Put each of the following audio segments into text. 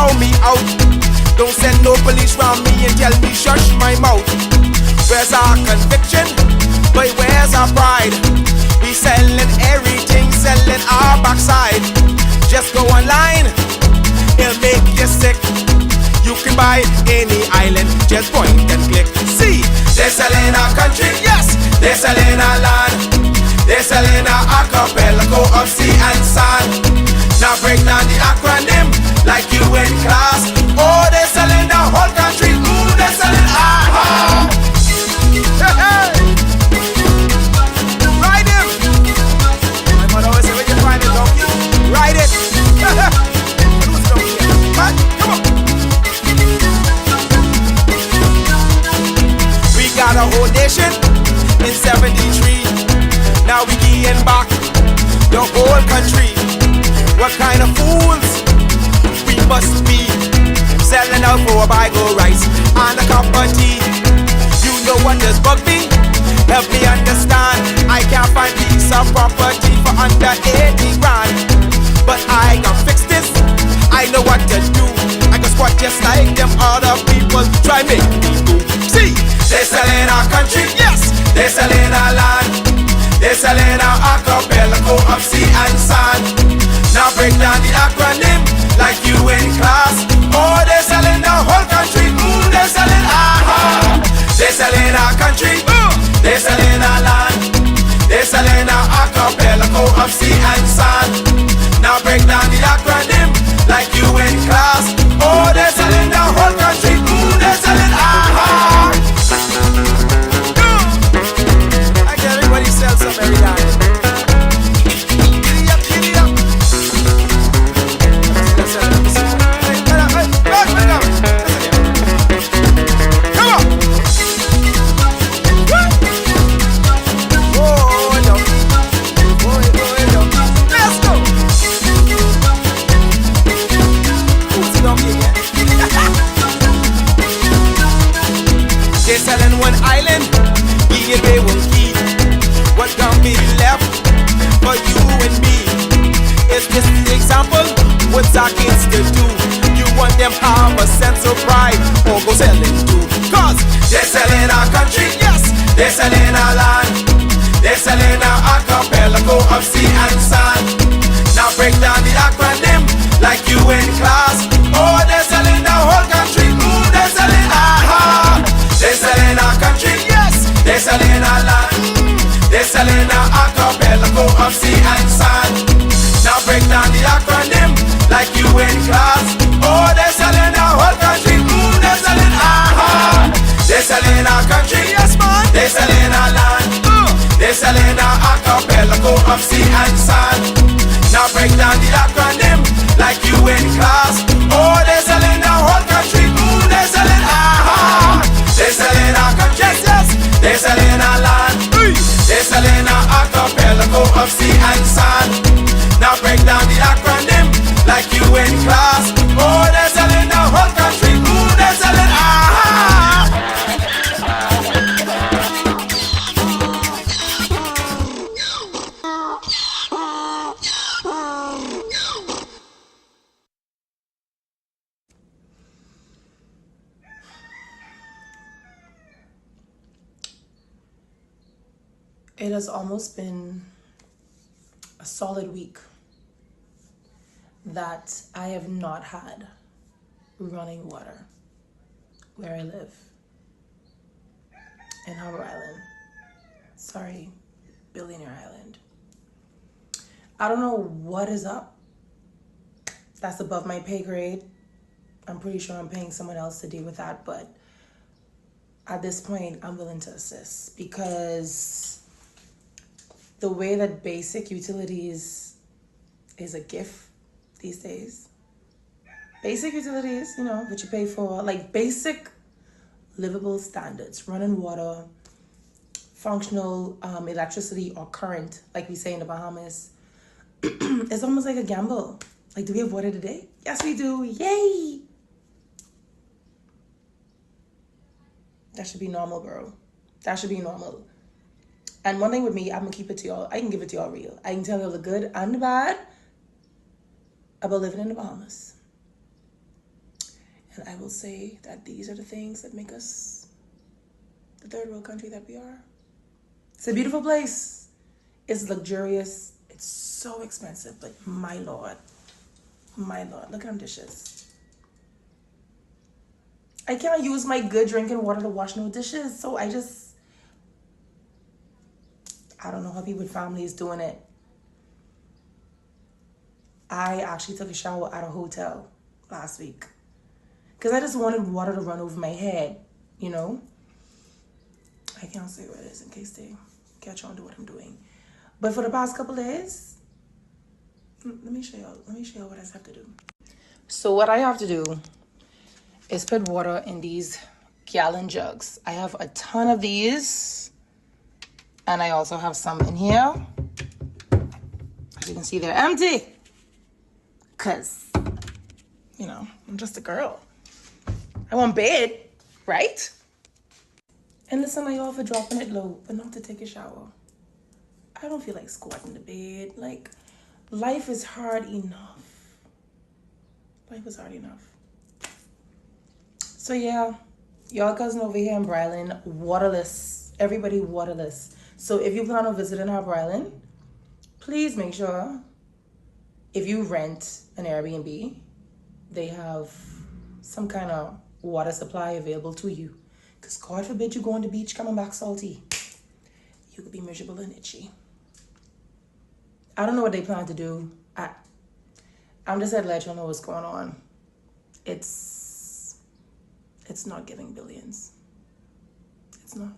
throw me out. Don't send no police round me and tell me shush my mouth. Where's our conviction? But where's our pride? We selling everything, selling our backside. Just go online, it'll make you sick. You can buy any island, just point and click. See, they're selling our country, yes, they're selling our land. They're selling our archipelago of sea and sand. Now break down the acronym like you in class. Oh, they're selling the whole country. Ooh, they're selling our hey. Ride him. My mother always say, when you find a donkey, ride it. Lose the donkey. Come on. We got a whole nation in 73. Now we getting back the whole country. What kind of fools we must be, selling out for a bag of rice and a cup of tea. You know what does bug me? Help me understand. I can't find piece of property for under 80 grand. But I can fix this, I know what to do. I can squat just like them other people try make me do. See, they're selling our country, yes, they're selling our land. They're selling our archipelago of sea and sand. Now break down the acronym like you in class. Oh, they're selling the whole country. Ooh, they're selling our they're selling our country. They're selling our land. They're selling our archipelago of sea and sand. Now break down the acronym like you in class. Oh, they're selling the whole country. Ooh, they're selling our everybody sells some every time. Giddy up, giddy up. Come on. Oh, no. Let's go. Who's the donkey again? They're selling one island. Give away one key. What can be left for you and me? Is this the example? What's our kids to do? You want them have a sense of pride or go selling too? Cause they're selling our country, yes, they're selling our land. They're selling our archipelago of sea and sand. Now break down the acronym like you in class. Oh, they're selling the whole country. Ooh, they're selling our they're selling our country, yes, they're selling our land. They're selling our archipelago of sea and sand. Now break down the acronym like you in class. Oh, they're selling our whole country. Ooh, they're selling our they're selling our country, yes man. They're selling our land. They're selling our archipelago of sea and sand. Now break down the acronym like you in class. Oh, they're selling our whole country. Ooh, they're selling our they're selling our country, yes. They're selling our land. They're selling our archipelago of sea and sand. Now break down the acronym like you in class. Oh, they're selling the whole country. Ooh, they're selling It has almost been a solid week that I have not had running water where I live in Harbor Island. Sorry, Billionaire Island. I don't know what is up. That's above my pay grade. I'm pretty sure I'm paying someone else to deal with that, but at this point, I'm willing to assist because the way that basic utilities is a gift these days. Basic utilities, you know, what you pay for, like basic livable standards, running water, functional electricity or current, like we say in the Bahamas. It's almost like a gamble. Like, do we have water today? Yes, we do. Yay! That should be normal, girl. That should be normal. And one thing with me, I'm gonna keep it to y'all. I can give it to y'all real. I can tell y'all the good and the bad about living in the Bahamas. And I will say that these are the things that make us the third world country that we are. It's a beautiful place. It's luxurious. It's so expensive, but my lord, look at them dishes. I cannot use my good drinking water to wash no dishes, so I don't know how people with families doing it. I actually took a shower at a hotel last week because I just wanted water to run over my head, you know? I can't say what it is in case they catch on to what I'm doing. But for the past couple days, let me show you what I have to do. So what I have to do is put water in these gallon jugs. I have a ton of these, and I also have some in here. As you can see, they're empty. Cause, you know, I'm just a girl. I want bed, right? And listen, I offer dropping it low, but not to take a shower. I don't feel like squatting the bed. Like, life is hard enough. Life is hard enough. So yeah, y'all cousin over here in Bryland, waterless. Everybody waterless. So if you plan on visiting our Bryland, please make sure if you rent an Airbnb, they have some kind of water supply available to you. Because God forbid you go on the beach coming back salty. You could be miserable and itchy. I don't know what they plan to do. I'm just here to let y'all know what's going on. It's not giving billions. It's not.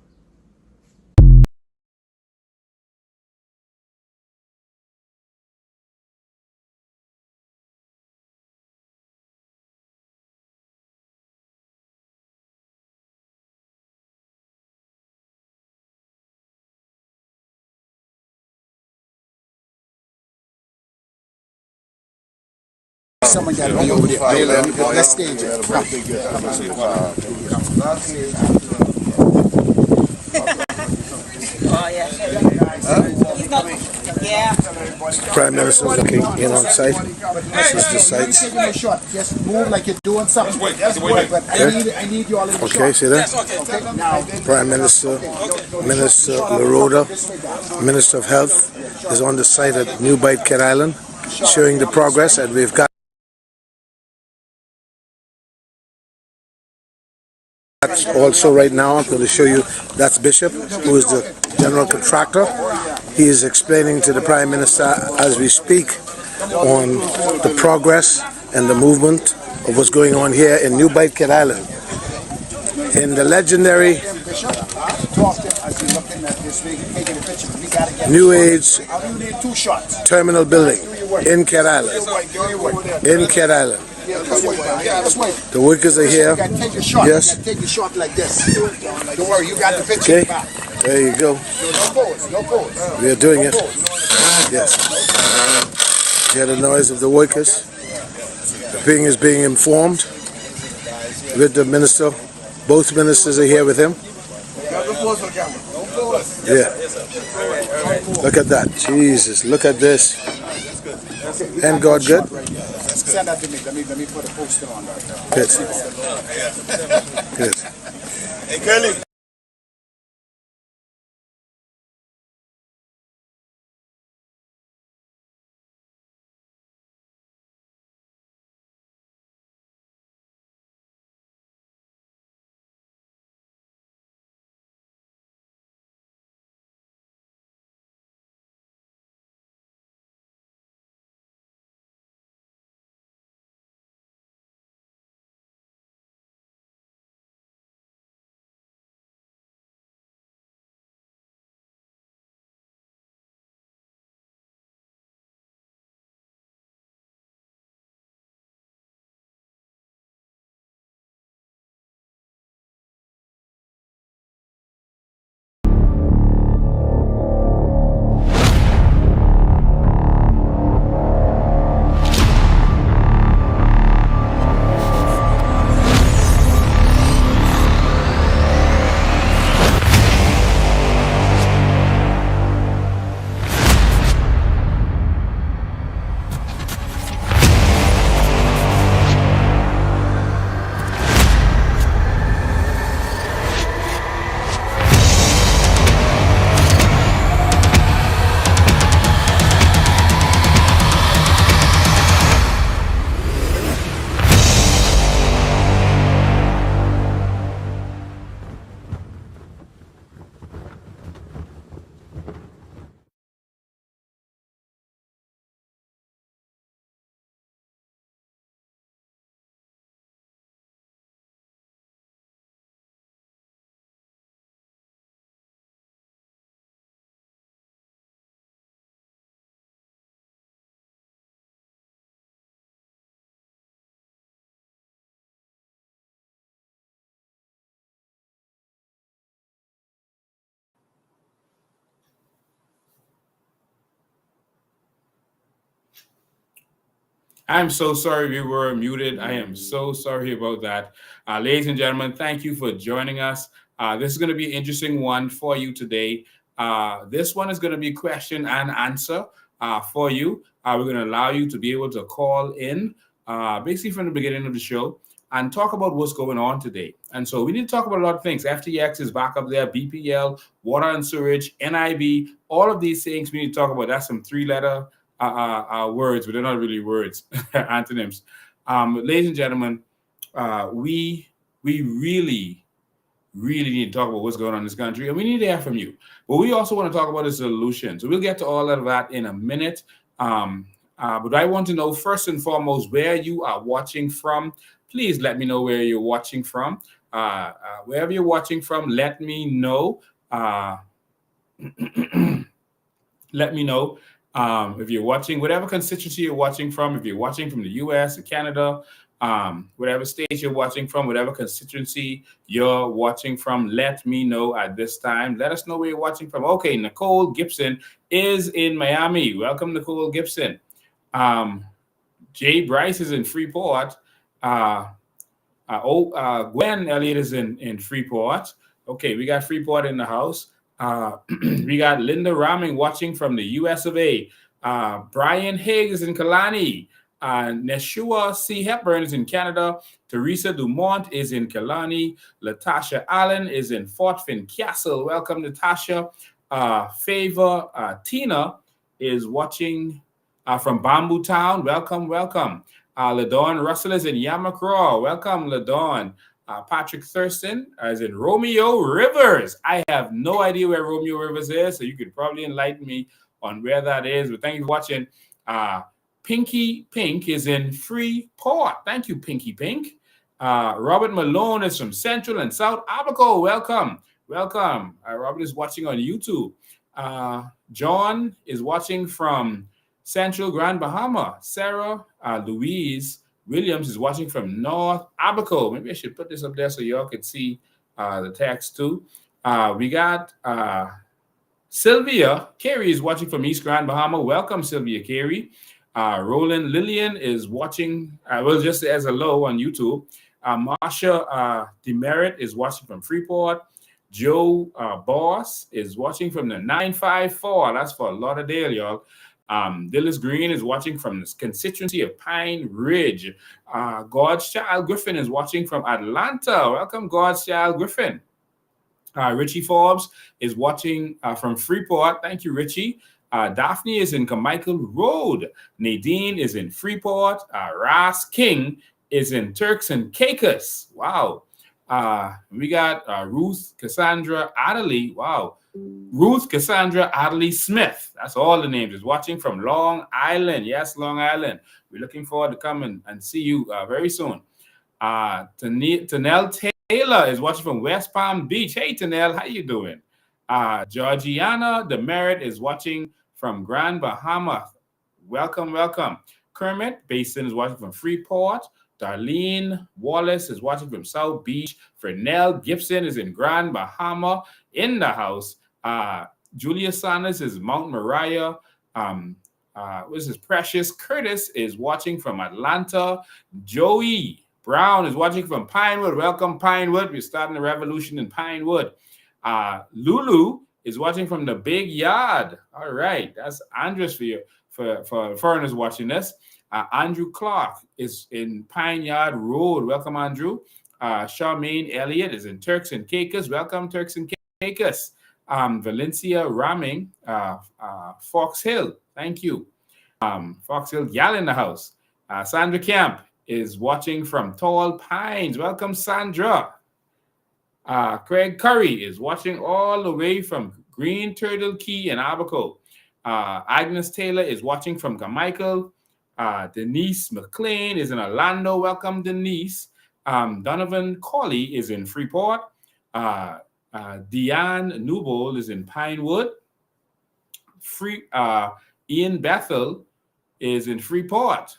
Someone got me over there. Let's stage it. Oh, yeah. He's not. Yeah. Prime Minister looking in on site. This is the site. Just move like you're doing something. But I need you all in the Okay, see that? Okay, now. Prime Minister, Minister Laroda, Minister of Health is on the site at New Bight Cat Island, showing the progress that we've got. Also right now, I'm going to show you, that's Bishop, who is the general contractor. He is explaining to the Prime Minister as we speak on the progress and the movement of what's going on here in New Bight Cat Island. In the legendary New Age terminal building in Cat Island. In Cat Island. The workers are here. Yes. Take the shot like this. Don't worry, you got the picture. Okay. There you go. No pose, no pose. We are doing it. Yes. Hear the noise of the workers. The thing is being informed with the minister. Both ministers are here with him. Yeah. Look at that. Jesus, look at this. And God good? Send that to me. Let me put a poster on that. Good. Good. Hey, Curly. I'm so sorry we were muted. I am so sorry about that. Ladies and gentlemen, thank you for joining us. This is going to be an interesting one for you today. This one is going to be question and answer for you. We're going to allow you to be able to call in basically from the beginning of the show and talk about what's going on today. And so we need to talk about a lot of things. FTX is back up there, BPL, water and sewage, NIB, all of these things we need to talk about. That's some three-letter words, but they're not really words, antonyms. Ladies and gentlemen, we really need to talk about what's going on in this country, and we need to hear from you. But we also want to talk about the solution. So we'll get to all of that in a minute. But I want to know first and foremost where you are watching from. Please let me know where you're watching from. Wherever you're watching from, let me know. Let me know. If you're watching, whatever constituency you're watching from, if you're watching from the US or Canada, whatever state you're watching from, whatever constituency you're watching from, let me know at this time. Let us know where you're watching from. Okay, Nicole Gibson is in Miami. Welcome, Nicole Gibson. Jay Bryce is in Freeport. Gwen Elliott is in Freeport. Okay, we got Freeport in the house. We got Linda Raming watching from the US of A. Brian Higgs in Kalani. Neshua C. Hepburn is in Canada. Teresa Dumont is in Kalani. Latasha Allen is in Fort Fincastle. Welcome, Natasha. Favor Tina is watching from Bamboo Town. Welcome. LaDawn Russell is in Yamacraw. Welcome, LaDawn. Patrick Thurston is in Romeo Rivers. I have no idea where Romeo Rivers is, so you could probably enlighten me on where that is. But thank you for watching. Pinky Pink is in Freeport. Thank you, Pinky Pink. Robert Malone is from Central and South Abaco. Welcome. Robert is watching on YouTube. John is watching from Central Grand Bahama. Sarah Louise Williams is watching from North Abaco. Maybe I should put this up there so y'all can see the text too. We got Sylvia Carey is watching from East Grand Bahama. Welcome, Sylvia Carey. Roland Lillian is watching, just as a low on YouTube. Marsha Demerit is watching from Freeport. Joe Boss is watching from the 954. That's for Lauderdale, y'all. Dillis Green is watching from the constituency of Pine Ridge. God's Child Griffin is watching from Atlanta. Welcome, God's Child Griffin. Richie Forbes is watching from Freeport. Thank you, Richie. Daphne is in Carmichael Road. Nadine is in Freeport. Ras King is in Turks and Caicos. Wow. We got Ruth Cassandra Adderley. Wow. Ruth Cassandra Adderley Smith. That's all the names. Is watching from Long Island. Yes, Long Island. We're looking forward to coming and see you very soon. Tanel Taylor is watching from West Palm Beach. Hey, Tanel, how you doing? Georgiana Demerit is watching from Grand Bahama. Welcome. Kermit Basin is watching from Freeport. Darlene Wallace is watching from South Beach. Fernell Gibson is in Grand Bahama in the house. Julia Sanders is Mount Moriah. Precious Curtis is watching from Atlanta. Joey Brown is watching from Pinewood. Welcome, Pinewood. We're starting a revolution in Pinewood. Lulu is watching from the Big Yard. All right, that's Andres for you, for foreigners watching this. Andrew Clark is in Pine Yard Road. Welcome, Andrew. Charmaine Elliott is in Turks and Caicos. Welcome, Turks and Caicos. Valencia Raming, Fox Hill. Thank you. Fox Hill Gal in the house. Sandra Camp is watching from Tall Pines. Welcome, Sandra. Craig Curry is watching all the way from Green Turtle Key in Abaco. Agnes Taylor is watching from Carmichael. Denise McLean is in Orlando. Welcome, Denise. Donovan Colley is in Freeport. Deanne Newbold is in Pinewood. Ian Bethel is in Freeport.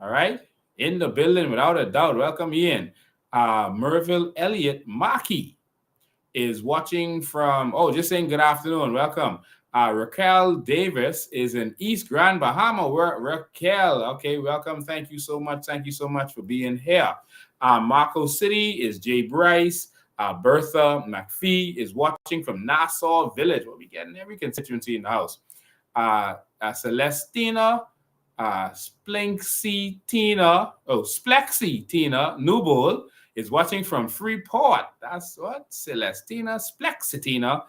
All right. In the building without a doubt. Welcome, Ian. Merville Elliott Maki is watching from, just saying good afternoon. Welcome. Raquel Davis is in East Grand Bahama. Raquel, okay, welcome. Thank you so much. Thank you so much for being here. Marco City is Jay Bryce. Bertha McPhee is watching from Nassau Village. We'll be getting every constituency in the house. Celestina Splexy Tina Newbold is watching from Freeport. That's what Celestina Splexitina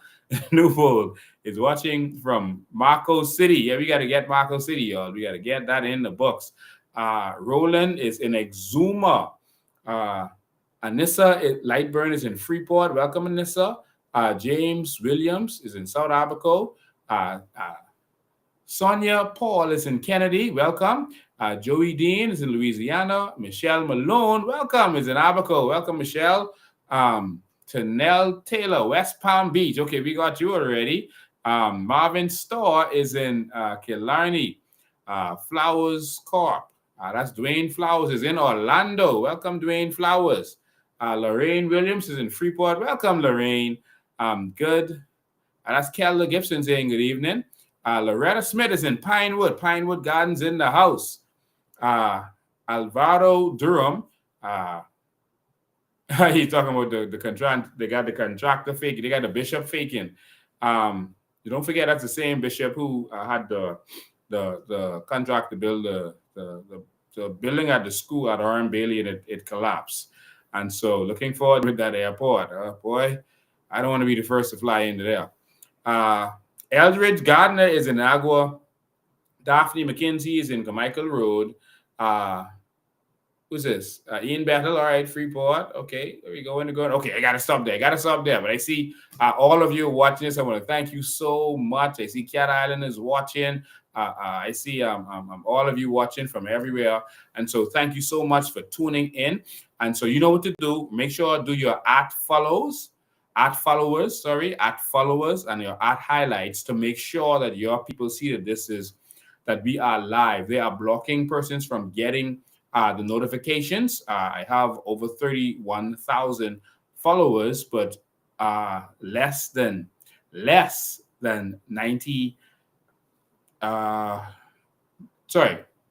Newbold is watching from Marco City. Yeah, we got to get Marco City, y'all. We got to get that in the books. Roland is in Exuma. Anissa Lightburn is in Freeport. Welcome, Anissa. James Williams is in South Abaco. Sonia Paul is in Kennedy. Welcome. Joey Dean is in Louisiana. Michelle Malone, welcome, is in Abaco. Welcome, Michelle. Tanel Taylor, West Palm Beach. Okay, we got you already. Marvin Starr is in Killarney. Flowers Corp. That's Dwayne Flowers is in Orlando. Welcome, Dwayne Flowers. Lorraine Williams is in Freeport. Welcome, Lorraine. Good. That's Keller Gibson saying good evening. Loretta Smith is in Pinewood. Pinewood Gardens in the house. Alvaro Durham. He's talking about the contract. They got the contractor faking. They got the bishop faking. You don't forget that's the same bishop who had the contract to build the building at the school at Oran Bailey, and it collapsed. And so looking forward with that airport. Boy, I don't want to be the first to fly into there. Eldridge Gardner is in Agua. Daphne McKenzie is in Carmichael Road. Who's this? Ian Battle. All right, Freeport. Okay, there we go. Okay, I got to stop there. But I see all of you watching this. I want to thank you so much. I see Cat Island is watching. I see all of you watching from everywhere. And so thank you so much for tuning in. And so you know what to do. Make sure to do your followers, and your highlights to make sure that your people see that we are live. They are blocking persons from getting the notifications. I have over 31,000 followers, but less than 90.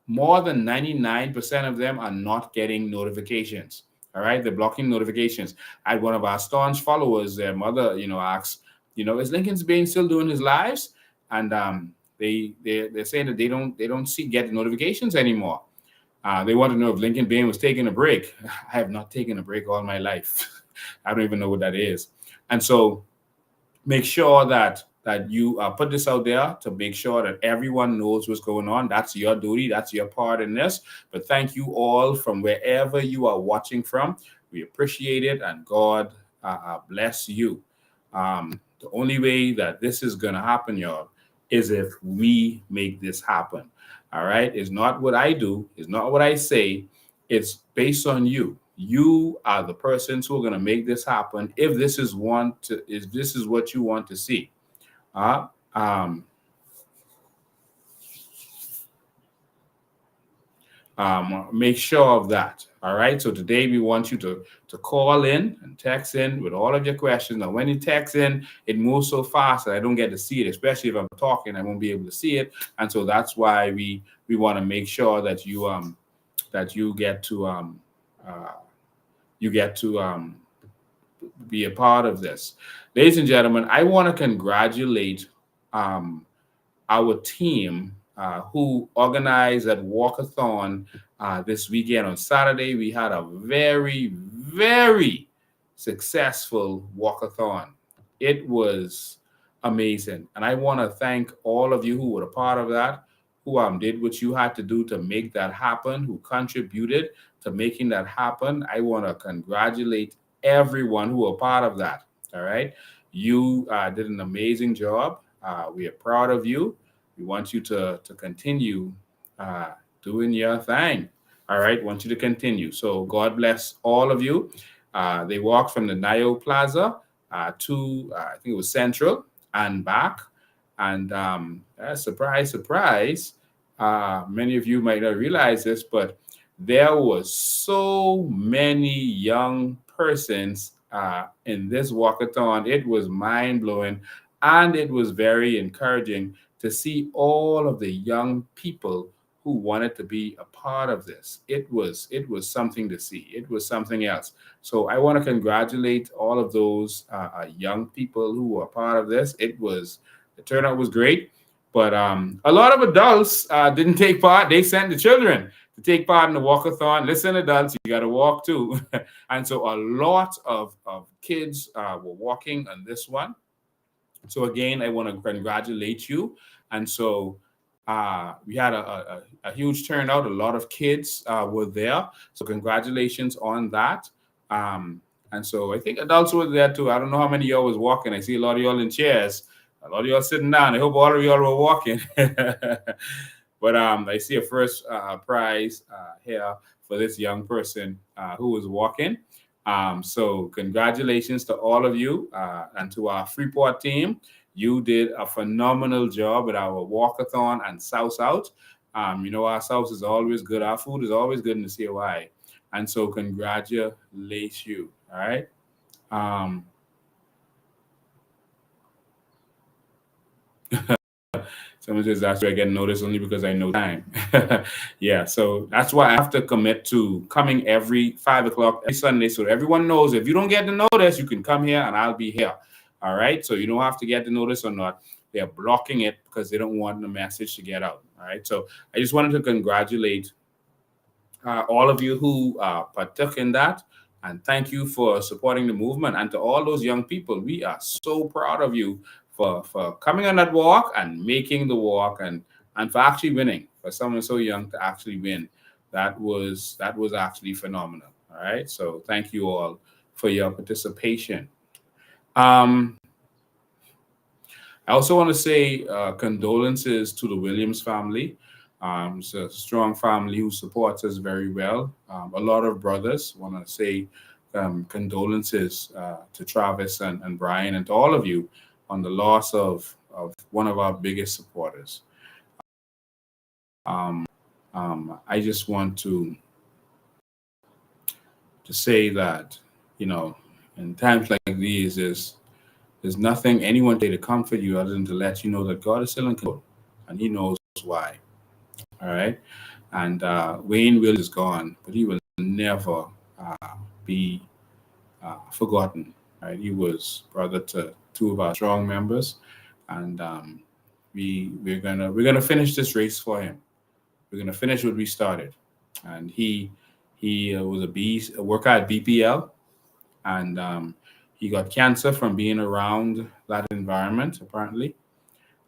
More than 99% of them are not getting notifications. All right, they're blocking notifications. I had one of our staunch followers, their mother, asked, is Lincoln's Bain still doing his lives? And they're saying that they don't get the notifications anymore. They want to know if Lincoln Bain was taking a break. I have not taken a break all my life. I don't even know what that is. And so make sure that you put this out there to make sure that everyone knows what's going on. That's your duty. That's your part in this. But thank you all from wherever you are watching from. We appreciate it, and God bless you. The only way that this is going to happen, y'all, is if we make this happen. All right? It's not what I do. It's not what I say. It's based on you. You are the persons who are going to make this happen if this is what you want to see. Make sure of that. All right. So today we want you to call in and text in with all of your questions. Now, when you text in, it moves so fast that I don't get to see it, especially if I'm talking, I won't be able to see it. And so that's why we want to make sure that you get to be a part of this. Ladies and gentlemen, I want to congratulate our team who organized that walkathon this weekend. On Saturday, we had a very, very successful walkathon. It was amazing. And I want to thank all of you who were a part of that, who did what you had to do to make that happen, who contributed to making that happen. I want to congratulate everyone who were part of that. All right. You did an amazing job. We are proud of you. We want you to continue doing your thing. All right. Want you to continue. So God bless all of you. They walked from the Nio Plaza to, I think it was Central and back. And surprise, surprise. Many of you might not realize this, but there was so many young persons in this walkathon. It was mind-blowing. And it was very encouraging to see all of the young people who wanted to be a part of this. It was something to see. It was something else. So I want to congratulate all of those young people who were part of this. The turnout was great, but a lot of adults didn't take part. They sent the children to take part in the walkathon. Listen, adults, you got to walk too. And so a lot of kids were walking on this one. So again, I want to congratulate you. And so we had a huge turnout. A lot of kids were there. So congratulations on that. And so I think adults were there too. I don't know how many of y'all was walking. I see a lot of y'all in chairs. A lot of y'all sitting down. I hope all of y'all were walking. But I see a first prize here for this young person who was walking. So congratulations to all of you and to our Freeport team. You did a phenomenal job with our walkathon and South Out. Our South is always good. Our food is always good in the COI. And so congratulations you. All right. Someone says that's where I get noticed only because I know time. Yeah, so that's why I have to commit to coming every 5 o'clock every Sunday, so everyone knows if you don't get the notice, you can come here and I'll be here. All right, so you don't have to get the notice or not. They're blocking it because they don't want the message to get out. All right, so I just wanted to congratulate all of you who partook in that. And thank you for supporting the movement. And to all those young people, we are so proud of you for coming on that walk and making the walk and for actually winning. For someone so young to actually win, that was actually phenomenal. All right, so thank you all for your participation. I also want to say condolences to the Williams family. It's a strong family who supports us very well. A lot of brothers want to say condolences to Travis and Brian and to all of you on the loss of one of our biggest supporters. I just want to say that, in times like these, there's nothing anyone can do to comfort you other than to let you know that God is still in control, and He knows why. All right, and Wayne Will is gone, but he will never be forgotten. Right, he was brother to two of our strong members, and we're gonna finish this race for him. We're gonna finish what we started, and he was a worker at BPL, and he got cancer from being around that environment apparently,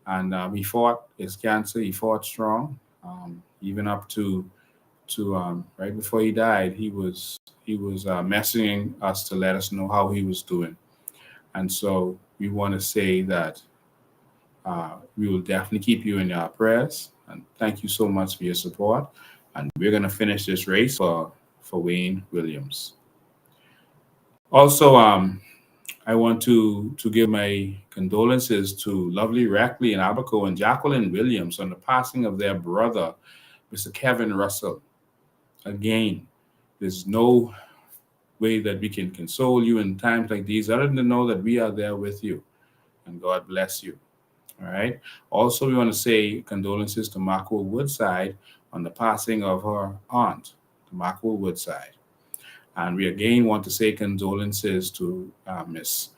and he fought his cancer. He fought strong, even up to right before he died. He was messaging us to let us know how he was doing, and so we want to say that we will definitely keep you in our prayers, and thank you so much for your support. And we're going to finish this race for Wayne Williams. Also, I want to give my condolences to lovely Reckley and Abaco and Jacqueline Williams on the passing of their brother, Mr. Kevin Russell. Again, there's no way that we can console you in times like these other than to know that we are there with you, and God bless you. All right. Also, we want to say condolences to Makwa Woodside on the passing of her aunt, Makwa Woodside. And we again want to say condolences to Miss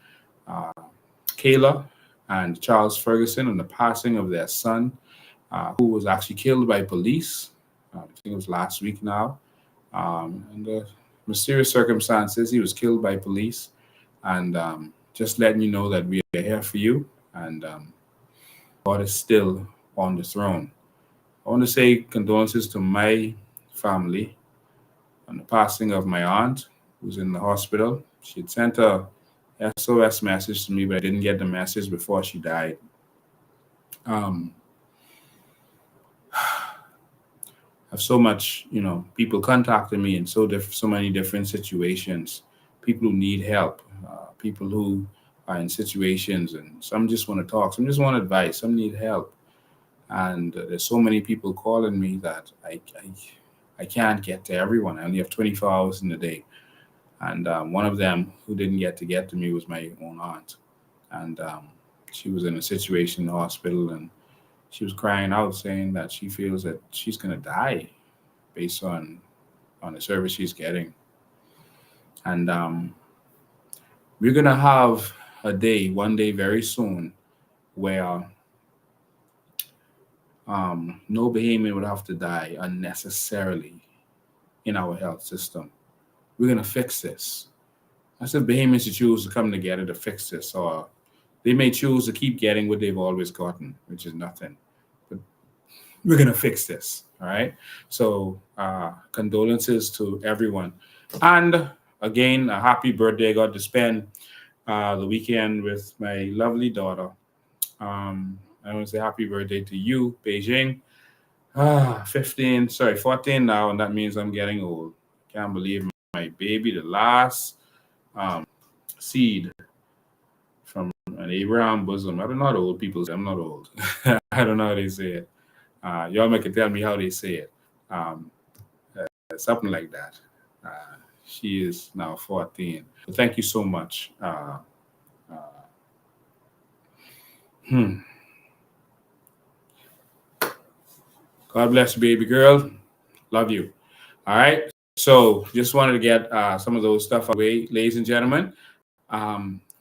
Kayla and Charles Ferguson on the passing of their son, who was actually killed by police. I think it was last week now. Under mysterious circumstances, he was killed by police. And just letting you know that we are here for you, and God is still on the throne. I want to say condolences to my family on the passing of my aunt, who's in the hospital. She had sent a SOS message to me, but I didn't get the message before she died. I have so much, people contacting me in so many different situations. People who need help, people who are in situations, and some just want to talk, some just want advice, some need help. And there's so many people calling me that I can't get to everyone. I only have 24 hours in the day. And one of them who didn't get to me was my own aunt. And she was in a situation in the hospital, and she was crying out, saying that she feels that she's going to die based on the service she's getting. And we're going to have one day very soon, where no Bahamian would have to die unnecessarily in our health system. We're going to fix this. I said Bahamians should choose to come together to fix this, or they may choose to keep getting what they've always gotten, which is nothing. But we're going to fix this, all right? So condolences to everyone. And again, a happy birthday. I got to spend the weekend with my lovely daughter. I want to say happy birthday to you, Beijing. 14 now, and that means I'm getting old. Can't believe my baby, the last seed from an Abraham bosom. I don't know how the old people say. I'm not old. I don't know how they say it. Y'all can tell me how they say it. Something like that. She is now 14. So thank you so much. God bless you, baby girl. Love you. All right. So just wanted to get some of those stuff away, ladies and gentlemen.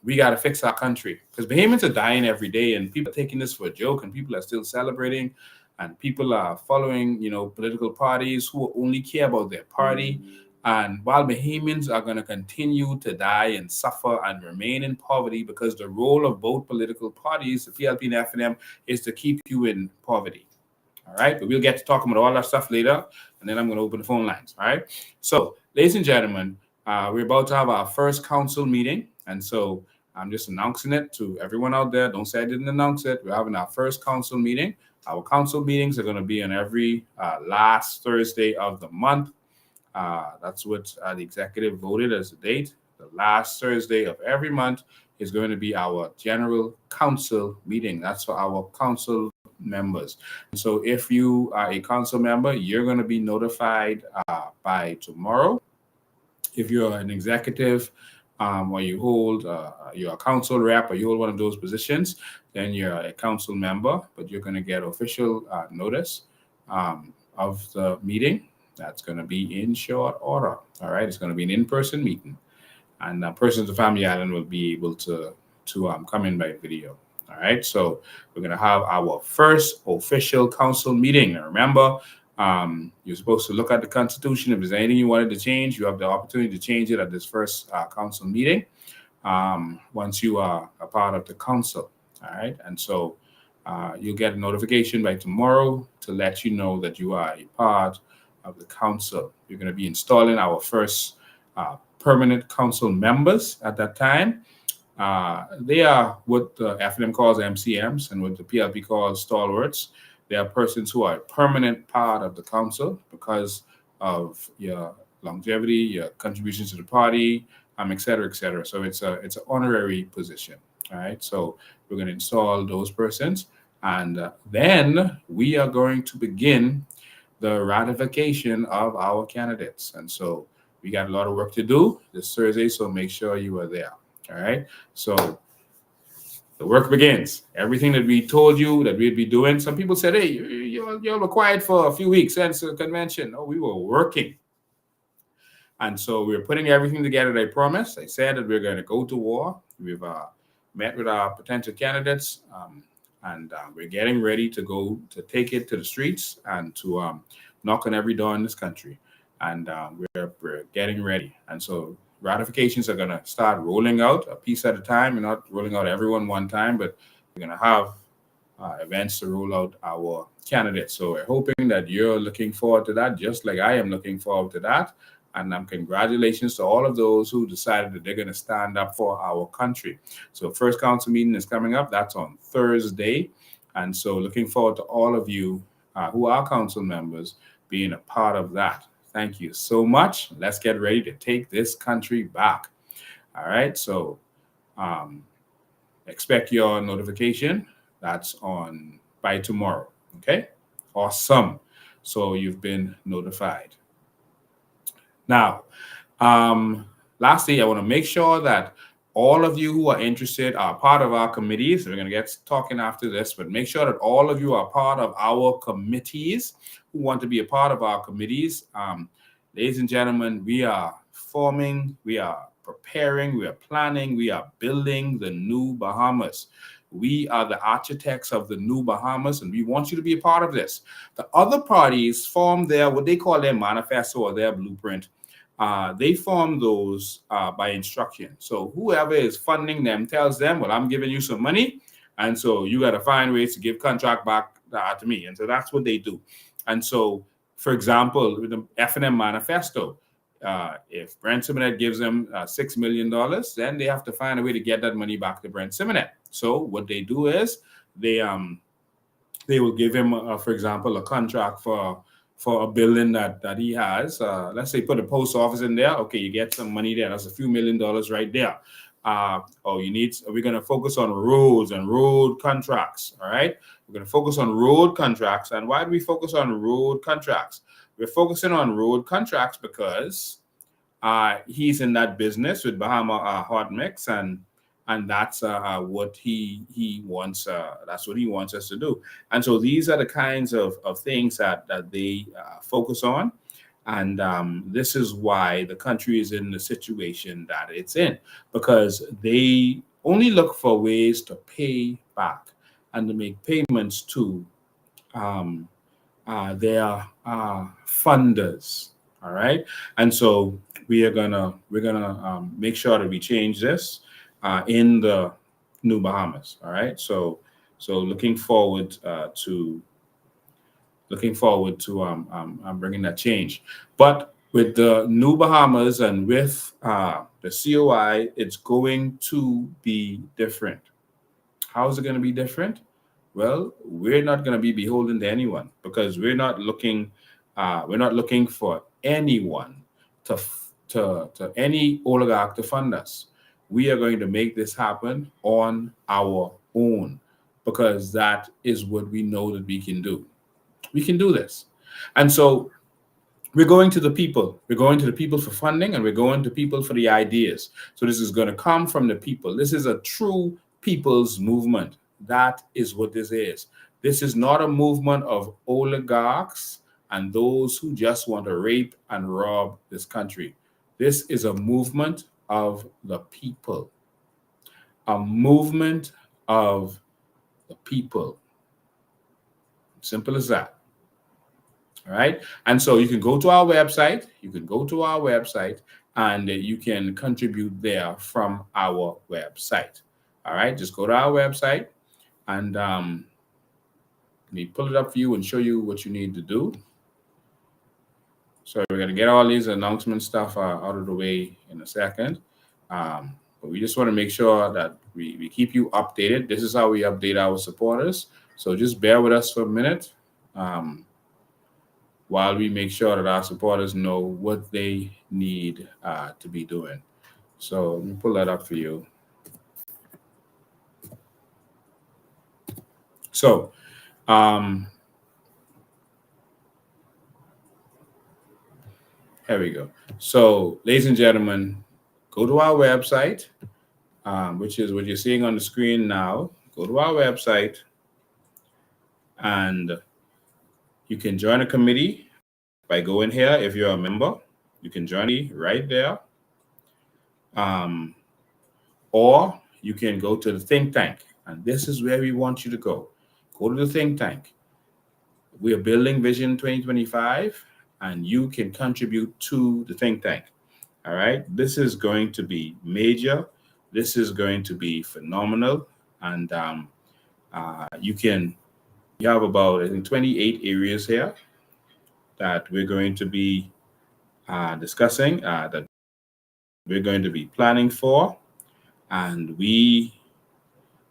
We got to fix our country, because Bahamians are dying every day, and people are taking this for a joke, and people are still celebrating, and people are following, political parties who only care about their party. And while Bahamians are going to continue to die and suffer and remain in poverty, because the role of both political parties, the PLP and FNM, is to keep you in poverty. All right, but we'll get to talking about all that stuff later, and then I'm going to open the phone lines. All right, so ladies and gentlemen, we're about to have our first council meeting, and so I'm just announcing it to everyone out there. Don't say I didn't announce it. We're having our first council meeting. Our council meetings are going to be on every last Thursday of the month. That's what the executive voted as the date. The last Thursday of every month is going to be our general council meeting. That's for our council members. So if you are a council member, you're going to be notified by tomorrow. If you're an executive or you hold, you're a council rep, or you hold one of those positions, then you're a council member, but you're going to get official notice of the meeting. That's going to be in short order. All right, it's going to be an in-person meeting, and persons of Family Island will be able to come in by video. All right, so we're going to have our first official council meeting. Now, remember, you're supposed to look at the Constitution. If there's anything you wanted to change, you have the opportunity to change it at this first council meeting once you are a part of the council. All right, and so you'll get a notification by tomorrow to let you know that you are a part of the council. You're going to be installing our first permanent council members at that time. They are what the FNM calls MCMs and what the PLP calls stalwarts. They are persons who are a permanent part of the council because of your longevity, your contributions to the party, et cetera, et cetera. So it's an honorary position. All right. So we're going to install those persons, and then we are going to begin the ratification of our candidates. And so we got a lot of work to do this Thursday, so make sure you are there. All right. So the work begins. Everything that we told you that we'd be doing. Some people said, hey, you're were quiet for a few weeks since the convention. No, we were working. And so we're putting everything together that I promised. I said that we're going to go to war. We've met with our potential candidates, and we're getting ready to go to take it to the streets and to knock on every door in this country. And we're getting ready. And so ratifications are going to start rolling out a piece at a time. We're not rolling out everyone one time, but we're going to have events to roll out our candidates. So we're hoping that you're looking forward to that, just like I am looking forward to that. And congratulations to all of those who decided that they're going to stand up for our country. So first council meeting is coming up. That's on Thursday. And so looking forward to all of you who are council members being a part of that. Thank you so much. Let's get ready to take this country back. All right. So expect your notification. That's on by tomorrow. Okay. Awesome. So you've been notified. Now, lastly, I want to make sure that all of you who are interested are part of our committees. We're going to get talking after this, but make sure that all of you are part of our committees who want to be a part of our committees. Ladies and gentlemen, we are forming, we are preparing, we are planning, we are building the new Bahamas. We are the architects of the new Bahamas, and we want you to be a part of this. The other parties form their, what they call their manifesto or their blueprint. They form those by instruction. So whoever is funding them tells them, well, I'm giving you some money, and so you got to find ways to give contract back to me. And so that's what they do. And so, for example, with the F&M manifesto, if Brent Simonet gives them $6 million, then they have to find a way to get that money back to Brent Simonet. So what they do is they will give him, for example, a contract for a building that he has. Let's say put a post office in there. Okay, you get some money there. That's a few $1 million right there. We're going to focus on roads and road contracts. All right. We're going to focus on road contracts. And why do we focus on road contracts? We're focusing on road contracts because he's in that business with Bahama Hot Mix, and that's what he wants. That's what he wants us to do. And so these are the kinds of things that they focus on. And this is why the country is in the situation that it's in, because they only look for ways to pay back and to make payments to their funders. All right. And so we're gonna make sure that we change this in the new Bahamas. All right. So looking forward to bringing that change. But with the new Bahamas and with the COI, it's going to be different. How is it going to be different? Well, we're not going to be beholden to anyone, because we're not looking for anyone to any oligarch to fund us. We are going to make this happen on our own, because that is what we know that we can do. We can do this. And so we're going to the people. We're going to the people for funding, and we're going to people for the ideas. So this is going to come from the people. This is a true people's movement. That is what this is. This is not a movement of oligarchs and those who just want to rape and rob this country. This is a movement of the people. A movement of the people. Simple as that. All right. And so you can go to our website. And you can contribute there from our website. All right. Just go to our website, and let me pull it up for you and show you what you need to do. So we're going to get all these announcement stuff out of the way in a second. But we just want to make sure that we keep you updated. This is how we update our supporters. So just bear with us for a minute while we make sure that our supporters know what they need to be doing. So let me pull that up for you. So here we go. So ladies and gentlemen, go to our website, which is what you're seeing on the screen now. Go to our website, and you can join a committee by going here. If you're a member, you can join me right there. Or you can go to the think tank, and this is where we want you to go. Go to the think tank. We are building Vision 2025, and you can contribute to the think tank. All right. This is going to be major. This is going to be phenomenal. And you have about, I think, 28 areas here that we're going to be discussing, that we're going to be planning for. And we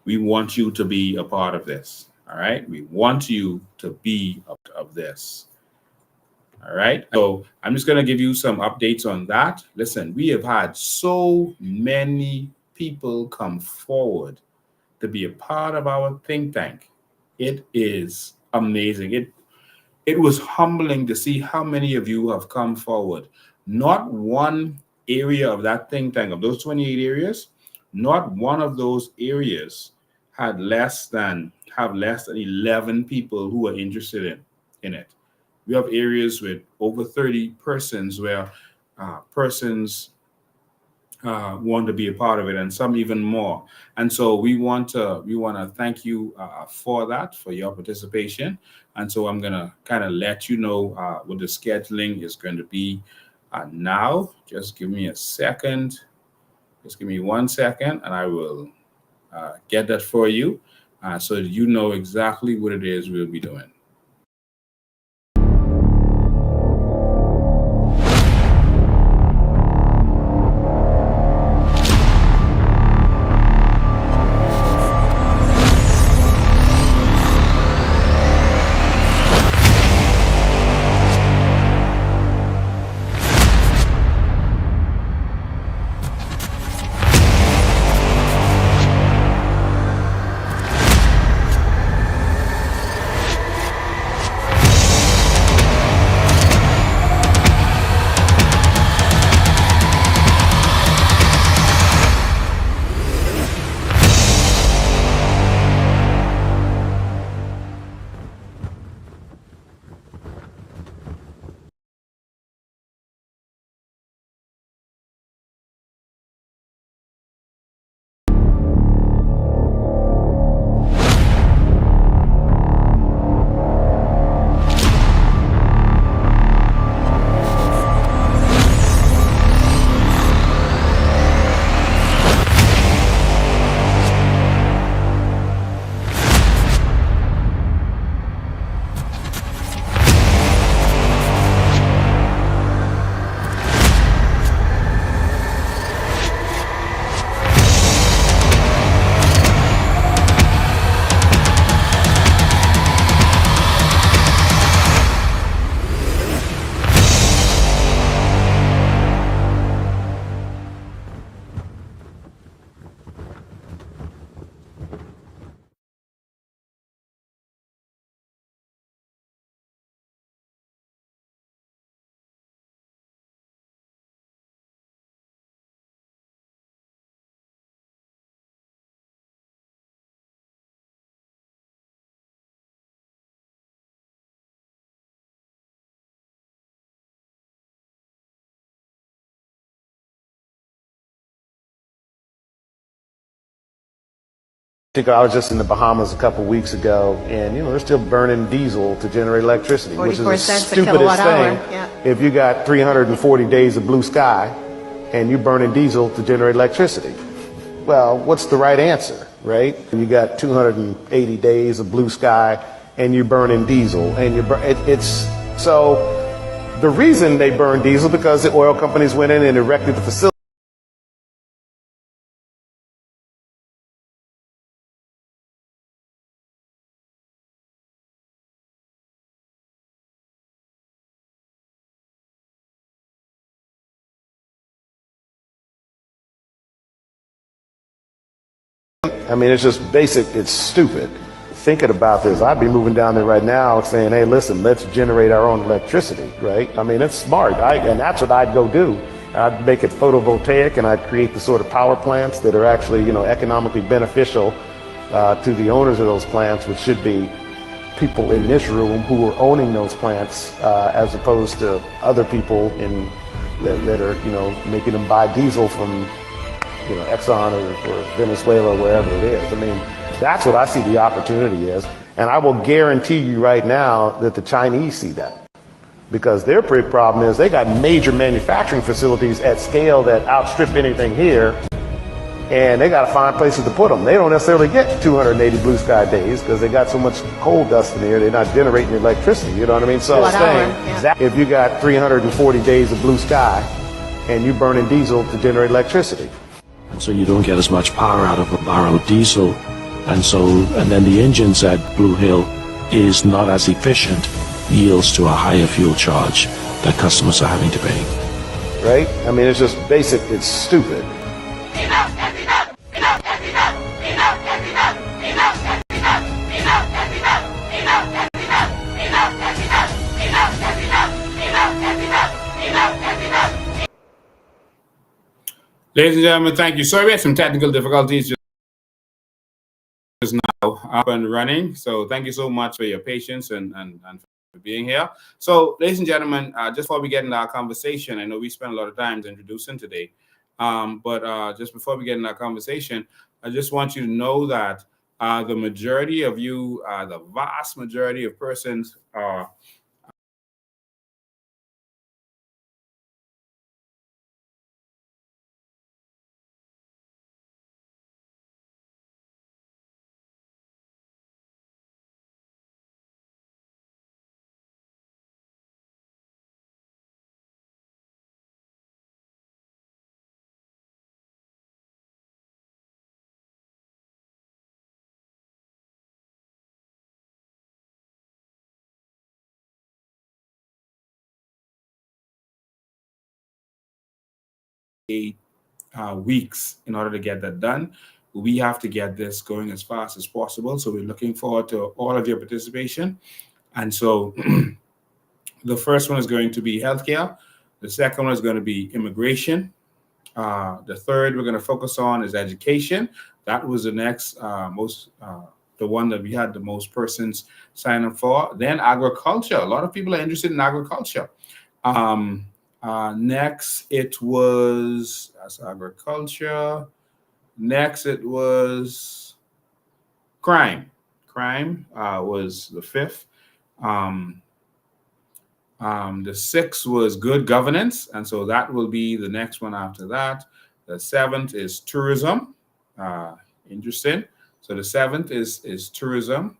want you to be a part of this. All right. We want you to be a part of this. All right. So I'm just going to give you some updates on that. Listen, we have had so many people come forward to be a part of our think tank. It is amazing. It was humbling to see how many of you have come forward. Not one area of that think tank, of those 28 areas, not one of those areas have less than 11 people who are interested in it. We have areas with over 30 persons where persons want to be a part of it, and some even more. And so we want to thank you for that, for your participation. And so I'm gonna kind of let you know what the scheduling is going to be now. Just give me a second. Just give me 1 second, and I will get that for you, so that you know exactly what it is we'll be doing. I was just in the Bahamas a couple weeks ago, and they're still burning diesel to generate electricity, which is the stupidest thing. Yeah. If you got 340 days of blue sky, and you're burning diesel to generate electricity, well, what's the right answer, right? You got 280 days of blue sky, and you're burning diesel, and so the reason they burn diesel because the oil companies went in and erected the facility. I mean, it's just basic. It's stupid. Thinking about this, I'd be moving down there right now saying, hey, listen, let's generate our own electricity, right? I mean, it's smart. And that's what I'd go do. I'd make it photovoltaic, and I'd create the sort of power plants that are actually, economically beneficial to the owners of those plants, which should be people in this room who are owning those plants, as opposed to other people that are, making them buy diesel from Exxon or Venezuela, wherever it is. I mean, that's what I see the opportunity is. And I will guarantee you right now that the Chinese see that. Because their big problem is they got major manufacturing facilities at scale that outstrip anything here. And they got to find places to put them. They don't necessarily get 280 blue sky days because they got so much coal dust in here, they're not generating electricity. You know what I mean? So if you got 340 days of blue sky and you're burning diesel to generate electricity, so you don't get as much power out of a barrel of diesel, and then the engines at Blue Hill is not as efficient, yields to a higher fuel charge that customers are having to pay. Right? I mean, it's just basic. It's stupid. Ladies and gentlemen, thank you. Sorry, we had some technical difficulties just now, up and running. So thank you so much for your patience and for being here. So, ladies and gentlemen, just before we get into our conversation, I know we spent a lot of time introducing today, but just before we get into our conversation, I just want you to know that the majority of you, the vast majority of persons are weeks in order to get that done. We have to get this going as fast as possible. So we're looking forward to all of your participation. And so the first one is going to be healthcare. The second one is going to be immigration. The third we're going to focus on is education. That was the next the one that we had the most persons sign up for. Then agriculture. A lot of people are interested in agriculture. Next, it was agriculture. Next, it was crime. Crime was the fifth. The sixth was good governance, and so that will be the next one after that. The seventh is tourism. Interesting. So the seventh is tourism.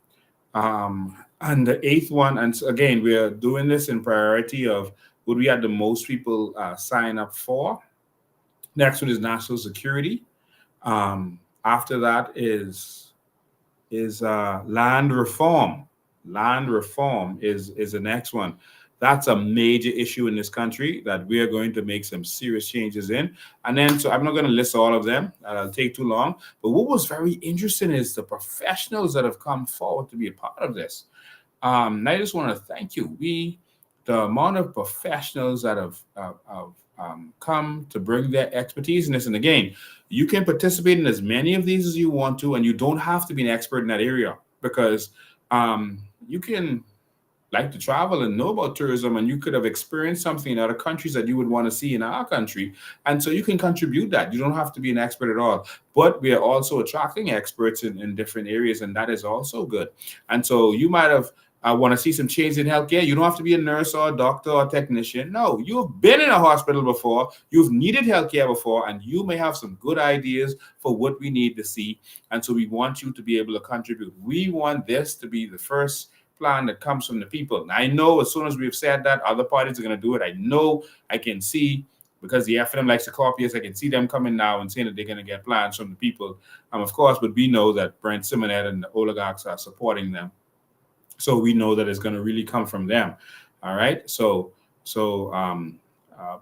And the eighth one, and so again, we are doing this in priority of what we had the most people sign up for. Next one is national security. After that is land reform. Land reform is the next one. That's a major issue in this country that we are going to make some serious changes in. And then, so I'm not going to list all of them. It'll take too long. But what was very interesting is the professionals that have come forward to be a part of this. And I just want to thank you. The amount of professionals that have come to bring their expertise in this. And again, you can participate in as many of these as you want to, and you don't have to be an expert in that area, because you can like to travel and know about tourism, and you could have experienced something in other countries that you would want to see in our country. And so you can contribute that. You don't have to be an expert at all. But we are also attracting experts in different areas, and that is also good. And so you might have want to see some change in healthcare. You don't have to be a nurse or a doctor or a technician. No, you've been in a hospital before. You've needed healthcare before, and you may have some good ideas for what we need to see. And so we want you to be able to contribute. We want this to be the first plan that comes from the people. Now, I know as soon as we've said that, other parties are going to do it. I know, I can see, because the FNM likes to copy us, I can see them coming now and saying that they're going to get plans from the people. Of course, but we know that Brent Simonet and the oligarchs are supporting them. So we know that it's going to really come from them. All right.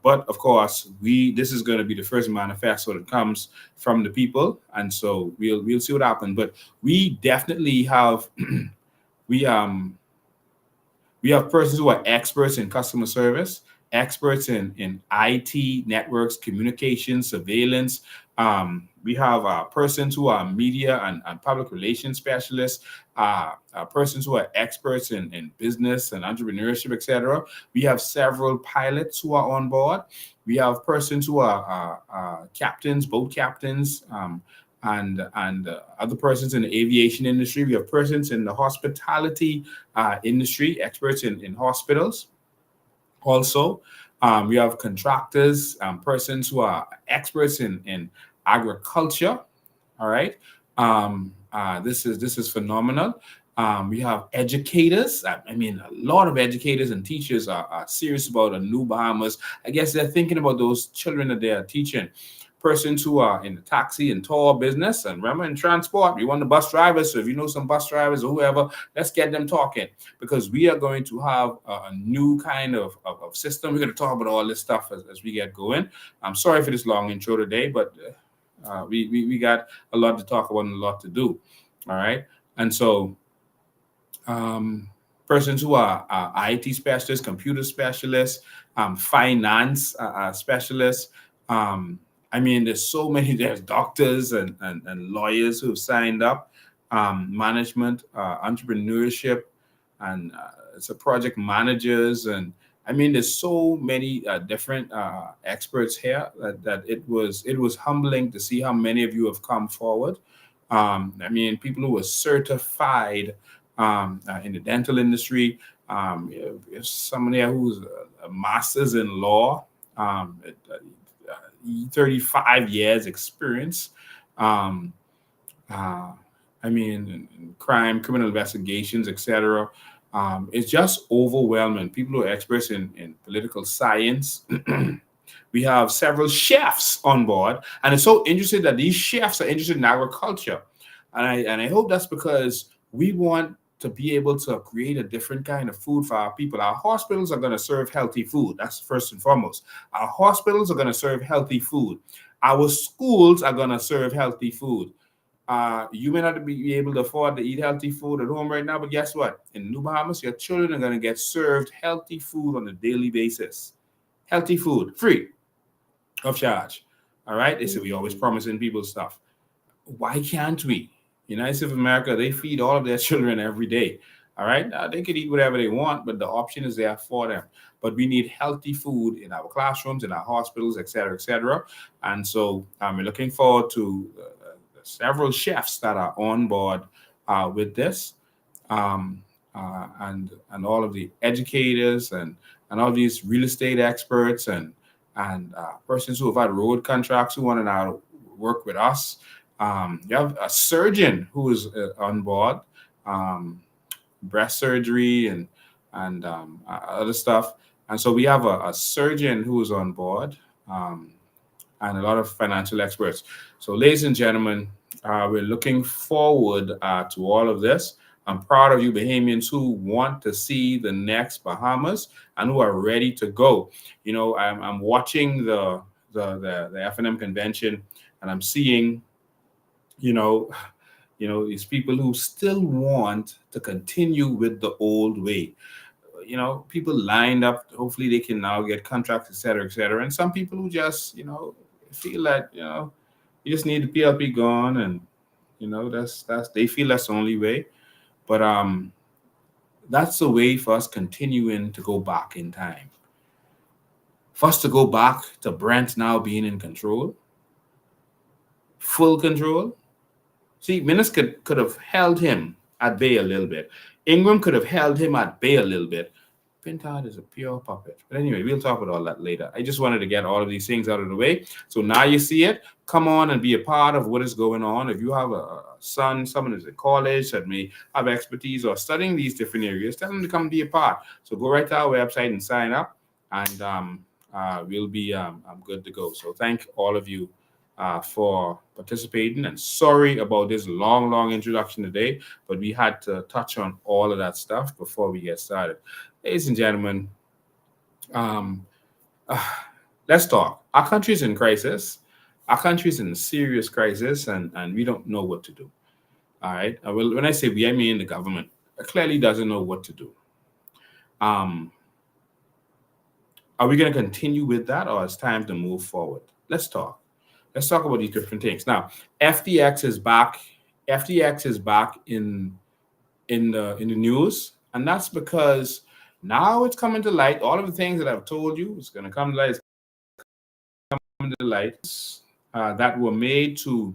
But of course, this is going to be the first manifesto that comes from the people. And so we'll see what happens. But we definitely have, we have persons who are experts in customer service, experts in IT, networks, communications, surveillance. We have persons who are media and public relations specialists, persons who are experts in business and entrepreneurship, etc. We have several pilots who are on board. We have persons who are captains, boat captains, and other persons in the aviation industry. We have persons in the hospitality industry, experts in hospitals. Also, we have contractors, persons who are experts in agriculture. All right, this is phenomenal. We have educators. I mean, a lot of educators and teachers are serious about a new Bahamas. I guess they're thinking about those children that they are teaching. Persons who are in the taxi and tour business, and remember in transport, we want the bus drivers. So if you know some bus drivers or whoever, let's get them talking, because we are going to have a new kind of system. We're going to talk about all this stuff as we get going. I'm sorry for this long intro today, but we got a lot to talk about and a lot to do. All right. And so persons who are IT specialists, computer specialists, finance specialists, I mean, there's so many, there's doctors and lawyers who've signed up, management, entrepreneurship, and it's a project managers. And I mean, there's so many different experts here that it was humbling to see how many of you have come forward. I mean, people who were certified in the dental industry, somebody who's a master's in law, 35 years experience. I mean, in crime, criminal investigations, etc. It's just overwhelming. People who are experts in political science. We have several chefs on board, and it's so interesting that these chefs are interested in agriculture. And I hope that's because we want to be able to create a different kind of food for our people. Our hospitals are going to serve healthy food. That's first and foremost. Our hospitals are going to serve healthy food. Our schools are going to serve healthy food. You may not be able to afford to eat healthy food at home right now, but guess what? In New Bahamas, your children are going to get served healthy food on a daily basis. Healthy food, free of charge. All right? They say we always promising people stuff. Why can't we? United States of America, they feed all of their children every day. All right? They could eat whatever they want, but the option is there for them. But we need healthy food in our classrooms, in our hospitals, et cetera, et cetera. And so we're looking forward to several chefs that are on board with this, and all of the educators and all these real estate experts and persons who have had road contracts who want to now work with us. You have a surgeon who is on board, breast surgery and other stuff. And so we have a surgeon who is on board, and a lot of financial experts. So ladies and gentlemen, we're looking forward to all of this. I'm proud of you Bahamians who want to see the next Bahamas and who are ready to go. You know, I'm watching the F&M convention, and I'm seeing, you know, these people who still want to continue with the old way. You know, people lined up, hopefully they can now get contracts, et cetera, et cetera. And some people who just, you know, feel that, you know, you just need the PLP gone, and, you know, that's they feel that's the only way. But that's the way for us continuing to go back in time. For us to go back to Brent now being in control, full control. See, Minnis could have held him at bay a little bit. Ingram could have held him at bay a little bit. Pintard is a pure puppet. But anyway, we'll talk about all that later. I just wanted to get all of these things out of the way. So now you see it. Come on and be a part of what is going on. If you have a son, someone who's in college that may have expertise or studying these different areas, tell them to come be a part. So go right to our website and sign up, and we'll be I'm good to go. So thank all of you for participating, and sorry about this long introduction today, but we had to touch on all of that stuff before we get started. Ladies and gentlemen, let's talk. Our country is in crisis. Our country is in a serious crisis, and we don't know what to do. All right. Well, when I say we, I mean the government clearly doesn't know what to do. Are we going to continue with that, or it's time to move forward? Let's talk. Let's talk about these different things. Now, FTX is back. FTX is back in the news, and that's because now it's coming to light. All of the things that I've told you, it's going to come to light. It's coming to light that were made to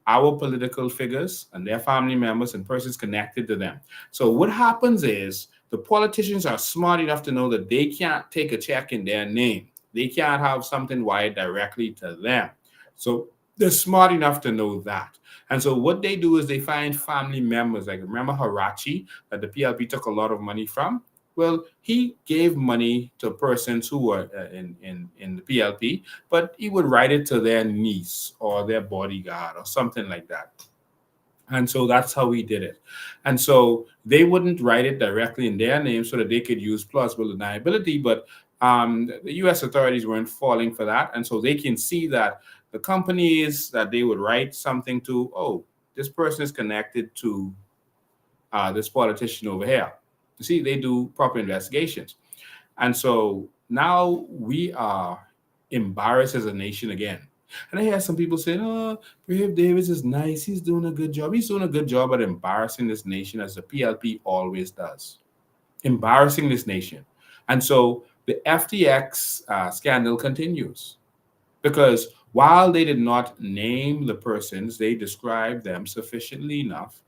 our political figures and their family members and persons connected to them. So what happens is the politicians are smart enough to know that they can't take a check in their name. They can't have something wired directly to them. So they're smart enough to know that. And so what they do is they find family members. Like, remember Harachi, that the PLP took a lot of money from? Well, he gave money to persons who were in the PLP, but he would write it to their niece or their bodyguard or something like that. And so that's how he did it. And so they wouldn't write it directly in their name so that they could use plausible deniability, but the U.S. authorities weren't falling for that. And so they can see that the companies that they would write something to, oh, this person is connected to this politician over here. You see, they do proper investigations. And so now we are embarrassed as a nation again. And I hear some people saying, oh, Brave Davis is nice. He's doing a good job. He's doing a good job at embarrassing this nation, as the PLP always does. Embarrassing this nation. And so the FTX scandal continues, because while they did not name the persons, they described them sufficiently enough,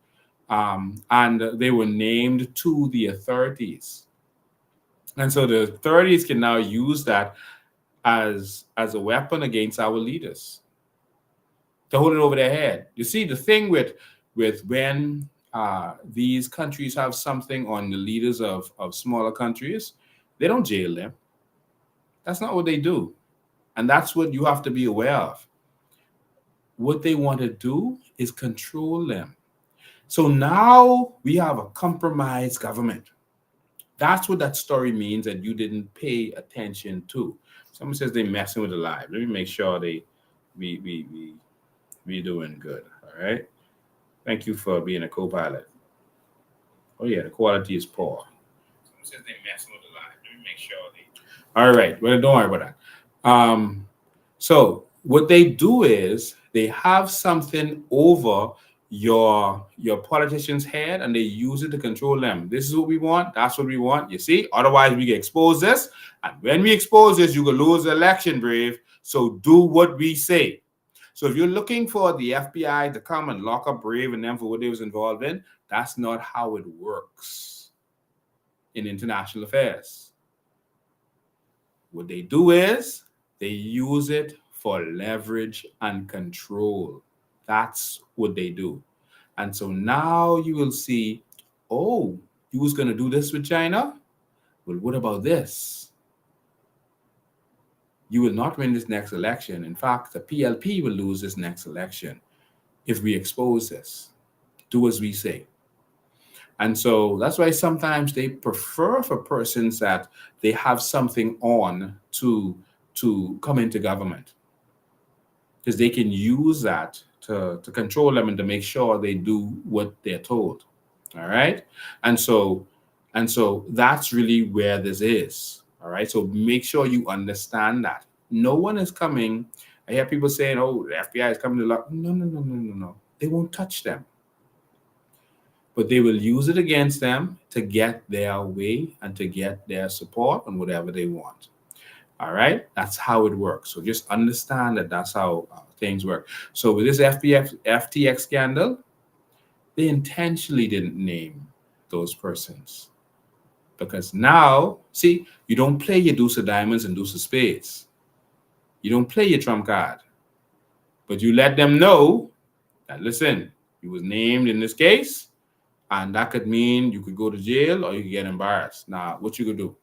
and they were named to the authorities. And so the authorities can now use that as a weapon against our leaders, to hold it over their head. You see, the thing with when these countries have something on the leaders of smaller countries, they don't jail them. That's not what they do. And that's what you have to be aware of. What they want to do is control them. So now we have a compromised government. That's what that story means that you didn't pay attention to. Someone says they're messing with the live. Let me make sure we doing good. All right. Thank you for being a co-pilot. Oh yeah, the quality is poor. Someone says they're messing with the live. Let me make sure all right. Well, don't worry about that. So what they do is they have something over your politician's head, and they use it to control them. This is what we want. That's what we want. You see? Otherwise, we get exposed this. And when we expose this, you can lose the election, Brave. So do what we say. So if you're looking for the FBI to come and lock up Brave and them for what they was involved in, that's not how it works in international affairs. What they do is they use it for leverage and control. That's what they do. And so now you will see, oh, you was going to do this with China? Well, what about this? You will not win this next election. In fact, the PLP will lose this next election if we expose this. Do as we say. And so that's why sometimes they prefer for persons that they have something on to come into government, because they can use that to control them and to make sure they do what they're told. All right. And so that's really where this is. All right. So make sure you understand that no one is coming. I hear people saying, oh, the FBI is coming to lock. No. They won't touch them. But they will use it against them to get their way and to get their support on whatever they want. All right. That's how it works. So just understand that that's how things work. So with this FTX scandal, they intentionally didn't name those persons, because now, see, you don't play your deuce of diamonds and deuce of spades. You don't play your trump card, but you let them know that, listen, you was named in this case, and that could mean you could go to jail or you could get embarrassed. Now, what you could do?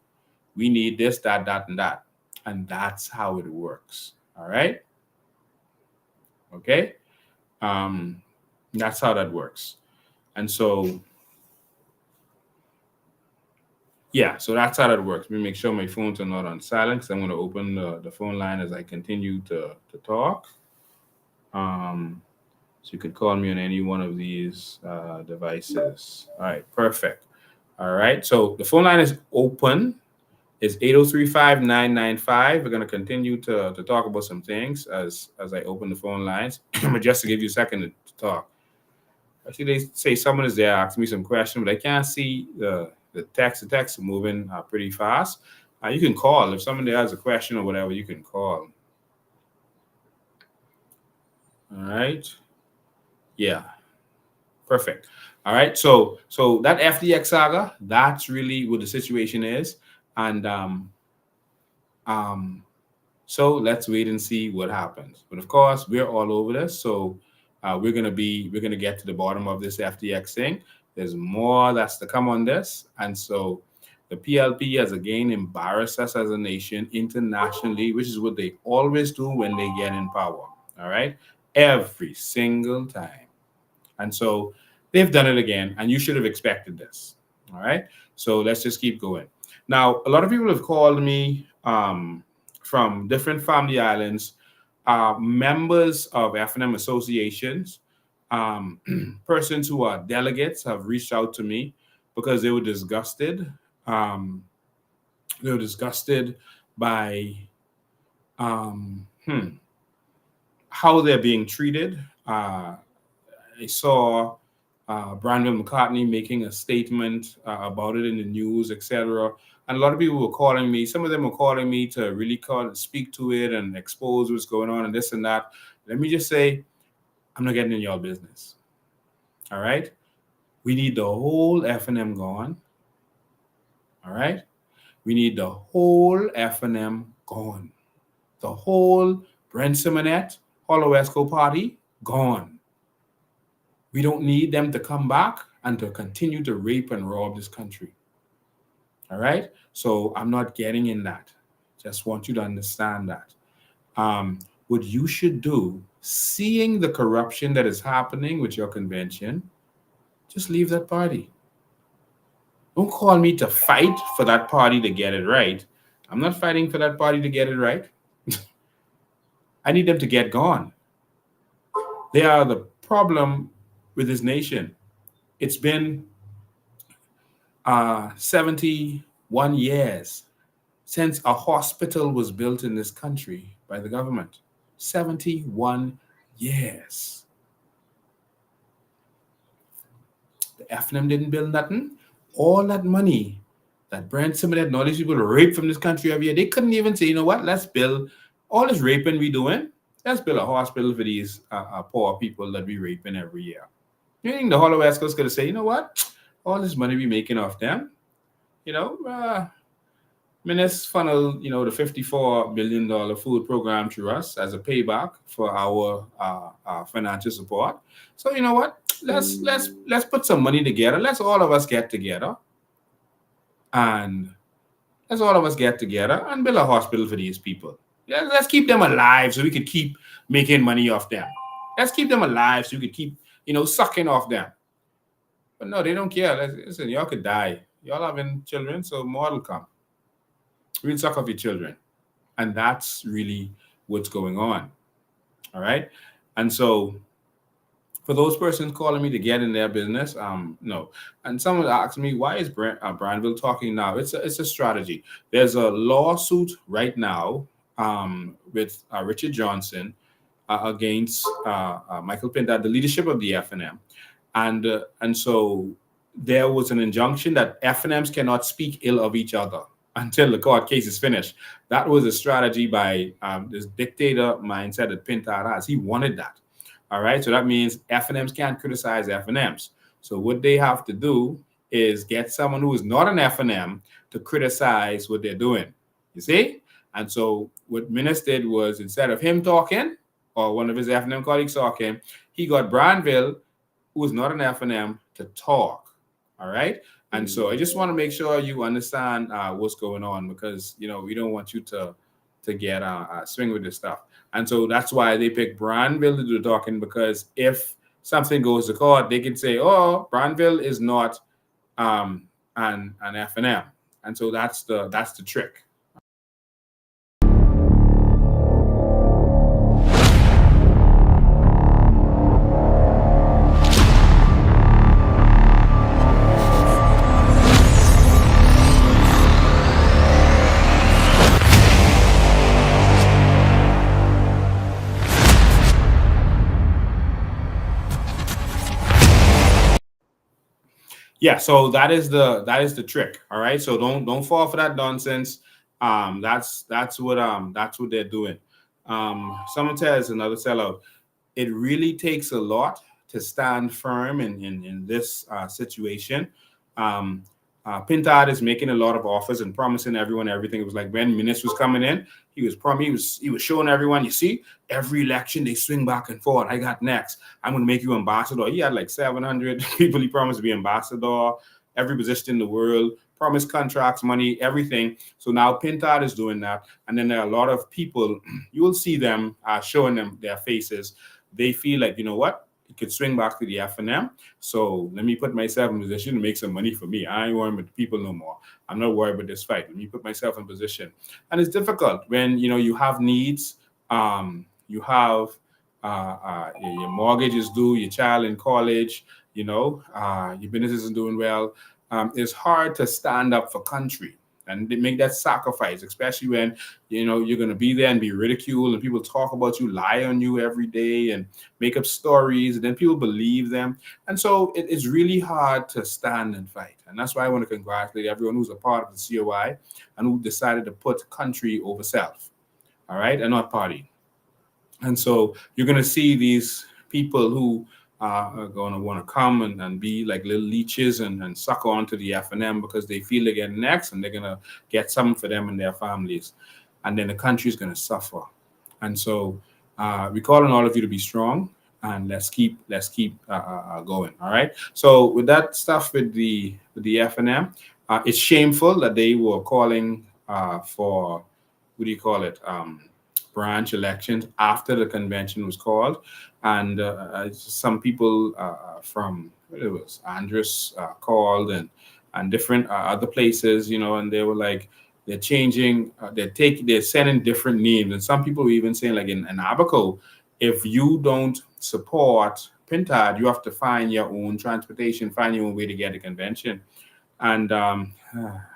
We need this, that, and that. And that's how it works. All right. Okay. That's how that works. And so, yeah, so that's how that works. Let me make sure my phones are not on silent, because I'm going to open the phone line as I continue to talk. So you could call me on any one of these devices. All right, perfect. All right, so the phone line is open. It's 803-5995. We're going to continue to talk about some things as I open the phone lines. But just to give you a second to talk. Actually, they say someone is there asking me some questions, but I can't see the text. The text is moving pretty fast. You can call. If someone there has a question or whatever, you can call. All right. Yeah. Perfect. All right. So that FTX saga, that's really what the situation is. And so let's wait and see what happens. But of course, we're all over this. So we're gonna get to the bottom of this FTX thing. There's more that's to come on this. And so the PLP has again embarrassed us as a nation internationally, which is what they always do when they get in power. All right. Every single time. And so they've done it again, and you should have expected this. All right. So let's just keep going. Now, a lot of people have called me from different family islands, members of F&M associations, persons who are delegates have reached out to me because they were disgusted. They were disgusted by how they're being treated. I saw Brandon McCartney making a statement about it in the news, etc. And a lot of people were calling me. Some of them were calling me to really speak to it and expose what's going on and this and that. Let me just say, I'm not getting in your business. All right? We need the whole F&M gone. All right? We need the whole F&M gone. The whole Brent Simonet, Hollow Esco party gone. We don't need them to come back and to continue to rape and rob this country. All right? So I'm not getting in that. Just want you to understand that. What you should do, seeing the corruption that is happening with your convention, just leave that party. Don't call me to fight for that party to get it right. I'm not fighting for that party to get it right. I need them to get gone. They are the problem with this nation. It's been 71 years since a hospital was built in this country by the government. 71 years. The F&M didn't build nothing. All that money that Brent Simonet and all these people rape from this country every year, they couldn't even say, you know what, let's build all this raping we doing. Let's build a hospital for these poor people that we raping every year. You think the Hollow Esco's going to say, you know what, all this money we making off them, Minis funnel, the $54 billion food program through us as a payback for our financial support. So you know what? Let's put some money together. Let's all of us get together, and build a hospital for these people. Let's keep them alive so we could keep making money off them. Let's keep them alive so we could keep, sucking off them. But no, they don't care. Listen, y'all could die. Y'all having children, so more will come. We'll suck off your children. And that's really what's going on. All right? And so for those persons calling me to get in their business, no. And someone asked me, why is Brandville talking now? It's a strategy. There's a lawsuit right now with Richard Johnson against Michael Pintard, the leadership of the F&M. And so there was an injunction that F&Ms cannot speak ill of each other until the court case is finished. That was a strategy by this dictator mindset that Pintard has. He wanted that. All right. So that means F&Ms can't criticize F&Ms. So what they have to do is get someone who is not an F&M to criticize what they're doing. You see? And so what Minis did was, instead of him talking or one of his F&M colleagues talking, he got Brandville, who is not an F&M, to talk. All right. And so I just want to make sure you understand what's going on, because, we don't want you to get swing with this stuff. And so that's why they pick Brandville to do the talking, because if something goes to court, they can say, oh, Brandville is not an F&M. And so that's the trick. Yeah, so that is the trick. All right. So don't fall for that nonsense. That's what they're doing. Someone says, another sellout, it really takes a lot to stand firm in this situation. Pintard is making a lot of offers and promising everyone everything. It was like when Minis was coming in, he was showing everyone, you see, every election they swing back and forth. I got next. I'm going to make you ambassador. He had like 700 people he promised to be ambassador, every position in the world, promised contracts, money, everything. So now Pintard is doing that. And then there are a lot of people, you will see them showing them their faces. They feel like, you know what? It could swing back to the F&M. So let me put myself in position to make some money for me. I ain't worried about the people no more. I'm not worried about this fight. Let me put myself in position. And it's difficult when, you have needs. You have your mortgage is due, your child in college, your business isn't doing well. It's hard to stand up for country. and they make that sacrifice, especially when you're going to be there and be ridiculed, and people talk about you, lie on you every day, and make up stories, and then people believe them. And so it's really hard to stand and fight. And that's why I want to congratulate everyone who's a part of the COI and who decided to put country over self, all right, and not party. And so you're going to see these people who are going to want to come and be like little leeches and suck on to the FNM because they feel they're getting next, and they're going to get something for them and their families. And then the country is going to suffer. And so we call on all of you to be strong, and let's keep going. All right. So with that stuff with the FNM, it's shameful that they were calling for, what do you call it? Branch elections after the convention was called, and some people from Andrus called and different other places, and they were like, they're changing, they're sending different names, and some people were even saying, like in Abaco, if you don't support Pintard, you have to find your own transportation, find your own way to get the convention. And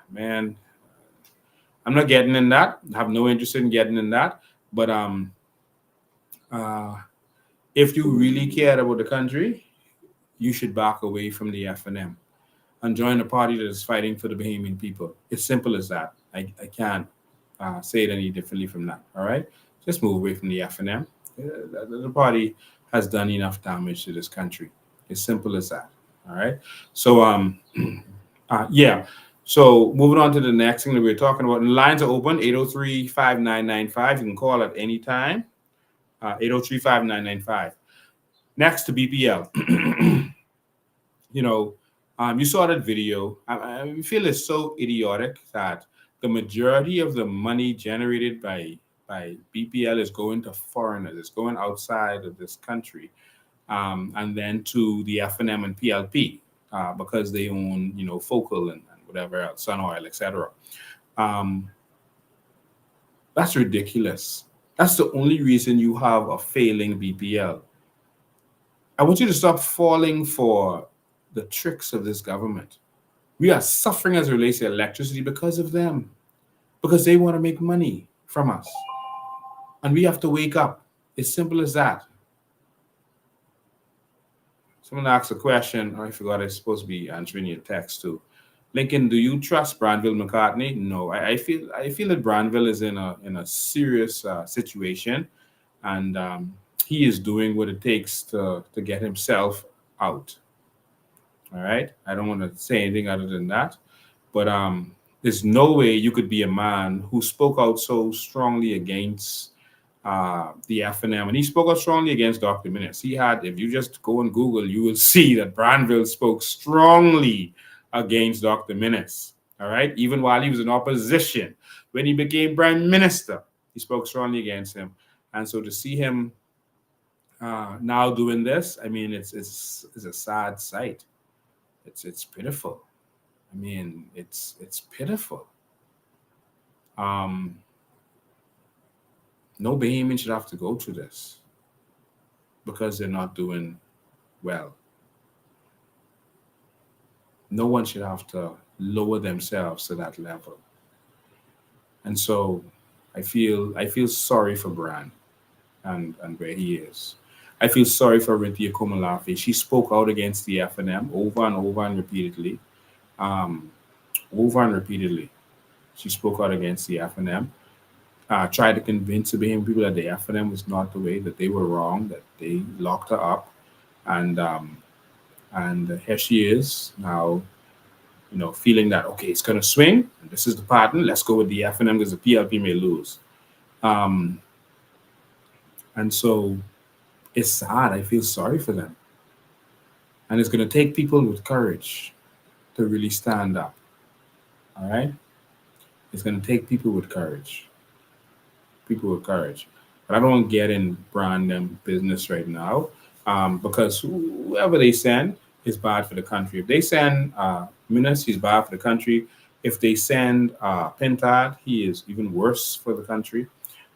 man, I'm not getting in that. I have no interest in getting in that. But if you really cared about the country, you should back away from the FNM and join a party that is fighting for the Bahamian people. It's simple as that. I can't say it any differently from that. All right, just move away from the FNM. The party has done enough damage to this country. It's simple as that. All right. So yeah. So moving on to the next thing that we're talking about. And the lines are open, 803-5995. You can call at any time, 803-5995. Next to BPL. You saw that video. I feel it's so idiotic that the majority of the money generated by BPL is going to foreigners. It's going outside of this country, and then to the FNM and PLP because they own, Focal and whatever else, Sun Oil, etc. That's ridiculous. That's the only reason you have a failing BPL. I want you to stop falling for the tricks of this government. We are suffering as it relates to electricity because of them, because they want to make money from us. And we have to wake up. It's simple as that. Someone asked a question. I forgot I was supposed to be answering your text too. Lincoln, do you trust Branville McCartney? No, I feel that Branville is in a serious situation, and he is doing what it takes to get himself out. All right, I don't want to say anything other than that, but there's no way you could be a man who spoke out so strongly against the FNM, and he spoke out strongly against Dr. Minnis. If you just go on Google, you will see that Branville spoke strongly against Dr. Minnis, all right? Even while he was in opposition. When he became prime minister, he spoke strongly against him. And so to see him now doing this, I mean, it's a sad sight. It's pitiful. I mean, it's pitiful. No Bahamian should have to go through this because they're not doing well. No one should have to lower themselves to that level. And so I feel sorry for Bran and where he is. I feel sorry for Rinthia Komalafe. She spoke out against the FNM over and over and repeatedly. She spoke out against the FNM. Tried to convince the Bahamian people that the FNM was not the way, that they were wrong, that they locked her up. And here she is now, feeling that, okay, it's going to swing. And this is the pattern. Let's go with the FNM because the PLP may lose. And so it's sad. I feel sorry for them. And it's going to take people with courage to really stand up. All right? It's going to take people with courage. But I don't get in Brandon business right now because whoever they send is bad for the country. If they send Minnis, he's bad for the country. If they send Pintard, he is even worse for the country.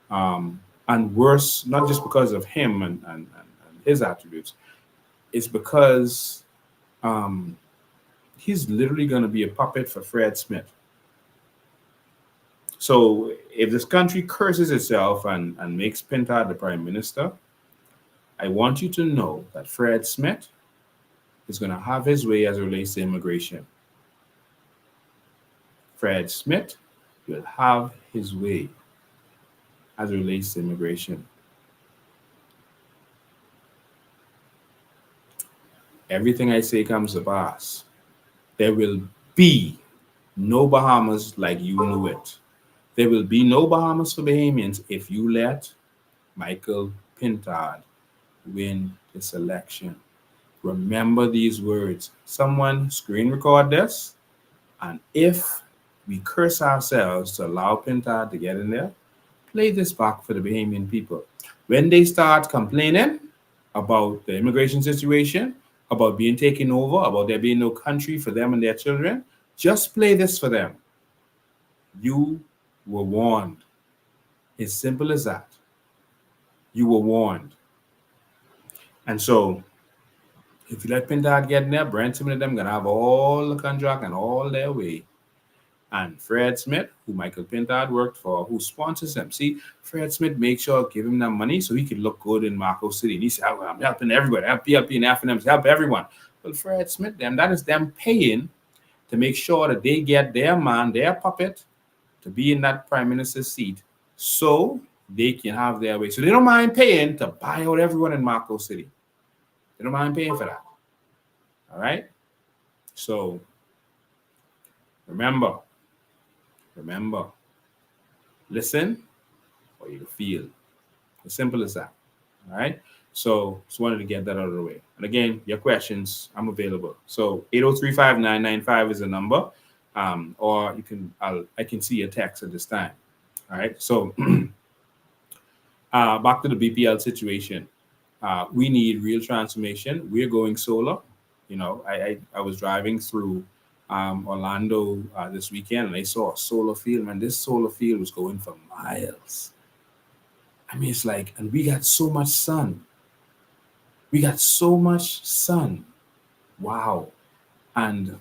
And worse, not just because of him and his attributes, it's because he's literally going to be a puppet for Fred Smith. So if this country curses itself and makes Pintard the prime minister, I want you to know that Fred Smith is going to have his way as it relates to immigration. Fred Smith will have his way as it relates to immigration. Everything I say comes to pass. There will be no Bahamas like you knew it. There will be no Bahamas for Bahamians if you let Michael Pintard win this election. Remember these words. Someone screen record this, and if we curse ourselves to allow Pintard to get in there, play this back for the Bahamian people. When they start complaining about the immigration situation, about being taken over, about there being no country for them and their children, just play this for them. You were warned. It's simple as that. You were warned. And so, if you let Pintard get in there, Brent Smith and them going to have all the contract and all their way. And Fred Smith, who Michael Pintard worked for, who sponsors them. See, Fred Smith makes sure give him that money so he could look good in Marco City. And he said, I'm helping everybody. I'm PLP and F&M to help everyone. Well, Fred Smith, them, that is them paying to make sure that they get their man, their puppet, to be in that prime minister's seat so they can have their way. So they don't mind paying to buy out everyone in Marco City. They don't mind paying for that. All right? So, remember, listen or you feel. As simple as that. All right? So, just wanted to get that out of the way. And again, your questions, I'm available. So, 803-5995 is the number. Or you can, I can see your text at this time. All right? So, back to the BPL situation. We need real transformation. We're going solar. You know, I was driving through Orlando this weekend, and I saw a solar field. Man, this solar field was going for miles. I mean, it's like, and we got so much sun. We got so much sun. Wow. And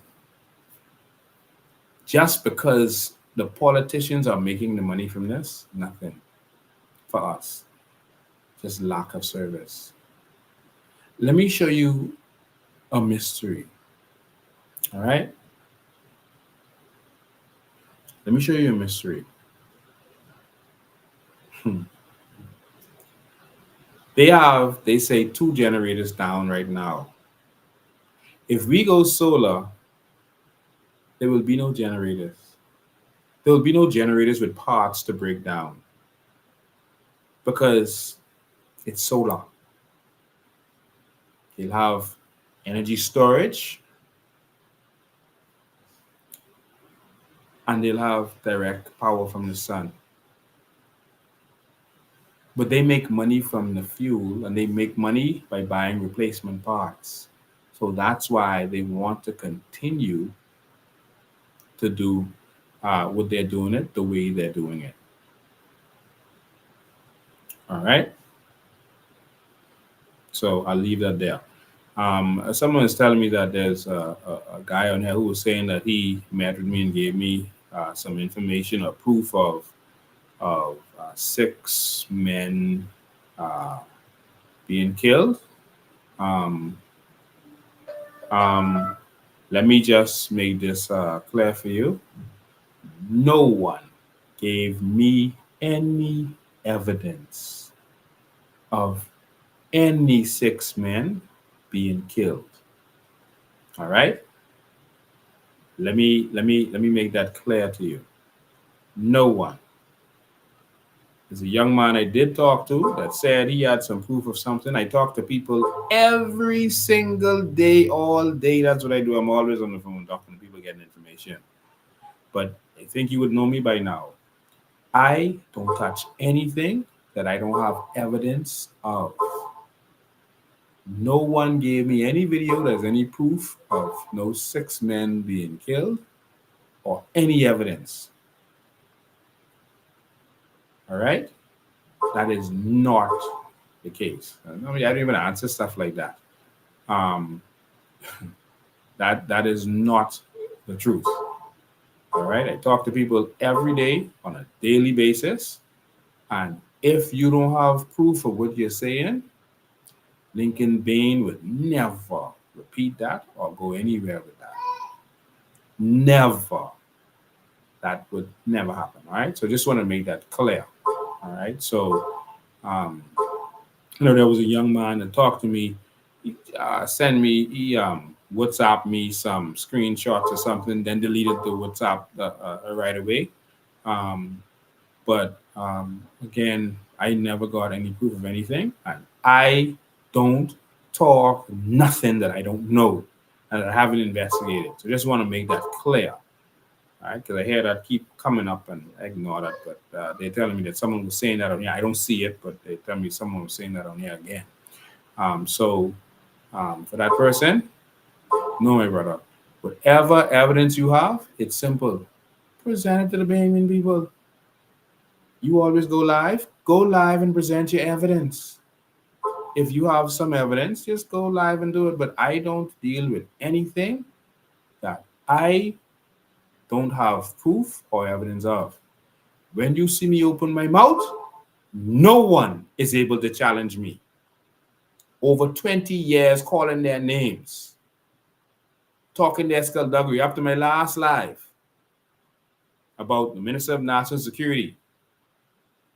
just because the politicians are making the money from this, nothing for us. Just lack of service. Let me show you a mystery. All right? Let me show you a mystery. They say 2 generators down right now. If we go solar, there will be no generators. There will be no generators with parts to break down because it's solar. You'll have energy storage and they'll have direct power from the sun. But they make money from the fuel and they make money by buying replacement parts. So that's why they want to continue to do what they're doing it the way they're doing it. All right. So I'll leave that there. Someone is telling me that there's a guy on here who was saying that he met with me and gave me some information or proof of 6 men being killed. Let me just make this clear for you. No one gave me any evidence of any 6 men being killed. All right? Let me make that clear to you. No one. There's a young man I did talk to that said he had some proof of something. I talk to people every single day, all day. That's what I do. I'm always on the phone talking to people, getting information. But I think you would know me by now. I don't touch anything that I don't have evidence of. No one gave me any video that's any proof of no 6 men being killed or any evidence. All right? That is not the case. I mean, I don't even answer stuff like that. That is not the truth. All right. I talk to people every day on a daily basis. And if you don't have proof of what you're saying, Lincoln Bain would never repeat that or go anywhere with that. Never. That would never happen. All right. So just want to make that clear. All right. So, there was a young man that talked to me, he WhatsApp me some screenshots or something, then deleted the WhatsApp right away. But again, I never got any proof of anything. And I don't talk nothing that I don't know and that I haven't investigated. So just want to make that clear. All right, because I hear that keep coming up and I ignore that. But they're telling me that someone was saying that on here. I don't see it, but they tell me someone was saying that on here again. So for that person, no, my brother, whatever evidence you have, it's simple. Present it to the Bahamian people. You always go live and present your evidence. If you have some evidence, just go live and do it. But I don't deal with anything that I don't have proof or evidence of. When you see me open my mouth, no one is able to challenge me. Over 20 years calling their names, talking their skullduggery up to my last live about the Minister of National Security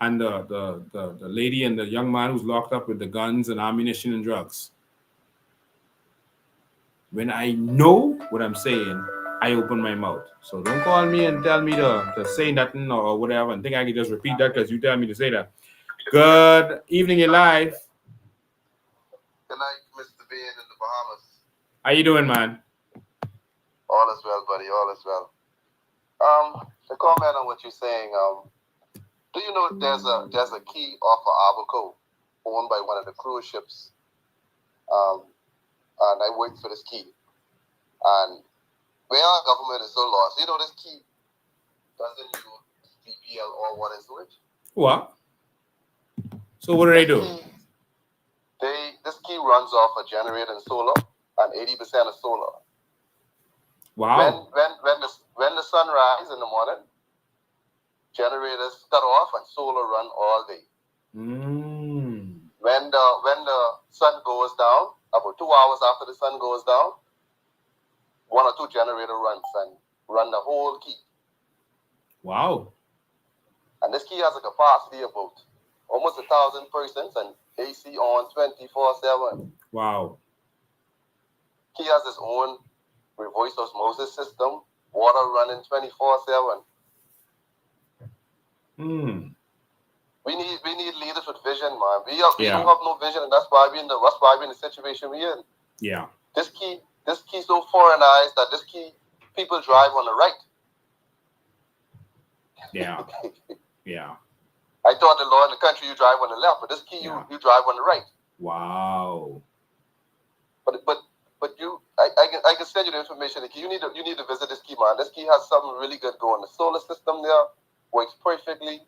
and the lady and the young man who's locked up with the guns and ammunition and drugs. When I know what I'm saying, I open my mouth. So don't call me and tell me to say nothing or whatever and think I can just repeat that because you tell me to say that. Good evening, you're live. Good night, Mr. Bain in the Bahamas. How you doing, man? All is well, buddy. All is well. To comment on what you're saying, do you know there's a key off of Abaco owned by one of the cruise ships? And I worked for this key. And where our government is so lost, you know this key doesn't use BPL or water and sewage. What? So what do they do? This key runs off a generator and solar, and 80% of solar. Wow. When the sun rises in the morning, generators cut off and solar run all day. When the sun goes down, about 2 hours after the sun goes down, 1 or 2 generator runs and run the whole key. Wow. And this key has a capacity of about almost 1,000 persons and AC on 24/7. Wow. Key has its own reverse osmosis system, water running 24/7. We need leaders with vision, man. We don't have no vision, and that's why we're in the situation we're in. Yeah. This key so foreignized that this key people drive on the right. Yeah. Yeah. I thought the law in the country you drive on the left, but this key you drive on the right. Wow. But I can send you the information. You need to visit this key, man. This key has something really good going. The solar system there works perfectly,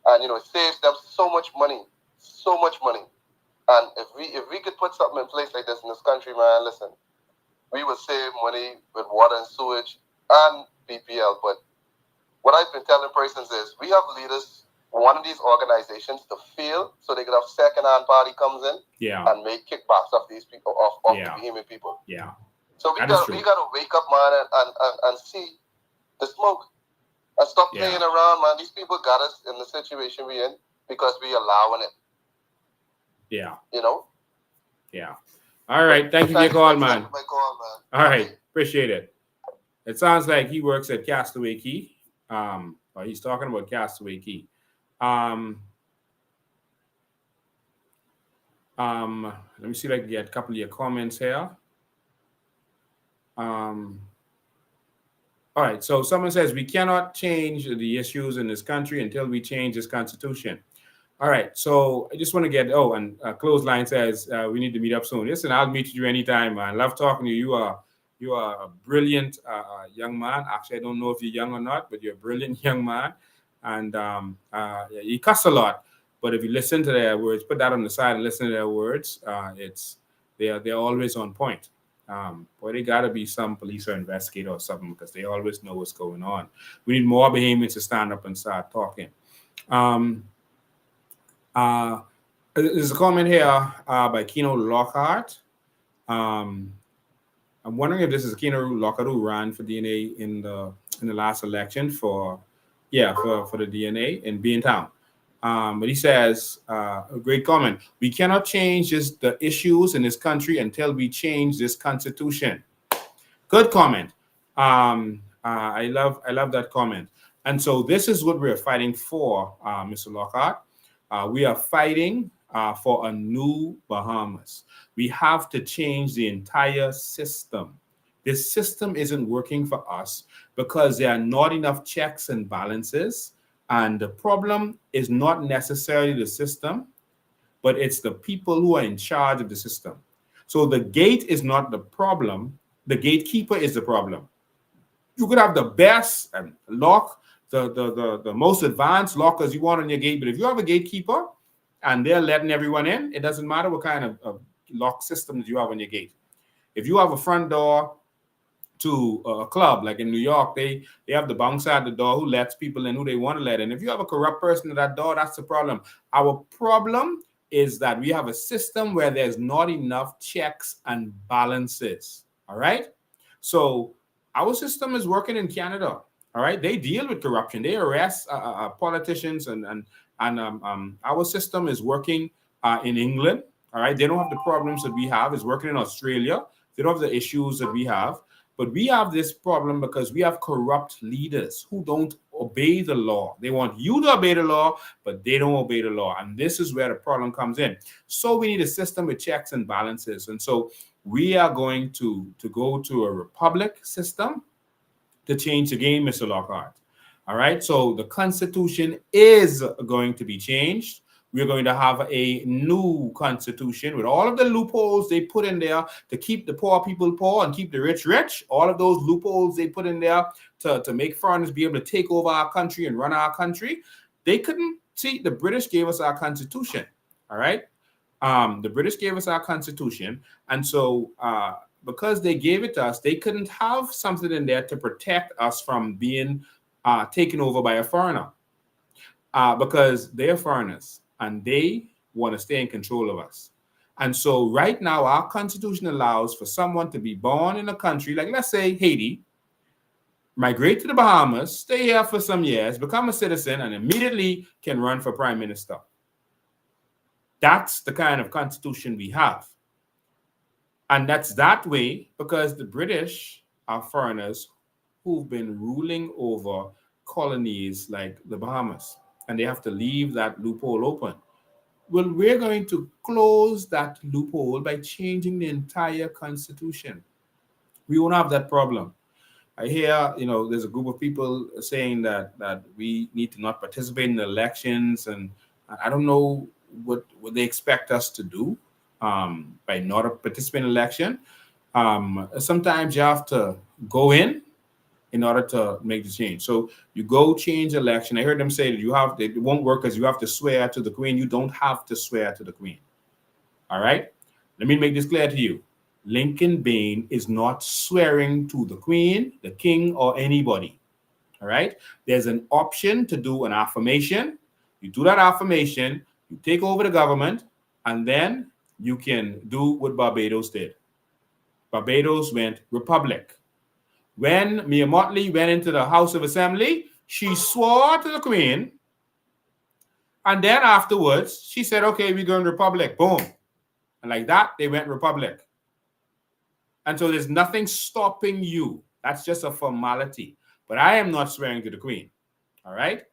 and it saves them so much money. And if we could put something in place like this in this country, man, listen, we would save money with water and sewage and BPL. But what I've been telling persons is we have leaders one of these organizations to fail so they can have second-hand party comes in and make kickbacks off these people, off the Bahamian people. Yeah. So we got to wake up, man, and see the smoke and stop playing around, man. These people got us in the situation we're in because we allowing it. Yeah. Yeah. All right. Thank you for your call, man. My call, man. All right. Appreciate it. It sounds like he works at Castaway Key. Or he's talking about Castaway Key. Let me see if I can get a couple of your comments here. All right, so someone says we cannot change the issues in this country until we change this constitution. All right, so I just want to get, and Clothesline says we need to meet up soon. Listen, I'll meet you anytime, man. I love talking to you. You are a brilliant young man. Actually, I don't know if you're young or not, but you're a brilliant young man. And you cuss a lot, but if you listen to their words, put that on the side and listen to their words, they're always on point. Boy, they gotta be some police or investigator or something because they always know what's going on. We need more Bahamians to stand up and start talking. There's a comment here by Keno Lockhart. I'm wondering if this is Keno Lockhart who ran for DNA in the last election for the DNA in Beantown. But he says, a great comment. We cannot change the issues in this country until we change this constitution. Good comment. I love that comment. And so this is what we're fighting for, Mr. Lockhart. We are fighting for a new Bahamas. We have to change the entire system. This system isn't working for us because there are not enough checks and balances. And the problem is not necessarily the system, but it's the people who are in charge of the system. So the gate is not the problem. The gatekeeper is the problem. You could have the best lock, the most advanced lockers you want on your gate, but if you have a gatekeeper and they're letting everyone in, it doesn't matter what kind of lock system that you have on your gate. If you have a front door to a club, like in New York, they have the bouncer at the door who lets people in who they want to let in. If you have a corrupt person at that door, that's the problem. Our problem is that we have a system where there's not enough checks and balances. All right? So our system is working in Canada. All right? They deal with corruption. They arrest politicians and our system is working in England. All right? They don't have the problems that we have. It's working in Australia. They don't have the issues that we have. But we have this problem because we have corrupt leaders who don't obey the law. They want you to obey the law, but they don't obey the law. And this is where the problem comes in. So we need a system with checks and balances. And so we are going to go to a republic system to change the game, Mr. Lockhart. All right. So the Constitution is going to be changed. We're going to have a new constitution with all of the loopholes they put in there to keep the poor people poor and keep the rich rich. All of those loopholes they put in there to make foreigners be able to take over our country and run our country. They couldn't see. The British gave us our constitution. All right. The British gave us our constitution. And so because they gave it to us, they couldn't have something in there to protect us from being taken over by a foreigner because they're foreigners. And they want to stay in control of us. And so right now, our constitution allows for someone to be born in a country, like let's say Haiti, migrate to the Bahamas, stay here for some years, become a citizen, and immediately can run for prime minister. That's the kind of constitution we have. And that's that way because the British are foreigners who've been ruling over colonies like the Bahamas. And they have to leave that loophole open. Well, we're going to close that loophole by changing the entire constitution. We won't have that problem. I hear, there's a group of people saying that we need to not participate in the elections, and I don't know what they expect us to do by not participating in the election. Sometimes you have to go in order to make the change. So you go change election. I heard them say that it won't work because you have to swear to the Queen. You don't have to swear to the Queen. All right? Let me make this clear to you. Lincoln Bain is not swearing to the Queen, the King, or anybody. All right? There's an option to do an affirmation. You do that affirmation, you take over the government, and then you can do what Barbados did. Barbados went republic. When Mia Mottley went into the House of Assembly, she swore to the Queen. And then afterwards, she said, okay, we're going republic. Boom. And like that, they went republic. And so there's nothing stopping you. That's just a formality. But I am not swearing to the Queen. All right?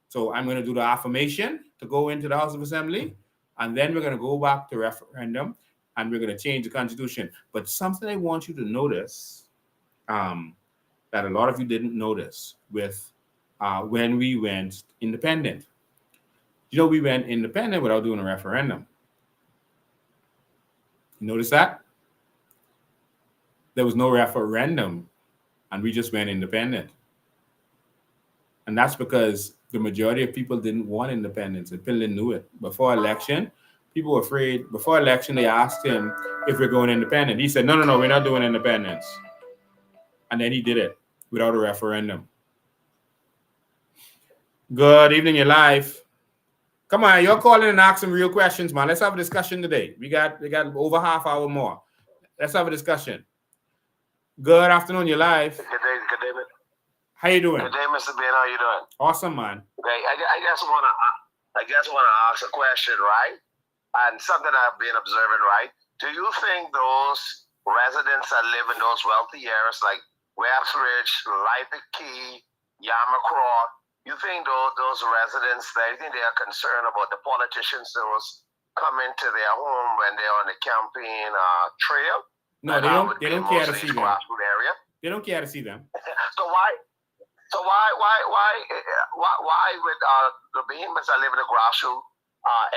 So I'm going to do the affirmation to go into the House of Assembly. And then we're going to go back to referendum. And we're going to change the Constitution. But something I want you to notice that a lot of you didn't notice with when we went independent. We went independent without doing a referendum. You notice that? There was no referendum, and we just went independent. And that's because the majority of people didn't want independence, and people didn't know it. Before election, people were afraid. Before election, they asked him if we're going independent. He said, no, we're not doing independence. And then he did it without a referendum. Good evening, you're live. Come on, you're calling and asking real questions, man. Let's have a discussion today. We got over half hour more. Let's have a discussion. Good afternoon, you're live. Good day, How you doing? Good day, Mr. Ben. How you doing? Awesome, man. Okay, I just wanna ask a question, right? And something I've been observing, right? Do you think those residents that live in those wealthy areas like Webs Ridge, Lipa Key, Yamacraw, you think those residents, they think they are concerned about the politicians that was coming to their home when they're on the campaign trail? No, they don't care to see them. They don't care to see them. So why with the behemoths that live in the grassroots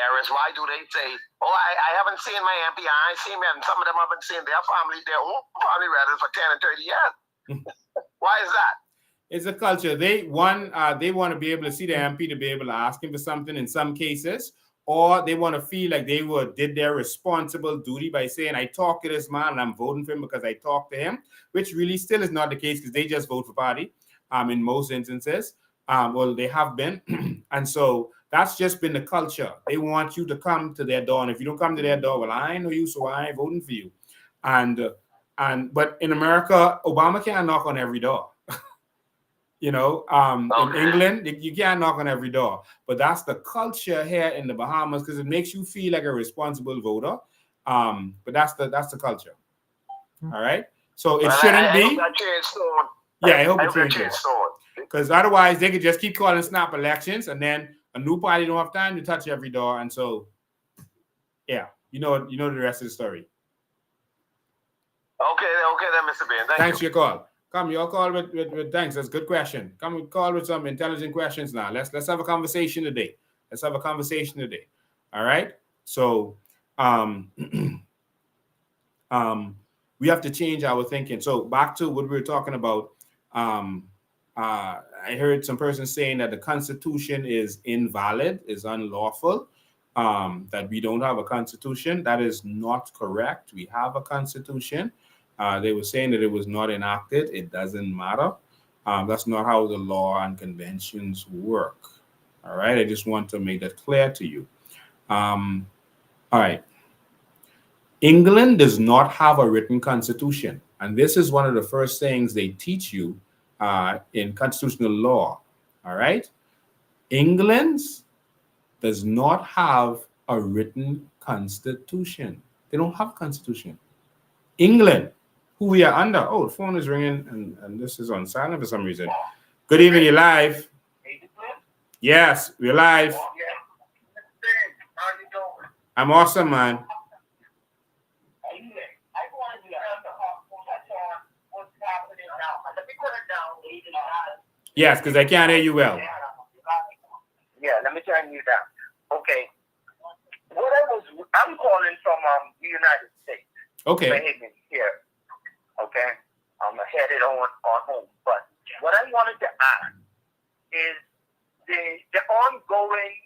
areas, why do they say, oh, I haven't seen my MP, I ain't seen me, and some of them haven't seen their own family residents for 10 and 30 years? Why is that? It's a culture. They want to be able to see the MP to be able to ask him for something in some cases, or they want to feel like they did their responsible duty by saying, I talked to this man and I'm voting for him because I talked to him, which really still is not the case because they just vote for party in most instances. Well, they have been. And so that's just been the culture. They want you to come to their door. And if you don't come to their door, well, I know you, so I ain't voting for you. But in America, Obama can't knock on every door. In England, you can't knock on every door. But that's the culture here in the Bahamas because it makes you feel like a responsible voter. But that's the culture. All right. So it shouldn't be. I hope it changes. Because otherwise, they could just keep calling snap elections, and then a new party don't have time to touch every door. And so, yeah, you know the rest of the story. Okay, then, Mr. Ben. Thanks for your call. Come, your call with thanks. That's a good question. Come call with some intelligent questions now. Let's have a conversation today. All right. So, we have to change our thinking. So back to what we were talking about. I heard some person saying that the Constitution is invalid, is unlawful, that we don't have a Constitution. That is not correct. We have a Constitution. They were saying that it was not enacted. It doesn't matter. That's not how the law and conventions work. All right. I just want to make that clear to you. All right. England does not have a written constitution. And this is one of the first things they teach you in constitutional law. All right. England does not have a written constitution. They don't have a constitution. England, who we are under. Oh, the phone is ringing and this is on silent for some reason. Good evening, you're live. Yes, we're live. I'm awesome, man. Yes, because I can't hear you well. Yeah, let me turn you down. Okay. I'm calling from the United States. Okay. Here. Okay. I'm headed on home. But what I wanted to ask is the ongoing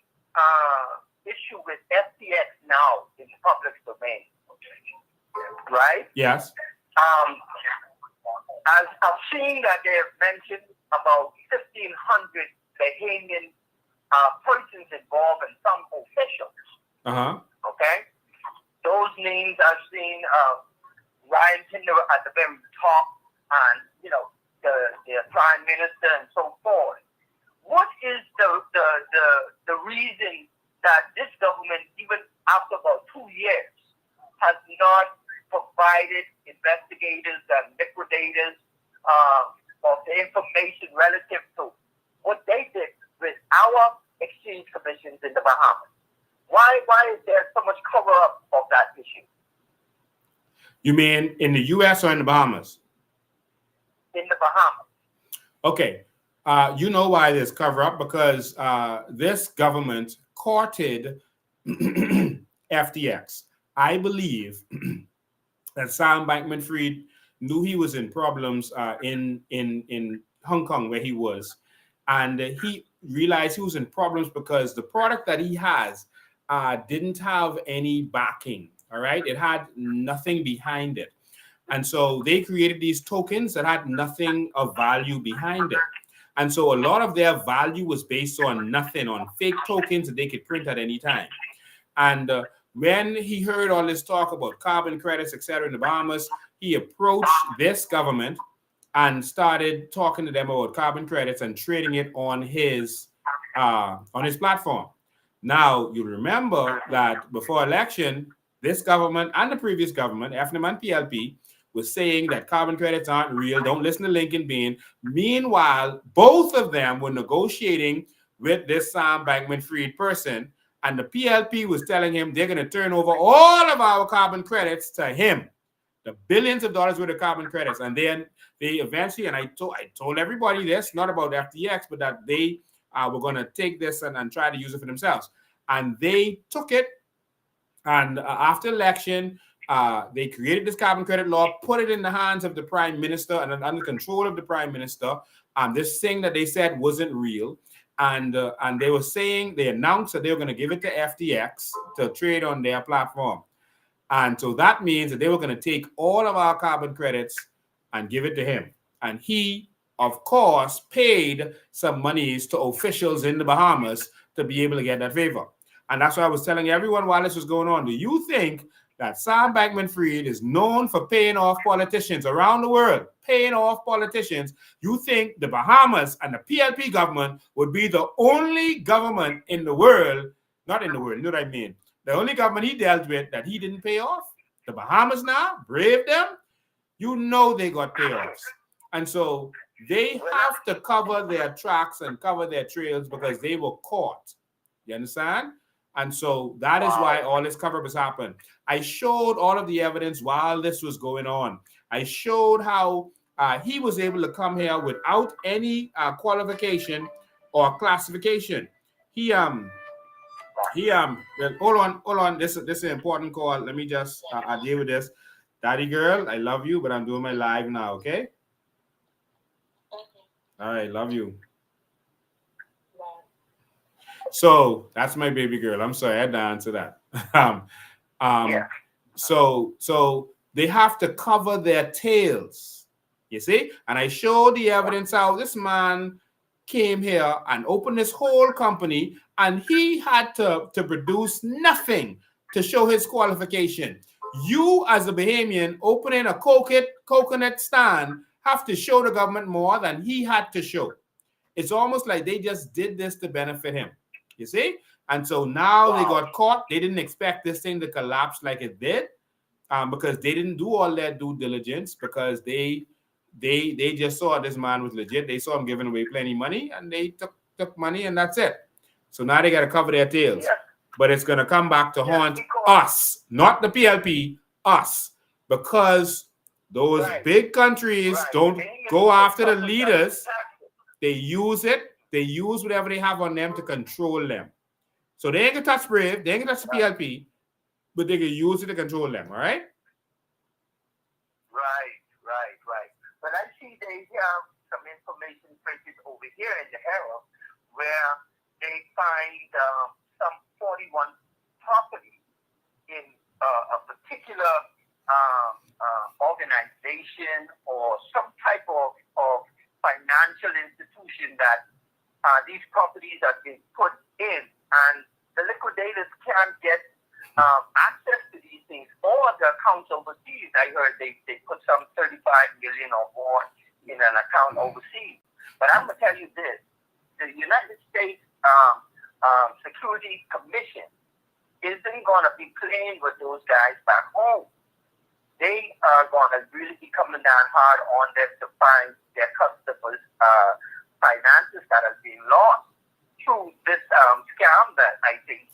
issue with FTX now in the public domain. Right? Yes. As I've seen that they have mentioned about 1,500 Bahamian persons involved and some officials. Okay? Those names I've seen Ryan Tinder at the very top and, the Prime Minister and so forth. What is the reason that this government, even after about 2 years, has not provided investigators and liquidators of the information relative to what they did with our exchange commissions in the Bahamas? Why is there so much cover-up of that issue? You mean in the U.S. or in the Bahamas? In the Bahamas. Okay. You know why there's cover-up? Because this government courted FTX. I believe that Sam Bankman-Fried knew he was in problems in Hong Kong where he was. And he realized he was in problems because the product that he has didn't have any backing. All right, it had nothing behind it. And so they created these tokens that had nothing of value behind it. And so a lot of their value was based on nothing, on fake tokens that they could print at any time. And when he heard all this talk about carbon credits, etc., in the Bahamas, he approached this government and started talking to them about carbon credits and trading it on his platform. Now, you remember that before election, this government and the previous government, FNM and PLP, was saying that carbon credits aren't real. Don't listen to Lincoln Bean. Meanwhile, both of them were negotiating with this Sam Bankman-Fried person, and the PLP was telling him they're going to turn over all of our carbon credits to him, the billions of dollars worth of carbon credits. And then they eventually, and I told everybody this, not about FTX, but that they were going to take this and try to use it for themselves. And they took it. And after election, they created this carbon credit law, put it in the hands of the prime minister and under control of the prime minister. This thing that they said wasn't real. And they were saying, they announced that they were going to give it to FTX to trade on their platform. And so that means that they were going to take all of our carbon credits and give it to him. And he, of course, paid some monies to officials in the Bahamas to be able to get that favor. And that's what I was telling everyone while this was going on. Do you think that Sam Bankman-Fried is known for paying off politicians around the world, paying off politicians? You think the Bahamas and the PLP government would be the only government in the world, not in the world, you know what I mean? The only government he dealt with that he didn't pay off? The Bahamas now, brave them, you know they got payoffs. And so they have to cover their tracks and cover their trails because they were caught. You understand? And so that is why all this cover-up has happened. I showed all of the evidence while this was going on. I showed how he was able to come here without any qualification or classification. Hold on. This is an important call. Let me just deal with this. Daddy girl, I love you, but I'm doing my live now, okay? All right, love you. So that's my baby girl. I'm sorry, I had to answer that. So they have to cover their tails, you see? And I showed the evidence how this man came here and opened this whole company, and he had to produce nothing to show his qualification. You, as a Bahamian, opening a coconut stand, have to show the government more than he had to show. It's almost like they just did this to benefit him. You see? And so now they got caught. They didn't expect this thing to collapse like it did because they didn't do all their due diligence, because they just saw this man was legit. They saw him giving away plenty of money, and they took money, and that's it. So now they got to cover their tails. Yeah. But it's going to come back to haunt us, not the PLP, us, because those big countries don't go after the leaders. They use it. They use whatever they have on them to control them. So they ain't gonna touch Brave, they ain't gonna touch the PLP, but they can use it to control them, all right? Right. But I see they have some information printed over here in the Herald where they find some 41 property in a particular organization or some type of financial institution that these properties have been put in, and the liquidators can't get access to these things or the accounts overseas. I heard they put some 35 million or more in an account overseas. But I'm going to tell you this, the United States Security Commission isn't going to be playing with those guys back home. They are going to really be coming down hard on them to find their customers' finances that have been lost through this scam that I think.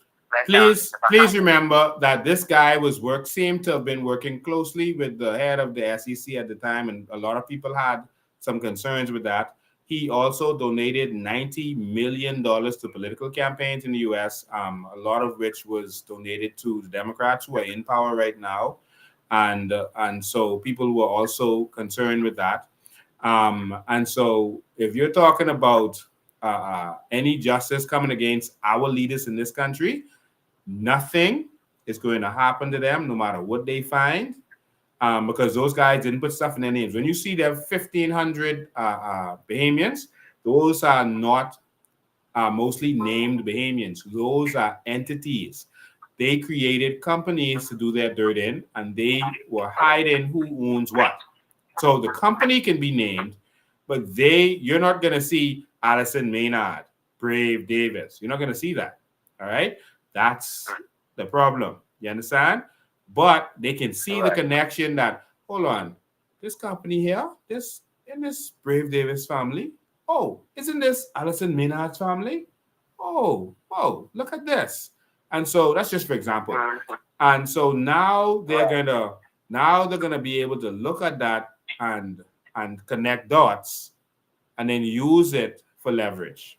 Please remember that this guy seemed to have been working closely with the head of the SEC at the time, and a lot of people had some concerns with that. He also donated $90 million to political campaigns in the U.S., a lot of which was donated to the Democrats who are in power right now. And so people were also concerned with that. And so if you're talking about any justice coming against our leaders in this country, Nothing is going to happen to them no matter what they find, because those guys didn't put stuff in their names. When you see there 1,500 Bahamians, those are not mostly named Bahamians. Those are entities. They created companies to do their dirt in, and they were hiding who owns what. So the company can be named, but you're not going to see Allison Maynard, Brave Davis. You're not going to see that. All right? That's the problem. You understand? But they can see the connection that, hold on, this company here, this Brave Davis family. Oh, isn't this Allison Maynard's family? Oh, look at this. And so that's just for example. And so now they're gonna be able to look at that and connect dots and then use it for leverage.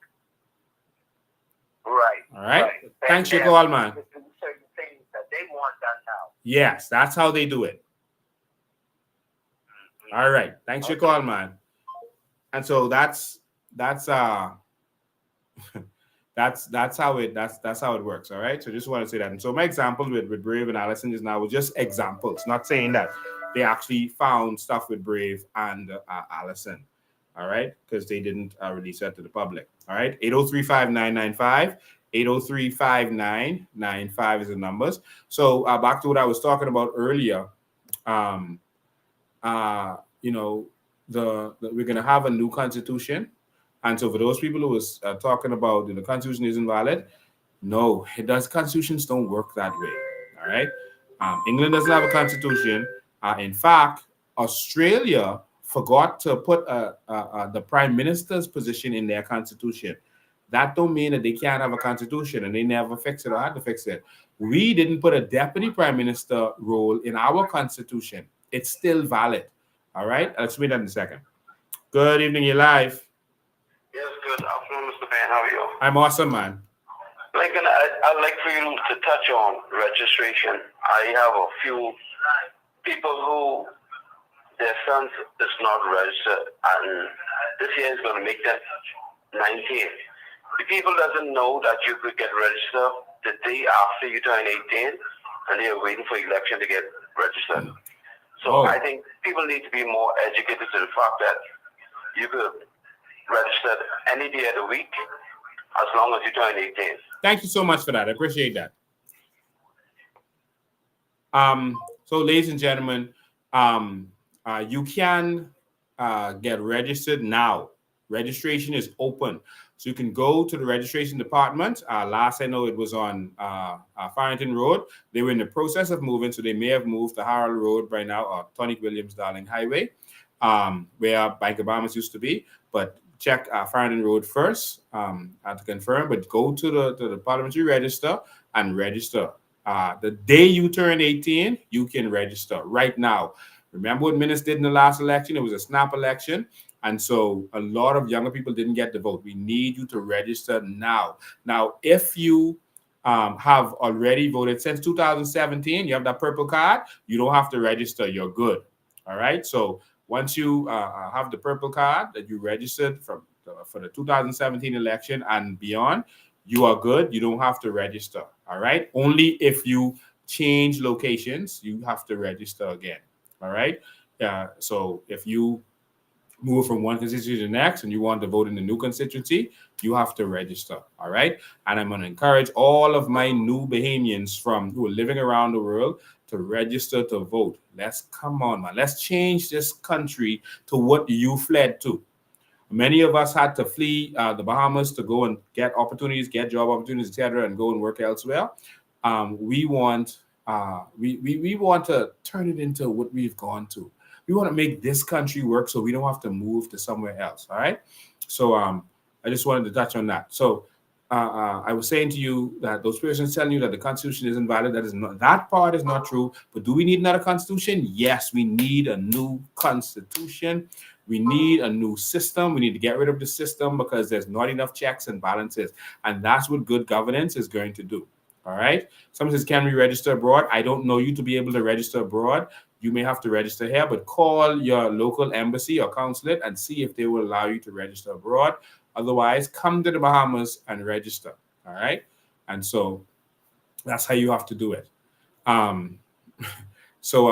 Right. All right. Thanks, your call, man. Certain things that they want done now. Yes, that's how they do it. All right. Thanks, your call, man. And so that's how it works. All right. So just want to say that. And so my examples with Brave and Allison just now was just examples, not saying that they actually found stuff with Brave and Allison. All right, because they didn't release that to the public. All right, 803-5995, 803-5995 is the numbers. So back to what I was talking about earlier. You know, we're gonna have a new constitution, and so for those people who was talking about the constitution isn't valid, no, it does. Constitutions don't work that way. All right, England doesn't have a constitution. In fact, Australia forgot to put the prime minister's position in their constitution. That don't mean that they can't have a constitution, and they never fix it or had to fix it. We didn't put a deputy prime minister role in our constitution. It's still valid. All right, I'll explain that in a second. Good evening, you're live. Yes, good afternoon, Mr. Ben. How are you? I'm awesome, man. Lincoln, I'd like for you to touch on registration. I have a few people who their sons is not registered, and this year is going to make them 19. The people doesn't know that you could get registered the day after you turn 18, and they are waiting for election to get registered. So I think people need to be more educated to the fact that you could register any day of the week as long as you turn 18. Thank you so much for that. I appreciate that. So, ladies and gentlemen, you can get registered now. Registration is open. So you can go to the registration department. Last I know it was on Farrington Road. They were in the process of moving, so they may have moved to Harold Road by now, or Tony Williams Darling Highway, where Bank of Bahamas used to be. But check Farrington Road first to confirm. But go to the parliamentary register and register. The day you turn 18, you can register right now. Remember what Minnis did in the last election? It was a snap election. And so a lot of younger people didn't get the vote. We need you to register now. Now, if you have already voted since 2017, you have that purple card, you don't have to register. You're good. All right. So once you have the purple card that you registered for the 2017 election and beyond, you are good. You don't have to register. All right. Only if you change locations, you have to register again. All right. So if you move from one constituency to the next and you want to vote in the new constituency, you have to register. All right. And I'm going to encourage all of my new Bahamians who are living around the world to register to vote. Come on, man. Let's change this country to what you fled to. Many of us had to flee the Bahamas to go and get opportunities, get job opportunities, etc., and go and work elsewhere. We want to turn it into what we've gone to. We want to make this country work so we don't have to move to somewhere else. All right. So I just wanted to touch on that. So I was saying to you that those persons telling you that the Constitution isn't valid, that part is not true. But do we need another Constitution? Yes, we need a new Constitution. We need a new system. We need to get rid of the system because there's not enough checks and balances. And that's what good governance is going to do. All right. Someone says, can we register abroad? I don't know you to be able to register abroad. You may have to register here, but call your local embassy or consulate and see if they will allow you to register abroad. Otherwise, come to the Bahamas and register. All right. And so That's how you have to do it. So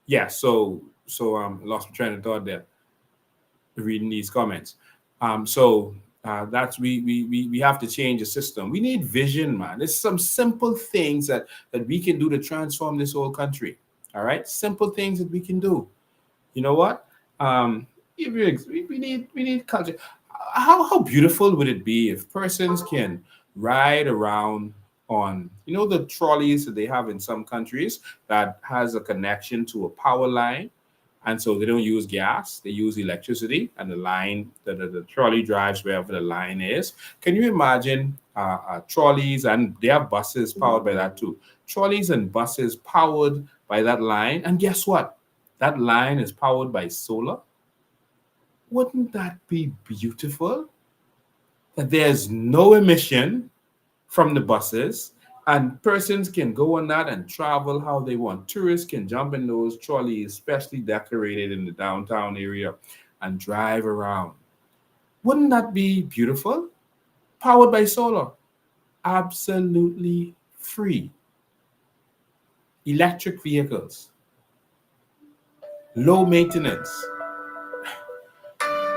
lost my train of thought there, reading these comments. That's we have to change the system. We need vision, man. There's some simple things that we can do to transform this whole country. All right, simple things that we can do. You know what? We need culture. How beautiful would it be if persons can ride around on, the trolleys that they have in some countries that has a connection to a power line, and so they don't use gas, they use electricity, and the line, the trolley drives wherever the line is. Can you imagine trolleys, and they have buses powered by that too, trolleys and buses powered by that line, and guess what? That line is powered by solar. Wouldn't that be beautiful? That there's no emission from the buses, and persons can go on that and travel how they want. Tourists can jump in those trolleys, especially decorated in the downtown area, and drive around. Wouldn't that be beautiful? Powered by solar. Absolutely free. Electric vehicles. Low maintenance.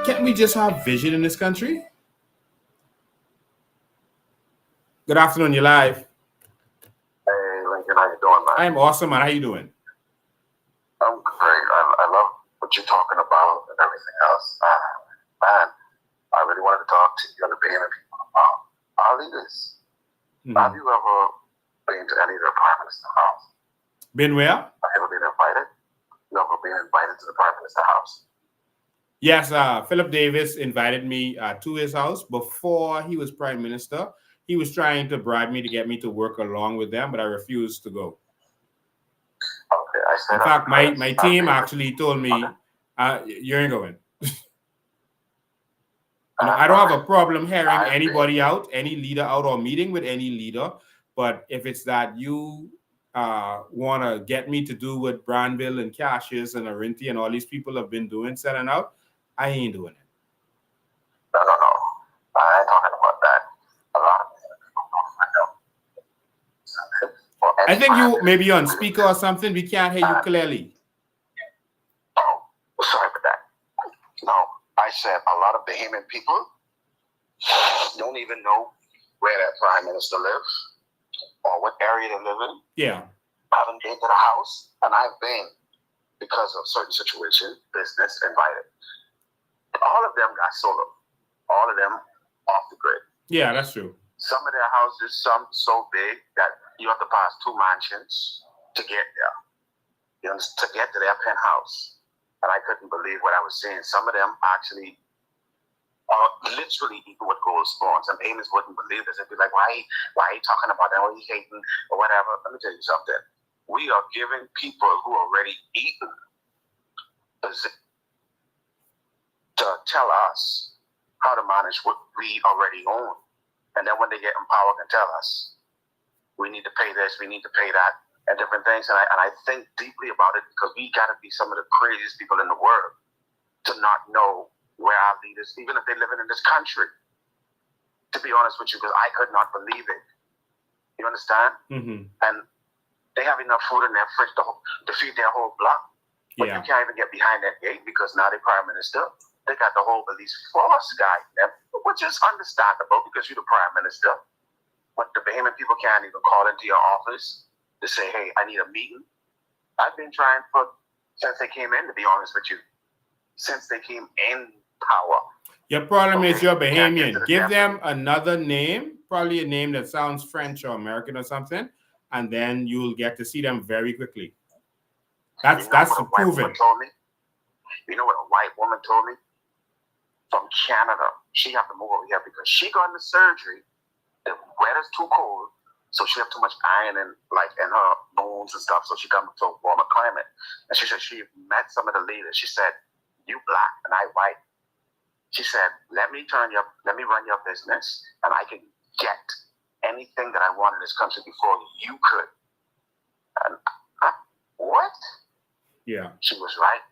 Can't we just have vision in this country? Good afternoon, you're live. Hey, Lincoln, how you doing, man? I'm awesome, man. How you doing? I'm great. I love what you're talking about and everything else. Man, I really wanted to talk to you and the Bahamian people about our leaders. Have you ever been to any of the Prime Minister's house? Been where? Have you ever been invited? You ever been invited to the Prime Minister's house? Yes, Philip Davis invited me to his house before he was Prime Minister. He was trying to bribe me to get me to work along with them, but I refused to go. Okay, I said. In fact, my team actually told me, you ain't going. I don't have a problem hearing anybody out, any leader out, or meeting with any leader. But if it's that you want to get me to do what Brandville and Cassius and Arinti and all these people have been doing, setting out, I ain't doing it. No. I ain't talking about that. A lot of I think you may be on speaker or something. We can't hear you clearly. Oh, sorry about that. No, I said a lot of Bahamian people don't even know where that Prime Minister lives or what area they live in. Yeah. I haven't been to the house, and I've been because of certain situation, business, invited. All of them got solar. All of them off the grid. Yeah, that's true. Some of their houses, some so big that you have to pass 2 mansions to get there. To get to their penthouse. And I couldn't believe what I was seeing. Some of them actually are literally eating with gold spoons. And Bahamians wouldn't believe this. They'd be like, why are you talking about that? Why are you hating? Or whatever. Let me tell you something. We are giving people who already eaten to tell us how to manage what we already own. And then when they get in power, can tell us, we need to pay this, we need to pay that, and different things. And I think deeply about it because we got to be some of the craziest people in the world to not know where our leaders, even if they're living in this country, to be honest with you, because I could not believe it. You understand? Mm-hmm. And they have enough food in their fridge to feed their whole block. But you can't even get behind that gate because now they're Prime Minister. They got the whole police force guy there, which is understandable because you're the Prime Minister. But the Bahamian people can't even call into your office to say, hey, I need a meeting. I've been trying since they came in, to be honest with you. Since they came in power. Your problem is you're Bahamian. Give them another name, probably a name that sounds French or American or something, and then you'll get to see them very quickly. That's proven. You know what a white woman told me? From Canada. She have to move over here because she got into surgery. The weather's too cold, so she have too much iron in her bones and stuff, so she come to a warmer climate. And she said she met some of the leaders. She said, you black and I white. She said, let me run your business and I can get anything that I want in this country before you could. And what? Yeah. She was right.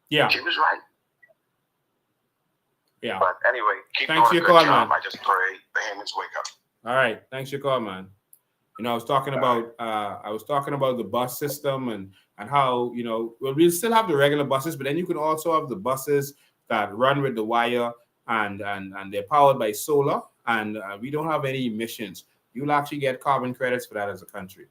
Yeah. She was right. Yeah. But anyway, keep Thanks doing for your a good call, job. man. I just pray Bahamians wake up. All right. Thanks for your call, man. You know, I was talking about the bus system and how, you know, well, we'll still have the regular buses, but then you can also have the buses that run with the wire and they're powered by solar, and we don't have any emissions. You'll actually get carbon credits for that as a country.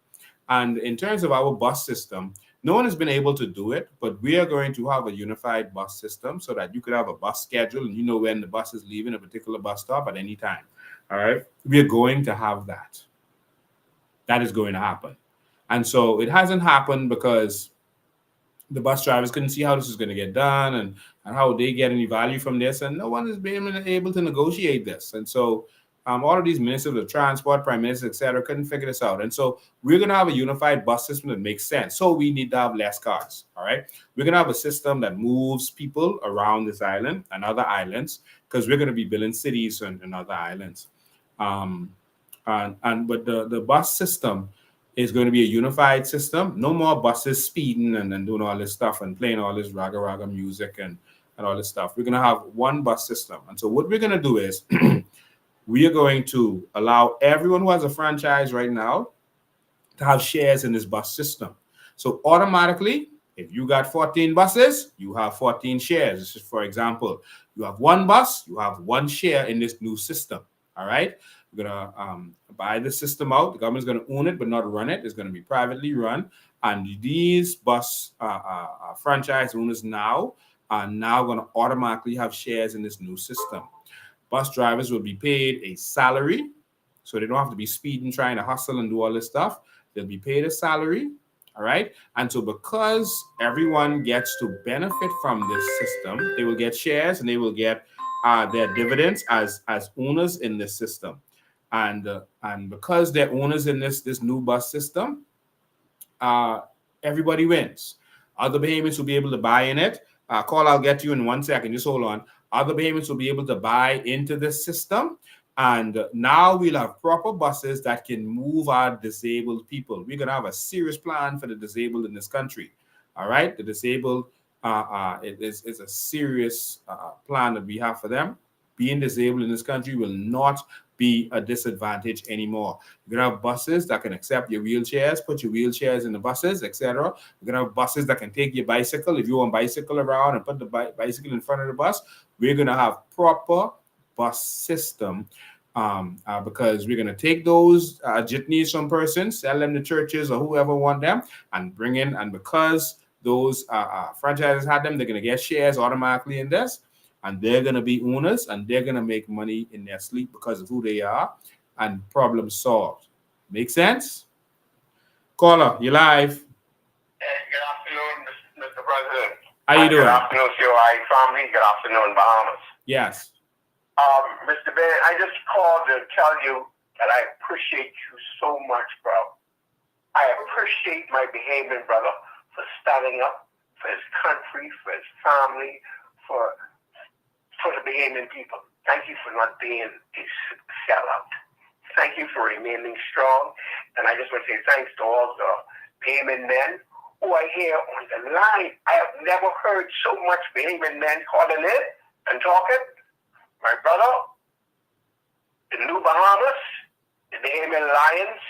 And in terms of our bus system, no one has been able to do it, but we are going to have a unified bus system so that you could have a bus schedule and you know when the bus is leaving a particular bus stop at any time. All right. We are going to have that. That is going to happen. And so it hasn't happened because the bus drivers couldn't see how this is going to get done and how they get any value from this. And no one has been able to negotiate this. And so all of these ministers of transport, prime ministers, etc., couldn't figure this out. And so we're going to have a unified bus system that makes sense. So we need to have less cars. All right. We're going to have a system that moves people around this island and other islands, because we're going to be building cities and other islands. But the bus system is going to be a unified system. No more buses speeding and doing all this stuff and playing all this raga music and all this stuff. We're going to have one bus system. And so what we're going to do is we are going to allow everyone who has a franchise right now to have shares in this bus system. So automatically, if you got 14 buses, you have 14 shares. This is, for example, you have one bus, you have one share in this new system. All right. We're going to buy the system out. The government's going to own it, but not run it. It's going to be privately run. And these bus franchise owners now are now going to automatically have shares in this new system. Bus drivers will be paid a salary, so they don't have to be speeding, trying to hustle and do all this stuff. They'll be paid a salary, all right? And so because everyone gets to benefit from this system, they will get shares and they will get their dividends as owners in this system. And because they're owners in this new bus system, everybody wins. Other Bahamians will be able to buy in it. Call, I'll get you in 1 second. Just hold on. Other Bahamians will be able to buy into this system. And now we'll have proper buses that can move our disabled people. We're going to have a serious plan for the disabled in this country. All right? The disabled is a serious plan that we have for them. Being disabled in this country will not be a disadvantage anymore. We're going to have buses that can accept your wheelchairs, put your wheelchairs in the buses, etc. We're going to have buses that can take your bicycle. If you want a bicycle around and put the bicycle in front of the bus, we're going to have proper bus system because we're going to take those jitneys from persons, sell them to churches or whoever want them, and bring in. And because those franchises had them, they're going to get shares automatically in this. And they're going to be owners, and they're going to make money in their sleep because of who they are, and problem solved. Make sense? Caller, you're live. Hey, good afternoon, Mr. President. How you doing? Good afternoon, COI family. Good afternoon, Bahamas. Yes. Mr. Ben, I just called to tell you that I appreciate you so much, bro. I appreciate my Bahamian brother for standing up for his country, for his family, for the Bahamian people. Thank you for not being a sellout. Thank you for remaining strong. And I just want to say thanks to all the Bahamian men who are here on the line. I have never heard so much Bahamian men calling in and talking. My brother, the New Bahamas, the Bahamian Lions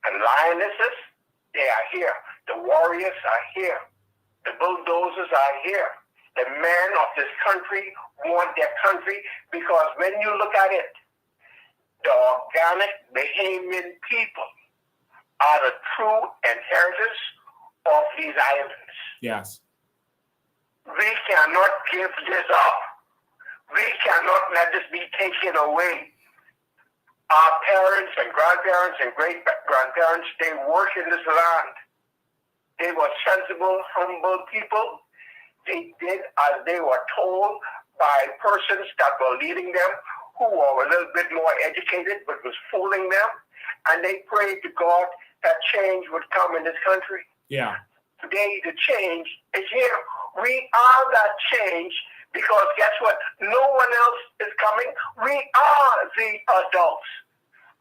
and Lionesses, they are here. The warriors are here. The bulldozers are here. The men of this country want their country because when you look at it, the organic Bahamian people are the true inheritors of these islands. Yes. We cannot give this up. We cannot let this be taken away. Our parents and grandparents and great-grandparents, they worked in this land. They were sensible, humble people. They did as they were told by persons that were leading them, who were a little bit more educated but was fooling them. And they prayed to God that change would come in this country. Yeah. Today, the change is here. We are that change because guess what? No one else is coming. We are the adults.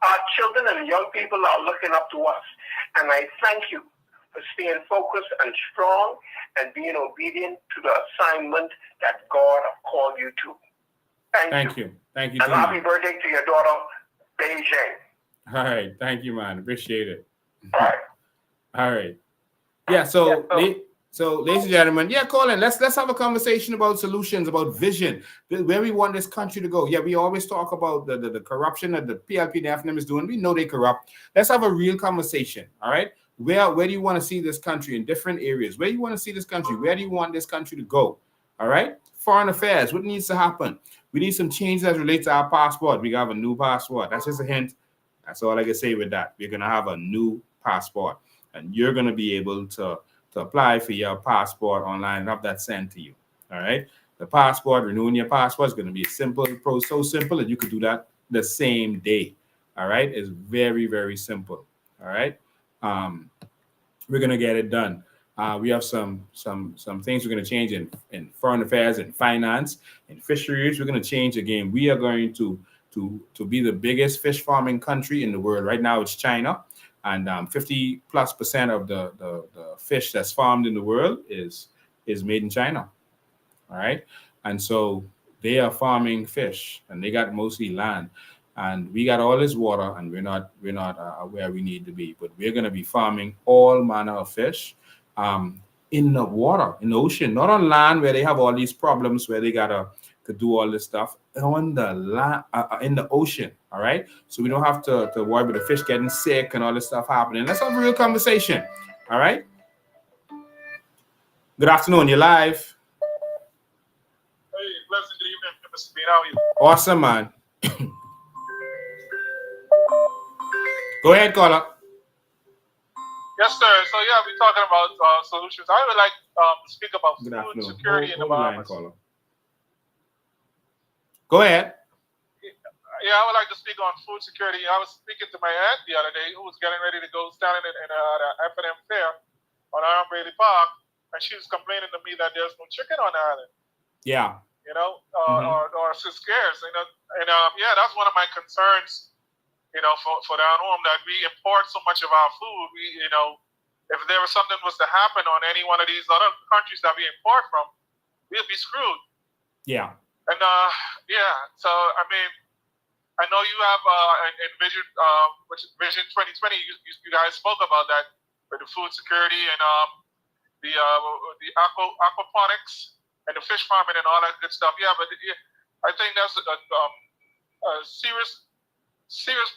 Our children and young people are looking up to us. And I thank you for staying focused and strong and being obedient to the assignment that God has called you to. Thank you. Thank you. And happy birthday to your daughter, Beijing. All right. Thank you, man. Appreciate it. All right. Yeah. So, ladies and gentlemen, yeah, Colin, let's have a conversation about solutions, about vision, where we want this country to go. Yeah, we always talk about the corruption that the PLP and the FNM is doing. We know they corrupt. Let's have a real conversation. All right. Where do you want to see this country in different areas? Where do you want to see this country? Where do you want this country to go? All right. Foreign affairs. What needs to happen? We need some changes that relate to our passport. We have a new passport. That's just a hint. That's all I can say with that. We're going to have a new passport, and you're going to be able to apply for your passport online and have that sent to you. All right. The passport, renewing your passport is going to be a simple process, so simple that you could do that the same day. All right. It's very, very simple. All right. We're going to get it done. We have some things we're going to change in foreign affairs and finance and fisheries. We're going to change the game. We are going to be the biggest fish farming country in the world. Right now it's China. And 50+% of the fish that's farmed in the world is made in China. All right. And so they are farming fish, and they got mostly land. And we got all this water, and we're not where we need to be. But we're going to be farming all manner of fish in the water, in the ocean, not on land where they have all these problems where they gotta do all this stuff. On the land, in the ocean. All right. So we don't have to worry about the fish getting sick and all this stuff happening. Let's have a real conversation. All right. Good afternoon. You're live. Hey, pleasant good evening, Mr. Bean. How are you? Awesome, man. Go ahead, caller. Yes, sir. So yeah, we're talking about solutions. I would like to speak about Good food afternoon. security in the Bahamas. Go ahead. Yeah, I would like to speak on food security. I was speaking to my aunt the other day, who was getting ready to go standing in the F&M fair on Arm Bailey Park, and she was complaining to me that there's no chicken on the island. Yeah. You know, or it's scarce. You know, and yeah, that's one of my concerns. You know, for down home, that we import so much of our food. We, you know, if there was something was to happen on any one of these other countries that we import from, we'll be screwed. Yeah. And yeah, so I mean, I know you have in Vision, which is Vision 2020. You guys spoke about that with the food security and the aquaponics and the fish farming and all that good stuff. Yeah, but I think that's a serious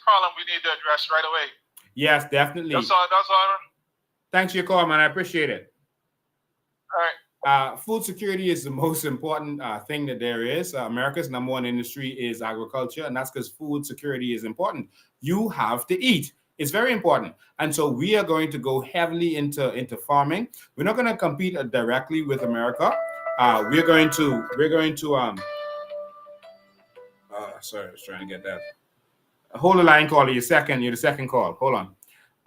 problem we need to address right away. Yes, definitely. That's all. Thanks for your call, man. I appreciate it. All right. Food security is the most important thing that there is. America's number one industry is agriculture, and that's because food security is important. You have to eat. It's very important. And so we are going to go heavily into farming. We're not going to compete directly with America. We're going to sorry, I was trying to get that. Hold the line, caller. You're the second call. Hold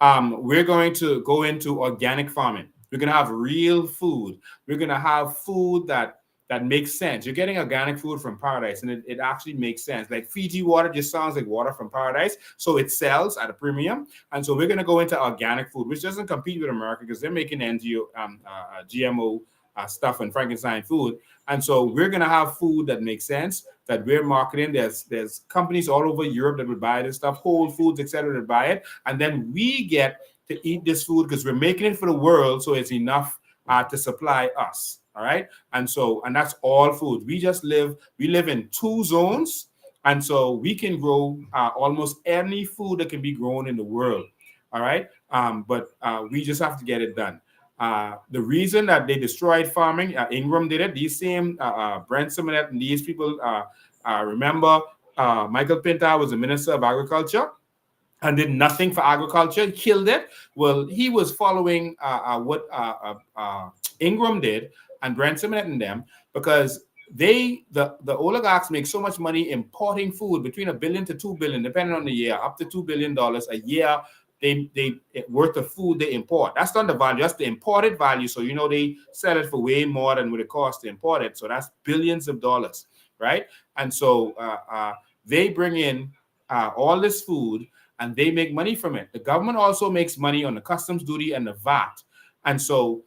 on. We're going to go into organic farming. We're going to have real food. We're going to have food that makes sense. You're getting organic food from paradise, and it actually makes sense. Like Fiji water just sounds like water from paradise, so it sells at a premium. And so we're going to go into organic food, which doesn't compete with America because they're making GMO stuff and Frankenstein food. And so we're going to have food that makes sense, that we're marketing. There's companies all over Europe that would buy this stuff, Whole Foods, etc., that buy it. And then we get to eat this food because we're making it for the world, so it's enough to supply us. All right. And that's all food. We live in 2 zones. And so we can grow almost any food that can be grown in the world. All right. But we just have to get it done. The reason that they destroyed farming, Ingram did it. These same Brent Simonet and these people remember Michael Pinta was the Minister of Agriculture and did nothing for agriculture, he killed it. Well, he was following what Ingram did and Brent Simonet and them, because the oligarchs make so much money importing food, between $1 billion to $2 billion, depending on the year, up to $2 billion a year. They worth of food they import. That's not the value, that's the imported value. So they sell it for way more than what it costs to import it. So that's billions of dollars, right? And so they bring in all this food and they make money from it. The government also makes money on the customs duty and the VAT. And so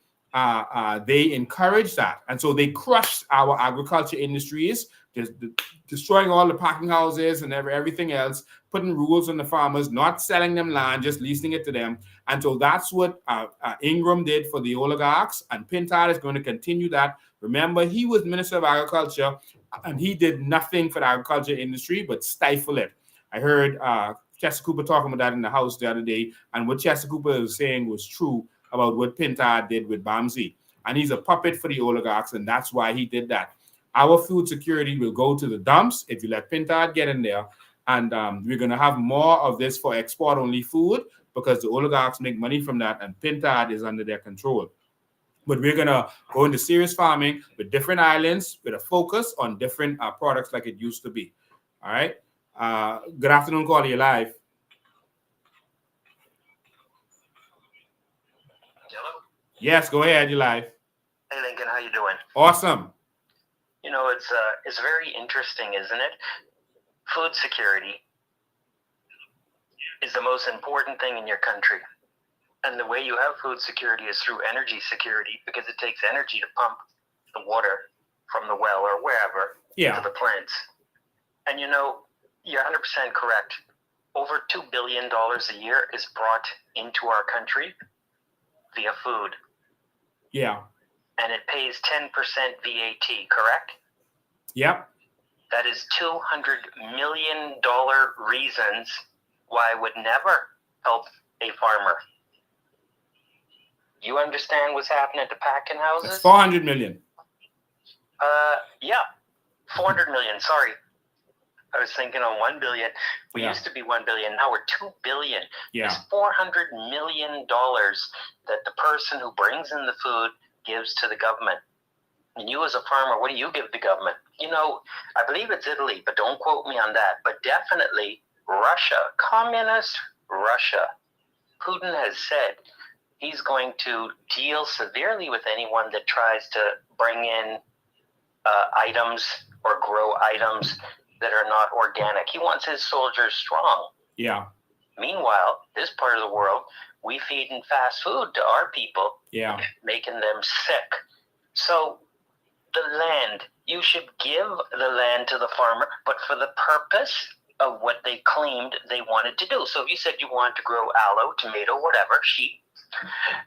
they encouraged that. And so they crushed our agriculture industries, just destroying all the packing houses and everything else, putting rules on the farmers, not selling them land, just leasing it to them. And so that's what Ingram did for the oligarchs, and Pintard is going to continue that. Remember, he was Minister of Agriculture, and he did nothing for the agriculture industry but stifle it. I heard Chester Cooper talking about that in the House the other day, and what Chester Cooper was saying was true about what Pintard did with BAMSI. And he's a puppet for the oligarchs, and that's why he did that. Our food security will go to the dumps if you let Pintard get in there. And we're going to have more of this for export-only food because the oligarchs make money from that, and Pintard is under their control. But we're going to go into serious farming with different islands with a focus on different products like it used to be. All right? Good afternoon, caller. You're live. Hello? Yes, go ahead. You're live. Hey, Lincoln. How you doing? Awesome. You know, it's very interesting, isn't it? Food security is the most important thing in your country. And the way you have food security is through energy security, because it takes energy to pump the water from the well or wherever to the plants. And you know, you're 100% correct. Over $2 billion a year is brought into our country via food. Yeah. And it pays 10% VAT, correct? Yep. That is $200 million reasons why I would never help a farmer. You understand what's happening at the packing houses? That's 400 million. Yeah, 400 million. Sorry. I was thinking on 1 billion. We used to be 1 billion. Now we're 2 billion. Yeah. It's $400 million that the person who brings in the food gives to the government. And you as a farmer, what do you give the government? You know, I believe it's Italy, but don't quote me on that. But definitely Russia, communist Russia. Putin has said he's going to deal severely with anyone that tries to bring in items or grow items that are not organic. He wants his soldiers strong. Yeah. Meanwhile, this part of the world, we feed in fast food to our people, making them sick. So the land, you should give the land to the farmer, but for the purpose of what they claimed they wanted to do. So if you said you wanted to grow aloe, tomato, whatever, sheep,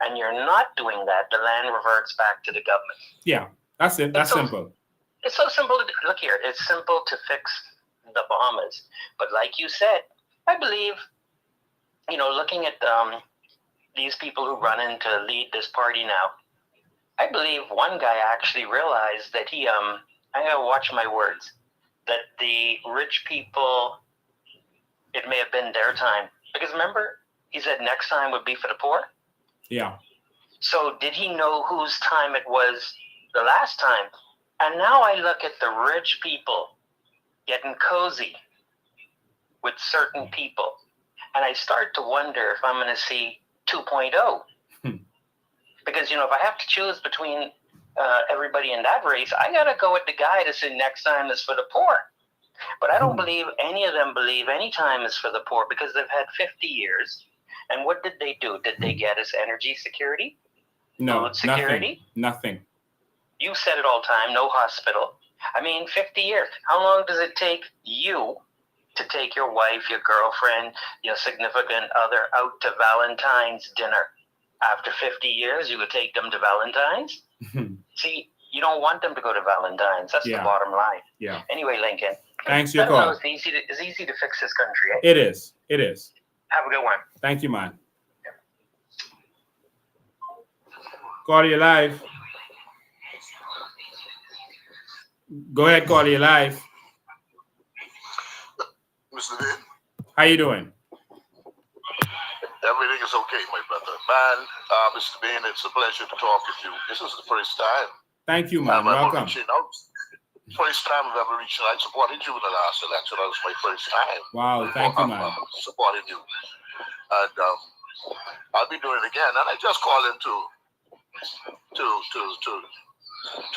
and you're not doing that, the land reverts back to the government. Yeah, that's it. That's simple. It's so simple to look here. It's simple to fix the Bahamas. But like you said, I believe, you know, looking at these people who run in to lead this party now, I believe one guy actually realized that I gotta watch my words, that the rich people, it may have been their time. Because remember, he said next time would be for the poor? Yeah. So did he know whose time it was the last time? And now I look at the rich people getting cozy with certain people. And I start to wonder if I'm going to see 2.0. Because, you know, if I have to choose between everybody in that race, I got to go with the guy that said next time is for the poor. But I don't believe any of them believe any time is for the poor, because they've had 50 years. And what did they do? Did they get us energy security? No, food security? Nothing. You said it all the time, no hospital. I mean, 50 years. How long does it take you to take your wife, your girlfriend, your significant other out to Valentine's dinner? After 50 years, you would take them to Valentine's? See, you don't want them to go to Valentine's. That's the bottom line. Yeah. Anyway, Lincoln. Thanks for your call. It's easy to fix this country. Eh? It is. It is. Have a good one. Thank you, man. Call you live. Go ahead, call you live. Mr. Vin. How you doing? Everything is okay, my brother. Man, Mr. Vin, it's a pleasure to talk with you. This is the first time. Thank you, man. Welcome. First time I've ever reached out. I supported you in the last election. That was my first time. Wow, thank you, man. Supporting you. And I'll be doing it again. And I just call in to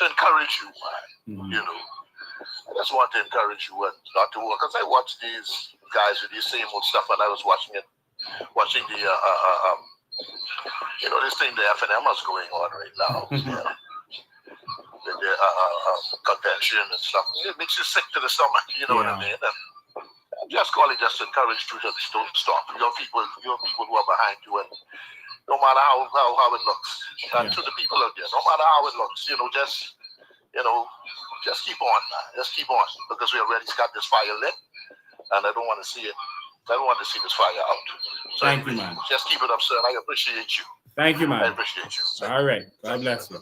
encourage you, man. You know, I just want to encourage you and not to work. Because I watch these guys with the same old stuff, and I was watching the You know, this thing the FNM is going on right now. The convention and stuff. It makes you sick to the stomach, you know what I mean? And I'm just calling just to encourage you to don't stop. Your people who are behind you, and no matter how it looks. And to the people out there, no matter how it looks, just keep on, man. Just keep on. Because we already got this fire lit, and I don't want to see it. I don't want to see this fire out. So thank you, man. Just keep it up, sir. I appreciate you. Thank you, man. I appreciate you. All right. God bless you.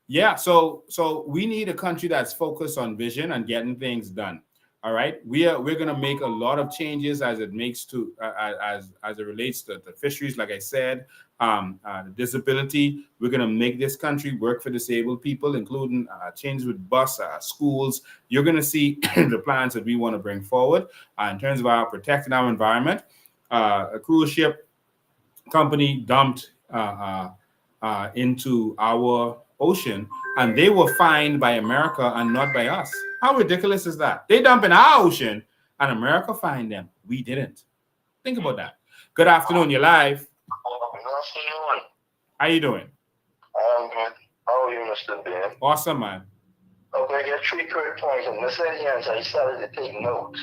Yeah, so we need a country that's focused on vision and getting things done. All right, we're going to make a lot of changes as it makes to as it relates to the fisheries. Like I said, disability. We're going to make this country work for disabled people, including changes with bus schools. You're going to see the plans that we want to bring forward in terms of our protecting our environment. A cruise ship company dumped into our ocean, and they were fined by America and not by us. How ridiculous is that? They dump in our ocean and America fined them. We didn't. Think about that. Good afternoon. You're live. Good afternoon. How you doing? I'm good. How are you, Mr. Ben? Awesome, man. Okay, I get 3 quick points. And this is I started to take notes.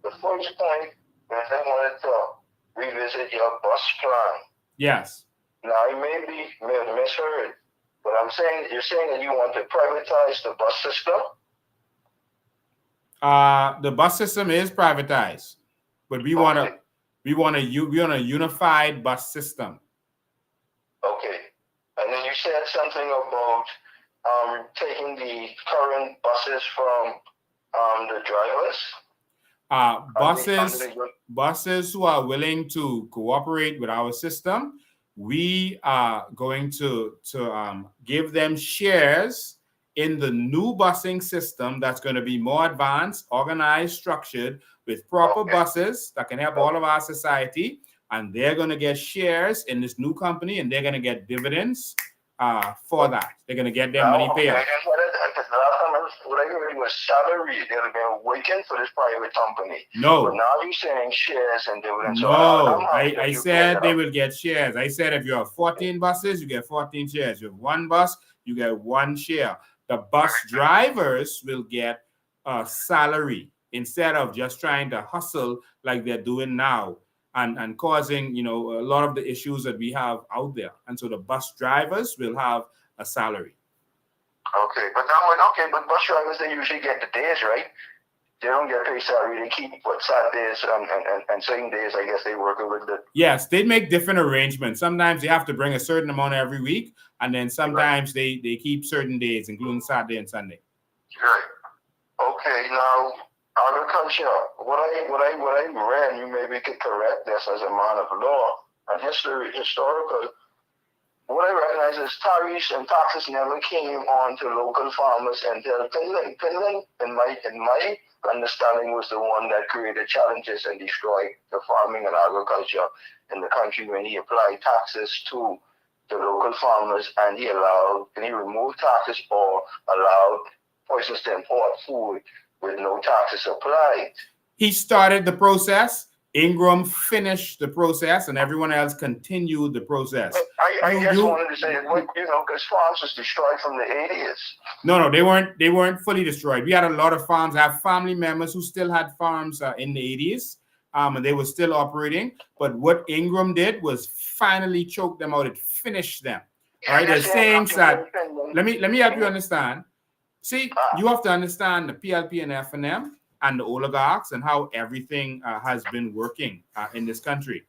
The first point is I wanted to revisit your bus plan. Yes. Now, I may have misheard, but you're saying that you want to privatize the bus system? The bus system is privatized, but we want a unified bus system. Okay. And then you said something about taking the current buses from the drivers. Buses who are willing to cooperate with our system, we are going to give them shares in the new busing system that's going to be more advanced, organized, structured, with proper buses that can help all of our society. And they're going to get shares in this new company, and they're going to get dividends for that. They're going to get their money paid. What I heard was salary. They're going to be working for this private company. No. But now you're saying shares and dividends. No, I said they will get shares. I said if you have 14 buses, you get 14 shares. You have 1 bus, you get 1 share. The bus drivers will get a salary instead of just trying to hustle like they're doing now and causing, a lot of the issues that we have out there. And so the bus drivers will have a salary. Okay, but bus drivers, they usually get the days, right? They don't get paid salary. They keep Saturdays and certain days, I guess they work with the... Yes, they make different arrangements. Sometimes they have to bring a certain amount every week, and then sometimes they keep certain days, including Saturday and Sunday. Right. Okay, now agriculture. What I read, you maybe could correct this as a man of law and historical. What I recognize is tariffs and taxes never came on to local farmers until Finland. Finland, in my understanding, was the one that created challenges and destroyed the farming and agriculture in the country when he applied taxes to the local farmers, and he removed taxes or allowed persons to import food with no taxes applied. He started the process. Ingram finished the process, and everyone else continued the process. I just wanted to say, because farms was destroyed from the 80s. No, they weren't fully destroyed. We had a lot of farms. I have family members who still had farms in the 80s, and they were still operating. But what Ingram did was finally choke them out. It finished them. All right, they're saying that. Let me help you understand. See, you have to understand the PLP and FNM and the oligarchs and how everything has been working in this country.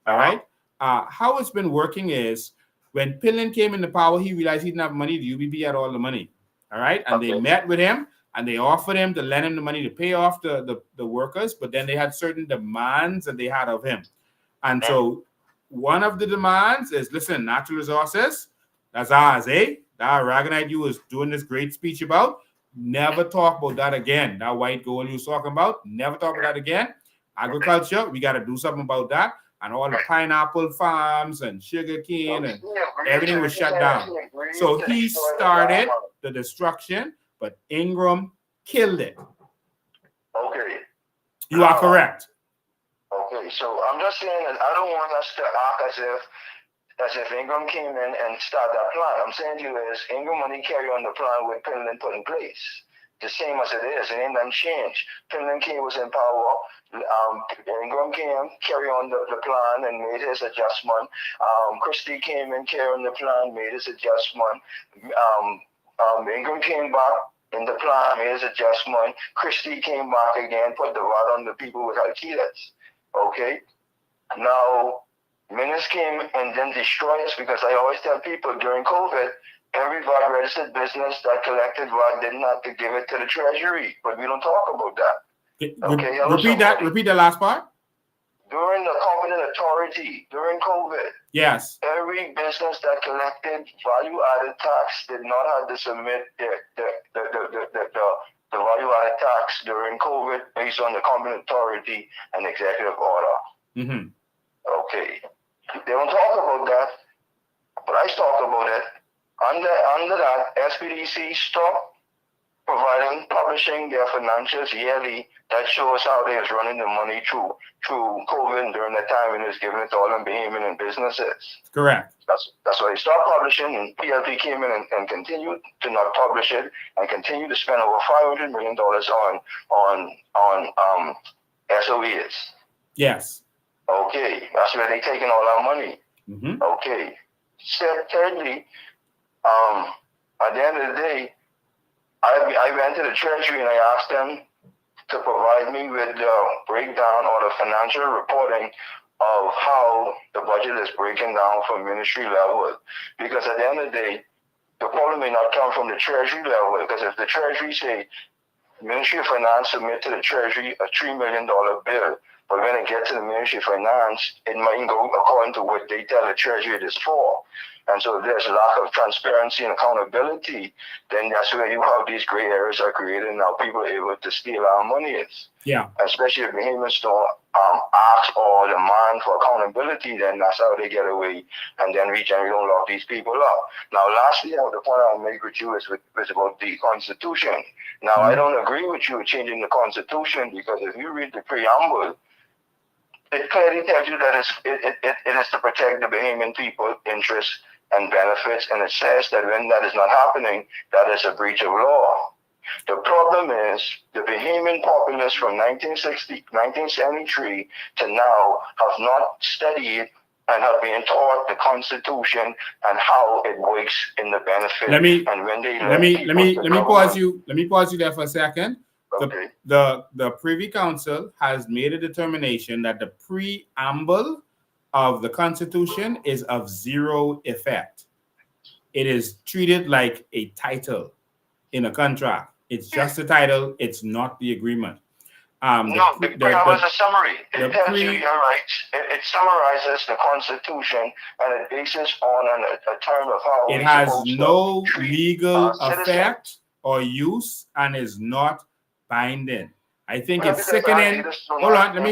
All right. How it's been working is when Pillin came into power, he realized he didn't have money. The UBB had all the money. All right. And they met with him and they offered him to lend him the money to pay off the workers. But then they had certain demands that they had of him. And so one of the demands is, listen, natural resources, that's ours, eh? That Aragonite you was doing this great speech about. Never talk about that again. That white gold you was talking about, never talk about that again. Agriculture, we got to do something about that. And all the pineapple farms and sugar cane and everything was shut down. So he started the destruction, but Ingram killed it. Okay. You are correct. Okay, so I'm just saying that I don't want us to act as if Ingram came in and started that plan. I'm saying to you is Ingram only carry on the plan with Penland put in place. The same as it is, it ain't nothing changed. Penland King was in power. Ingram came, carry on the plan and made his adjustment. Christie came and carried on the plan, made his adjustment. Ingram came back in the plan, made his adjustment. Christie came back again, put the rod on the people with Alquilas. Okay? Now, Minutes came and then destroyed us because I always tell people during COVID, every VAT registered business that collected VAT didn't have to give it to the Treasury, but we don't talk about that. Okay, repeat the last part. During the competent authority, during COVID, yes, every business that collected value-added tax did not have to submit the value-added tax during COVID based on the competent authority and executive order. Mm-hmm. Okay, they don't talk about that, but I talk about it. Under that, SPDC stopped publishing their financials yearly that shows how they was running the money through COVID during the time when it was giving it to all them Bahamian and businesses. Correct. That's why they stopped publishing, and PLP came in and continued to not publish it and continued to spend over $500 million on SOEs. Yes. Okay, that's where they taking all our money. Mm-hmm. Okay. Thirdly, at the end of the day, I went to the Treasury and I asked them to provide me with the breakdown or the financial reporting of how the budget is breaking down from ministry level. Because at the end of the day, the problem may not come from the Treasury level. Because if the Treasury say, Ministry of Finance submit to the Treasury a $3 million bill, but when it gets to the Ministry of Finance, it might go according to what they tell the Treasury it is for. And so if there's a lack of transparency and accountability, then that's where you have these gray areas are created and now people are able to steal our money. Yeah. Especially if Bahamians don't ask or demand for accountability, then that's how they get away. And then we generally don't lock these people up. Now, lastly, the point I'll make with you is about the Constitution. Now, I don't agree with you changing the Constitution because if you read the preamble, it clearly tells you that it is to protect the Bahamian people interests and benefits, and it says that when that is not happening, that is a breach of law. The problem is the Bahamian populace from 1973 to now have not studied and have been taught the Constitution and how it works in the benefit. Let me pause you. Let me pause you there for a second. Okay. The Privy Council has made a determination that the preamble of the Constitution is of zero effect. It is treated like a title in a contract. It's just a title. It's not the agreement. The preamble is a summary. It tells you your rights. It summarizes the Constitution and it bases on a term of how it has no legal effect or use and is not binding. I think it's sickening. Hold on, let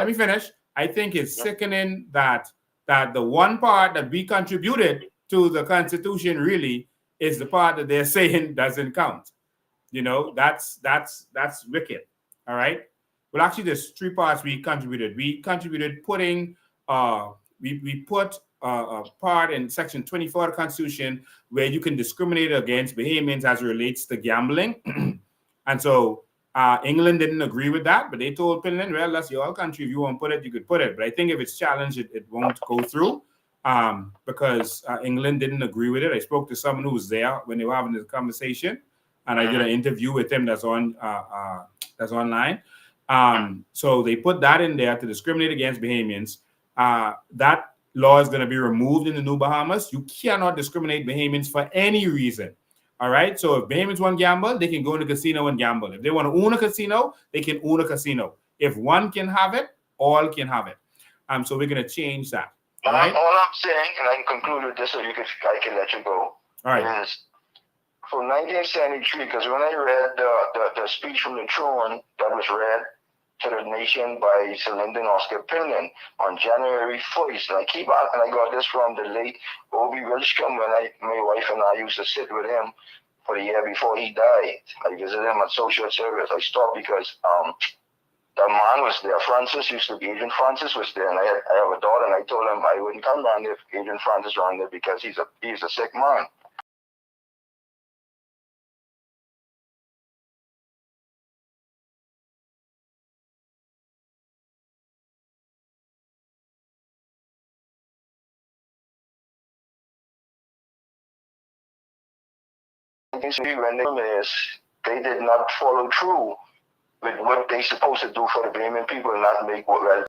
me finish. I think it's sickening that the one part that we contributed to the Constitution really is the part that they're saying doesn't count. You know, that's wicked. All right. Well, actually, there's three parts we contributed. We contributed putting we put a part in Section 24 of the Constitution where you can discriminate against Bahamians as it relates to gambling, and so England didn't agree with that, but they told Finland, well, that's your country. If you want to put it, you could put it. But I think if it's challenged, it won't go through because England didn't agree with it. I spoke to someone who was there when they were having this conversation, and I did an interview with him that's online. So they put that in there to discriminate against Bahamians. That law is going to be removed in the New Bahamas. You cannot discriminate Bahamians for any reason. All right. So if Bahamians want to gamble, they can go in the casino and gamble. If they want to own a casino, they can own a casino. If one can have it, all can have it. So we're going to change that. All right. All I'm saying, and I can conclude with this so I can let you go. All right. Is from 1973, because when I read the speech from the throne that was read to the nation by Sir Lyndon Oscar Penland on January 1st, and I got this from the late Obi Wilshcombe when my wife and I used to sit with him for the year before he died. I visited him at social service. I stopped because the man was there. Francis used to be, Agent Francis was there, and I have a daughter, and I told him I wouldn't come around there if Agent Francis around there because he's a sick man. When they did not follow through with what they supposed to do for the Bahamian people and not make what well.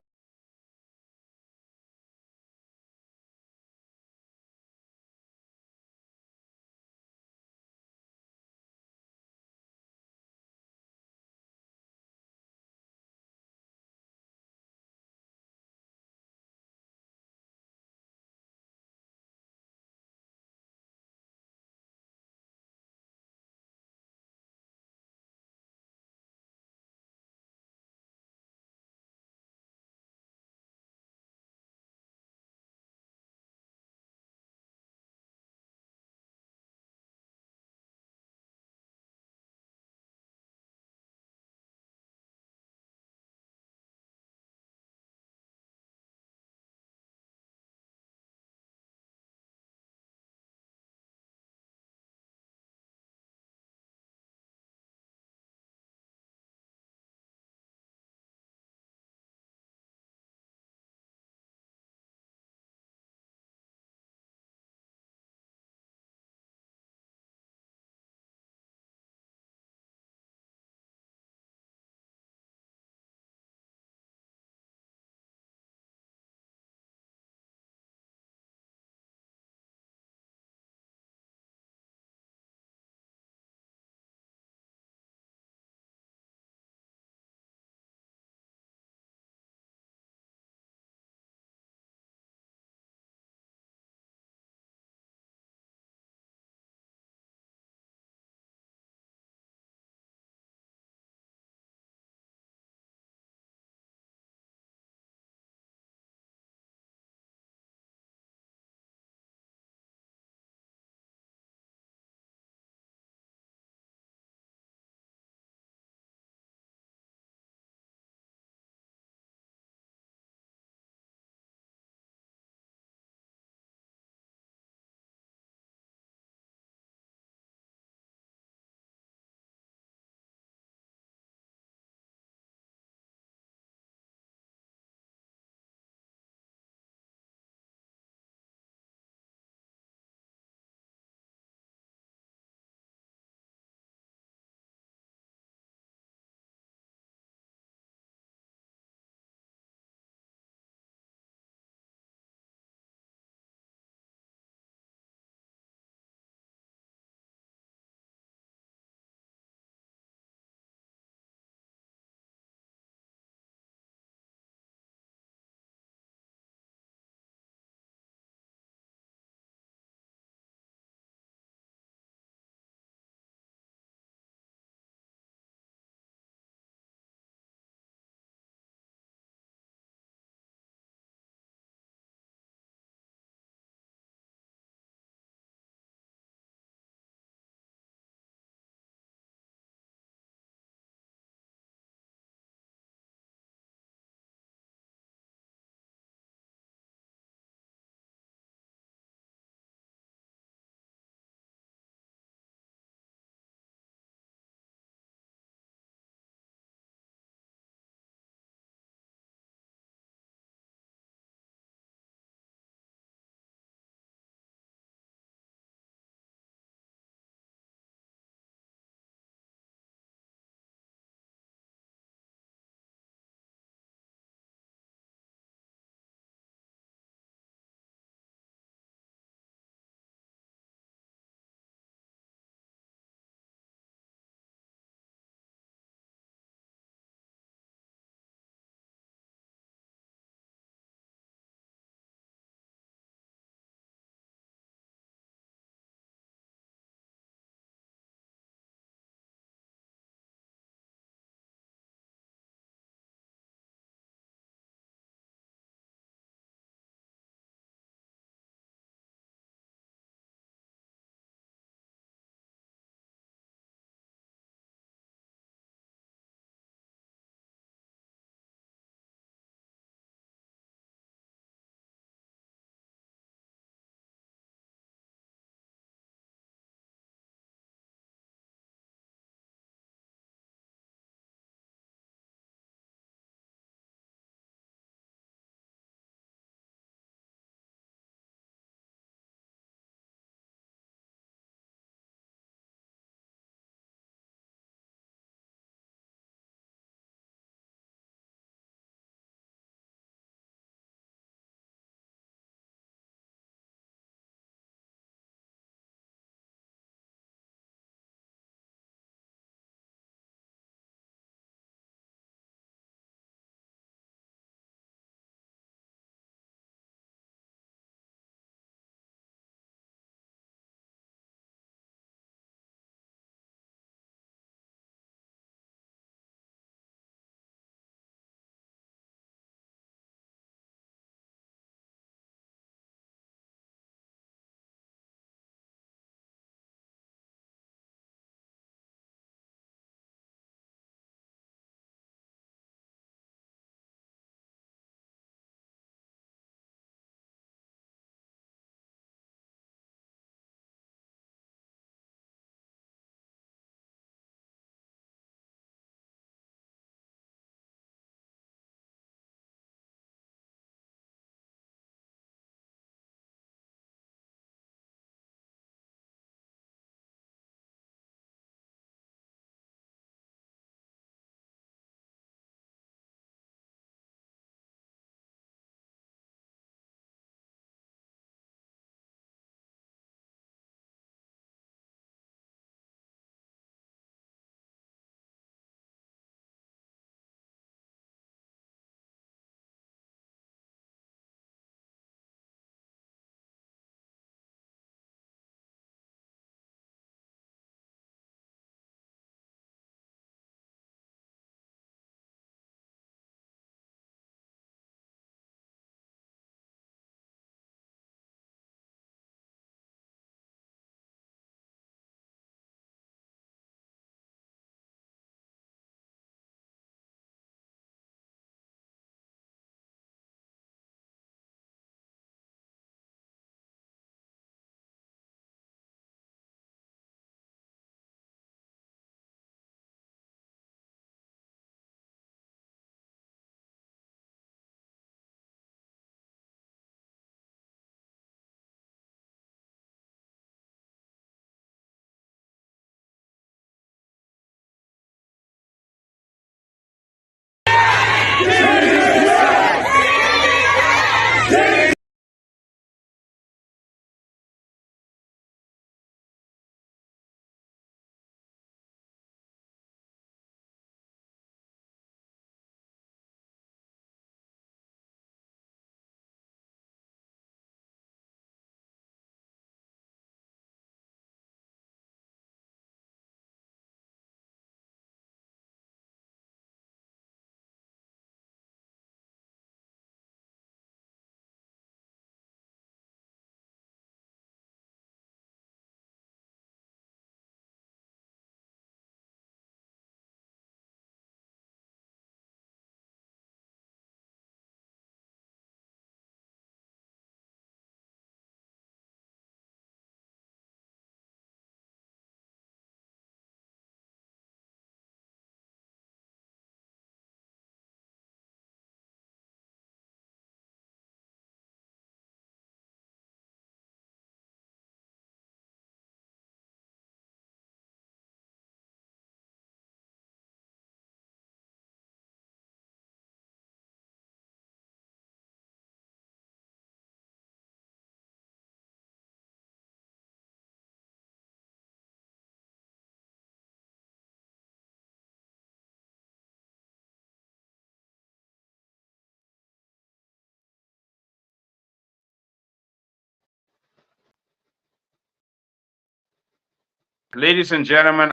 ladies and gentlemen,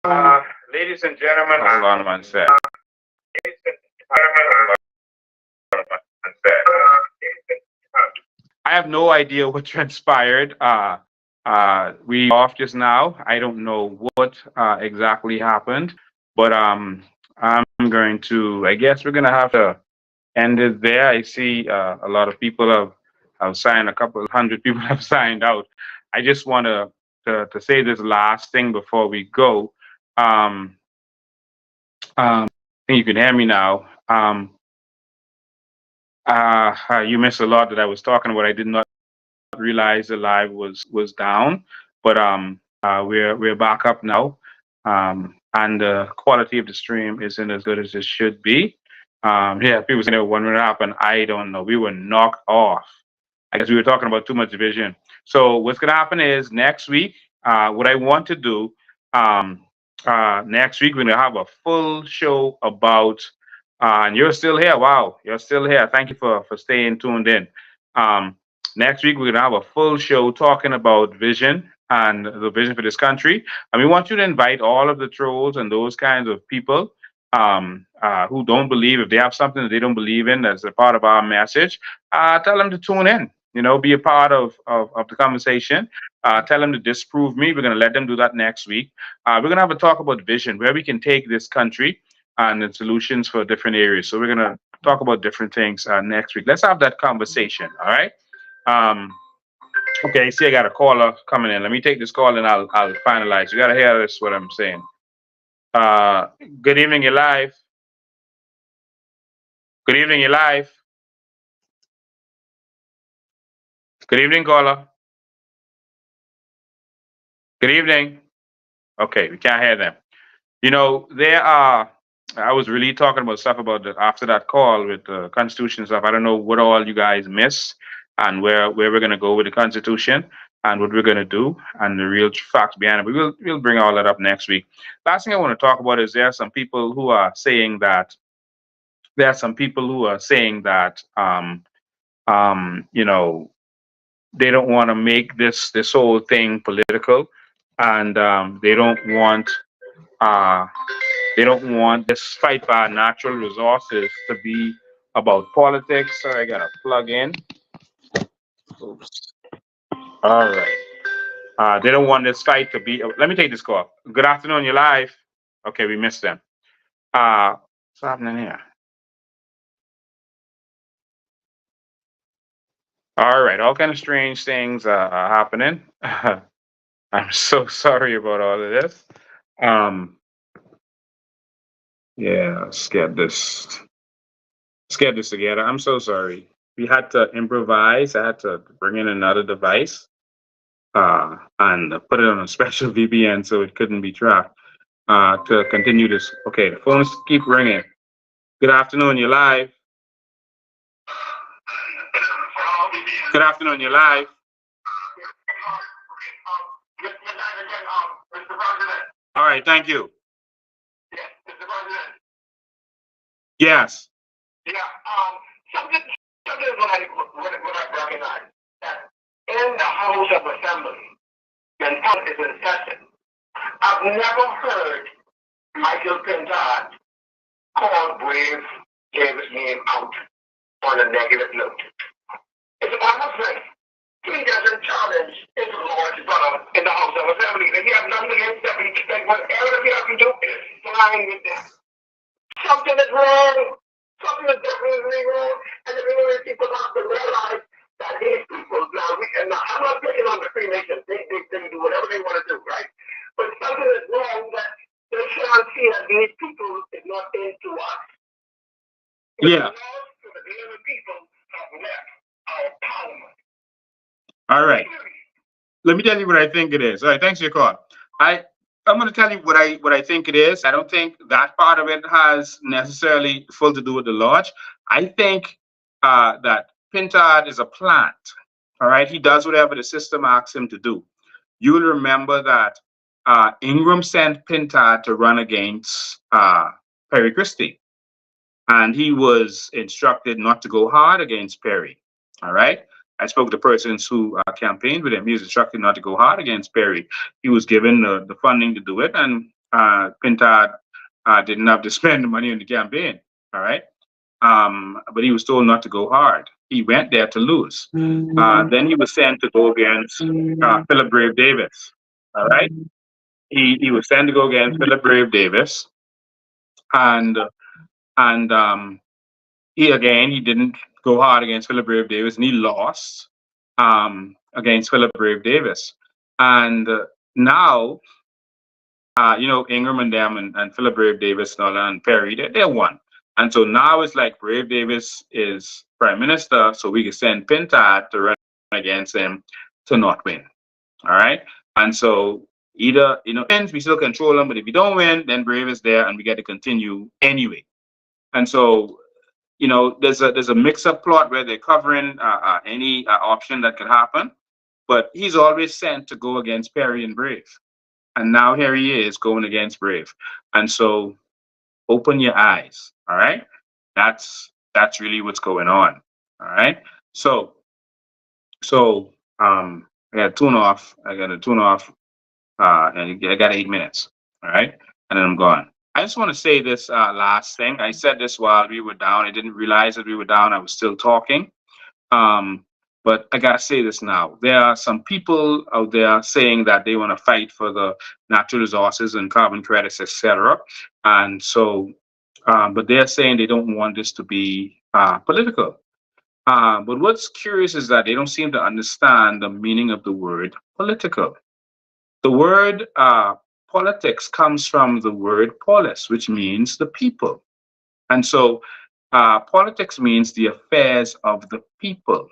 hold on one sec. I have no idea what transpired. We off just now. I don't know what exactly happened, but I'm going to. I guess we're gonna have to end it there. I see a lot of people have signed. A couple hundred people have signed out. I just want to say this last thing before we go. I think you can hear me now. You missed a lot that I was talking about. I did not realize the live was down, but we're back up now, and the quality of the stream isn't as good as it should be. Yeah, people saying when it happened, I don't know. We were knocked off. I guess we were talking about too much division. So what's gonna happen is next week, what I want to do, next week we're gonna have a full show about. And you're still here. Wow, you're still here. Thank you for staying tuned in. Next week, we're going to have a full show talking about vision and the vision for this country. And we want you to invite all of the trolls and those kinds of people who don't believe, if they have something that they don't believe in that's a part of our message, tell them to tune in, be a part of the conversation. Tell them to disprove me. We're going to let them do that next week. We're going to have a talk about vision, where we can take this country and the solutions for different areas. So we're going to talk about different things next week. Let's have that conversation, all right? Okay, see, I got a caller coming in. Let me take this call and I'll finalize. You got to hear this, what I'm saying. Good evening, you're live. Good evening, you're live. Good evening, caller. Good evening. Okay, we can't hear them. I was really talking about stuff about after that call with the Constitution stuff. I don't know what all you guys missed and where we're going to go with the Constitution and what we're going to do and the real facts behind it. But we'll bring all that up next week. Last thing I want to talk about is there are some people who are saying that they don't want to make this whole thing political, and they don't want this fight for our natural resources to be about politics. So I gotta plug in. Oops. All right. They don't want this fight to be. Let me take this call. Good afternoon. You're live. Okay, we missed them. What's happening here? All right. All kind of strange things are happening. I'm so sorry about all of this. Yeah, let's get this together. I'm so sorry. We had to improvise. I had to bring in another device and put it on a special VPN so it couldn't be tracked to continue this. Okay, the phones keep ringing. Good afternoon, you're live. Good afternoon, you're live. All right, thank you. Yes. Yeah, something what I recognize that in the House of Assembly, when politics is in session, I've never heard Michael Pintard call Brave Davis' name out on a negative note. It's almost like he doesn't challenge his Lord's brother in the House of Assembly. If he has nothing against them, he can say whatever he has to do is fine with them. Something is wrong. Something is definitely wrong. And the Freemason people have to realize that these people, now I'm not picking on the Freemasons. They do whatever they want to do, right? But something is wrong that they can't see that these people is not into us. Yeah. The people have left our power. All right. Let me tell you what I think it is. All right, thanks for your call. I'm going to tell you what I think it is. I don't think that part of it has necessarily full to do with the lodge. I think that Pintard is a plant. All right, he does whatever the system asks him to do. You'll remember that Ingram sent Pintard to run against Perry Christie, and he was instructed not to go hard against Perry. All right, I spoke to persons who campaigned with him. He was instructed not to go hard against Perry. He was given the funding to do it, and Pintard didn't have to spend the money on the campaign. All right. But he was told not to go hard. He went there to lose. Then he was sent to go against Philip Brave Davis. All right. He was sent to go against Philip Brave Davis, and he didn't go hard against Philip Brave Davis, and he lost against Philip Brave Davis. And now, Ingram and them and Philip Brave Davis and Perry, they won. And so now it's like Brave Davis is prime minister, so we can send Pintard to run against him to not win. All right. And so either, wins, we still control him, but if we don't win, then Brave is there and we get to continue anyway. And so, there's a mix-up plot where they're covering any option that could happen, but he's always sent to go against Perry and Brave. And now here he is going against Brave. And so open your eyes. All right. That's really what's going on. All right. So I got to tune off. And I got 8 minutes. All right. And then I'm gone. I just want to say this last thing. I said this while we were down. I didn't realize that we were down. I was still talking. But I got to say this now. There are some people out there saying that they want to fight for the natural resources and carbon credits, etc. And so, but they're saying they don't want this to be political. But what's curious is that they don't seem to understand the meaning of the word political. The word politics comes from the word polis, which means the people. And so politics means the affairs of the people.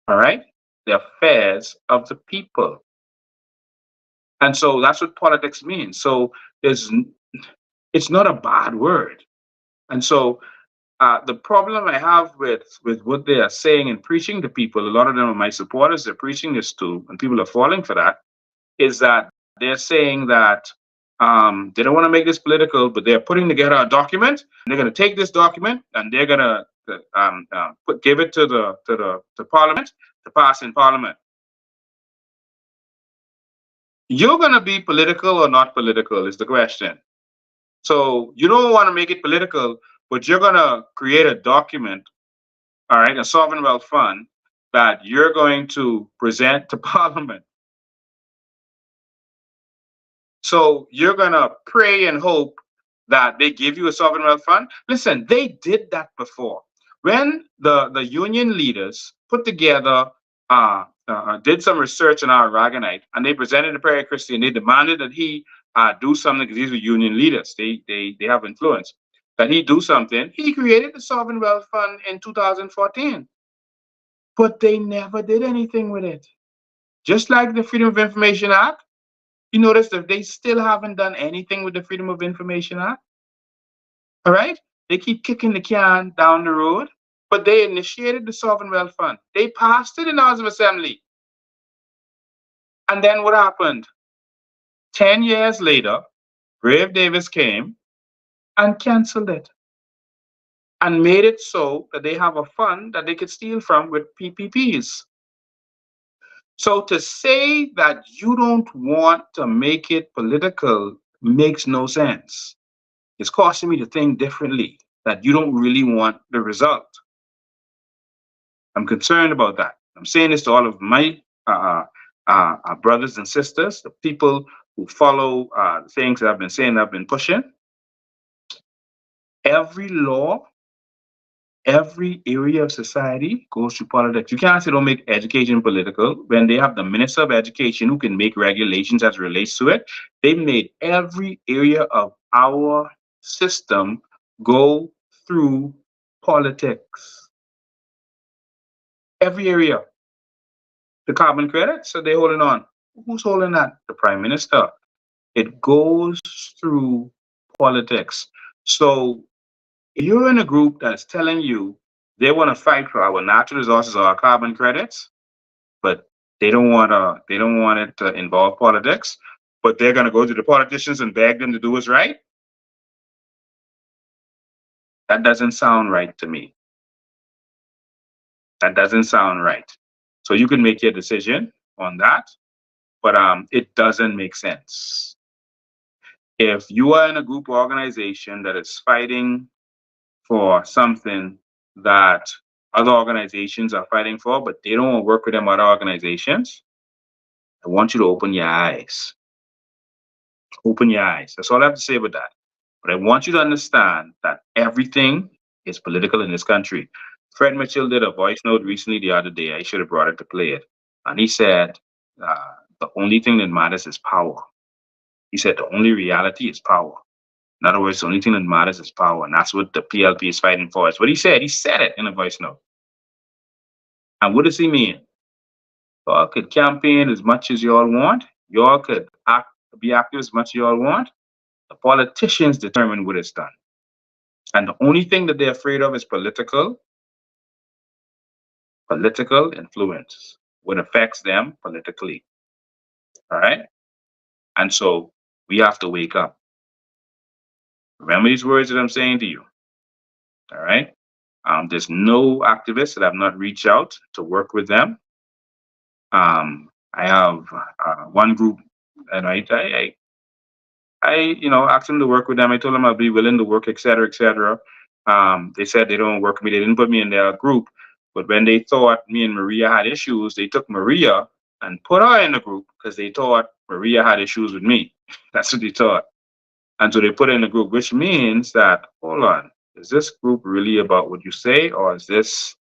All right? The affairs of the people. And so that's what politics means. So it's not a bad word. And so the problem I have with what they are saying and preaching to people, a lot of them are my supporters, they're preaching this to, and people are falling for that, is that they're saying that they don't want to make this political, but they're putting together a document. They're going to take this document and they're going to give it to Parliament to pass in Parliament. You're going to be political or not political is the question. So you don't want to make it political, but you're going to create a document, all right, a sovereign wealth fund that you're going to present to Parliament. So you're going to pray and hope that they give you a sovereign wealth fund. Listen, they did that before. When the union leaders put together, did some research on our Aragonite, and they presented to Perry Christie, and they demanded that he do something, because these were union leaders. They have influence. That he do something. He created the sovereign wealth fund in 2014. But they never did anything with it. Just like the Freedom of Information Act, you notice that they still haven't done anything with the Freedom of Information Act. All right? They keep kicking the can down the road, but they initiated the Sovereign Wealth Fund. They passed it in the House of Assembly. And then what happened? 10 years later, Brave Davis came and canceled it and made it so that they have a fund that they could steal from with PPPs. So to say that you don't want to make it political makes no sense. It's causing me to think differently, that you don't really want the result. I'm concerned about that. I'm saying this to all of my brothers and sisters, the people who follow the things that I've been saying, I've been pushing. Every law, every area of society goes through politics. You can't say don't make education political when they have the Minister of Education who can make regulations as relates to it. They made every area of our system go through politics. Every area. The carbon credits, so they're holding on. Who's holding that? The Prime Minister. It goes through politics. So you're in a group that's telling you they want to fight for our natural resources or our carbon credits, but they don't want it to involve politics, but they're going to go to the politicians and beg them to do what's right. That doesn't sound right to me. That doesn't sound right. So you can make your decision on that, but it doesn't make sense. If you are in a group or organization that is fighting for something that other organizations are fighting for, but they don't want to work with them other organizations, I want you to open your eyes. Open your eyes. That's all I have to say about that. But I want you to understand that everything is political in this country. Fred Mitchell did a voice note recently the other day. I should have brought it to play it. And he said, the only thing that matters is power. He said the only reality is power. In other words, the only thing that matters is power. And that's what the PLP is fighting for. It's what he said. He said it in a voice note. And what does he mean? Y'all could campaign as much as y'all want. Y'all could be active as much as y'all want. The politicians determine what is done. And the only thing that they're afraid of is political influence, what affects them politically. All right? And so we have to wake up. Remember these words that I'm saying to you. All right? There's no activists that have not reached out to work with them. I have one group, and I asked them to work with them. I told them I'll be willing to work, et cetera, et cetera. They said they don't work with me. They didn't put me in their group. But when they thought me and Maria had issues, they took Maria and put her in the group because they thought Maria had issues with me. That's what they thought. And so they put her in the group, which means that, hold on, is this group really about what you say, or is this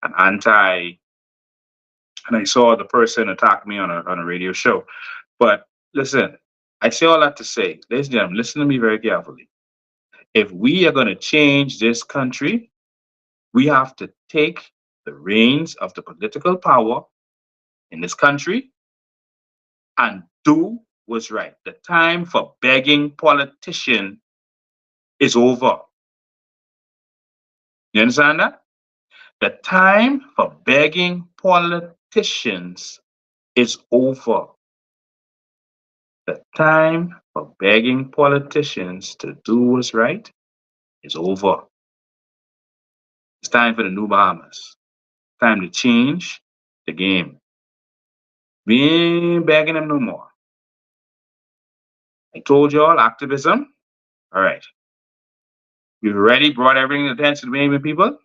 an anti? And I saw the person attack me on a radio show. But listen, I say all that to say, ladies and gentlemen, listen to me very carefully. If we are going to change this country, we have to take the reins of the political power in this country and do what's right. The time for begging politicians is over. You understand that? The time for begging politicians is over. The time for begging politicians to do what's right is over. It's time for the new Bahamas. Time to change the game. We ain't begging them no more. I told y'all activism. All right. We've already brought everything to the attention of the Bahamian people.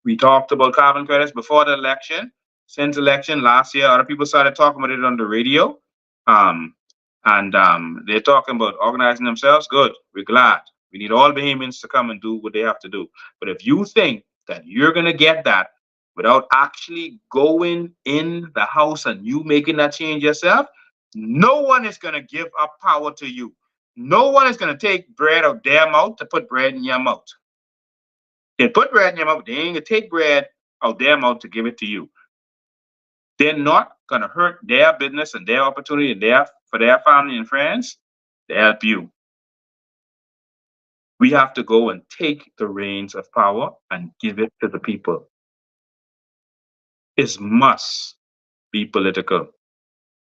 We talked about carbon credits before the election. Since election last year, other people started talking about it on the radio. They're talking about organizing themselves. Good. We're glad. We need all Bahamians to come and do what they have to do. But if you think that you're going to get that without actually going in the house and you making that change yourself, no one is going to give up power to you. No one is going to take bread out their mouth to put bread in your mouth. They put bread in your mouth, they ain't going to take bread out their mouth to give it to you. They're not going to hurt their business and their opportunity and for their family and friends to help you. We have to go and take the reins of power and give it to the people. This must be political.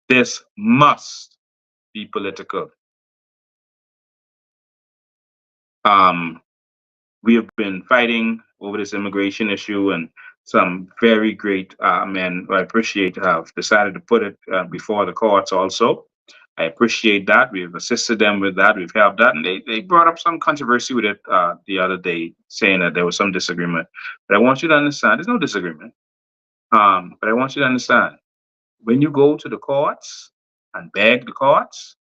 This must be political. We have been fighting over this immigration issue, and some very great men who I appreciate have decided to put it before the courts also. I appreciate that. We've assisted them with that. We've helped that. And they brought up some controversy with it the other day, saying that there was some disagreement. But I want you to understand, there's no disagreement. But I want you to understand, when you go to the courts and beg the courts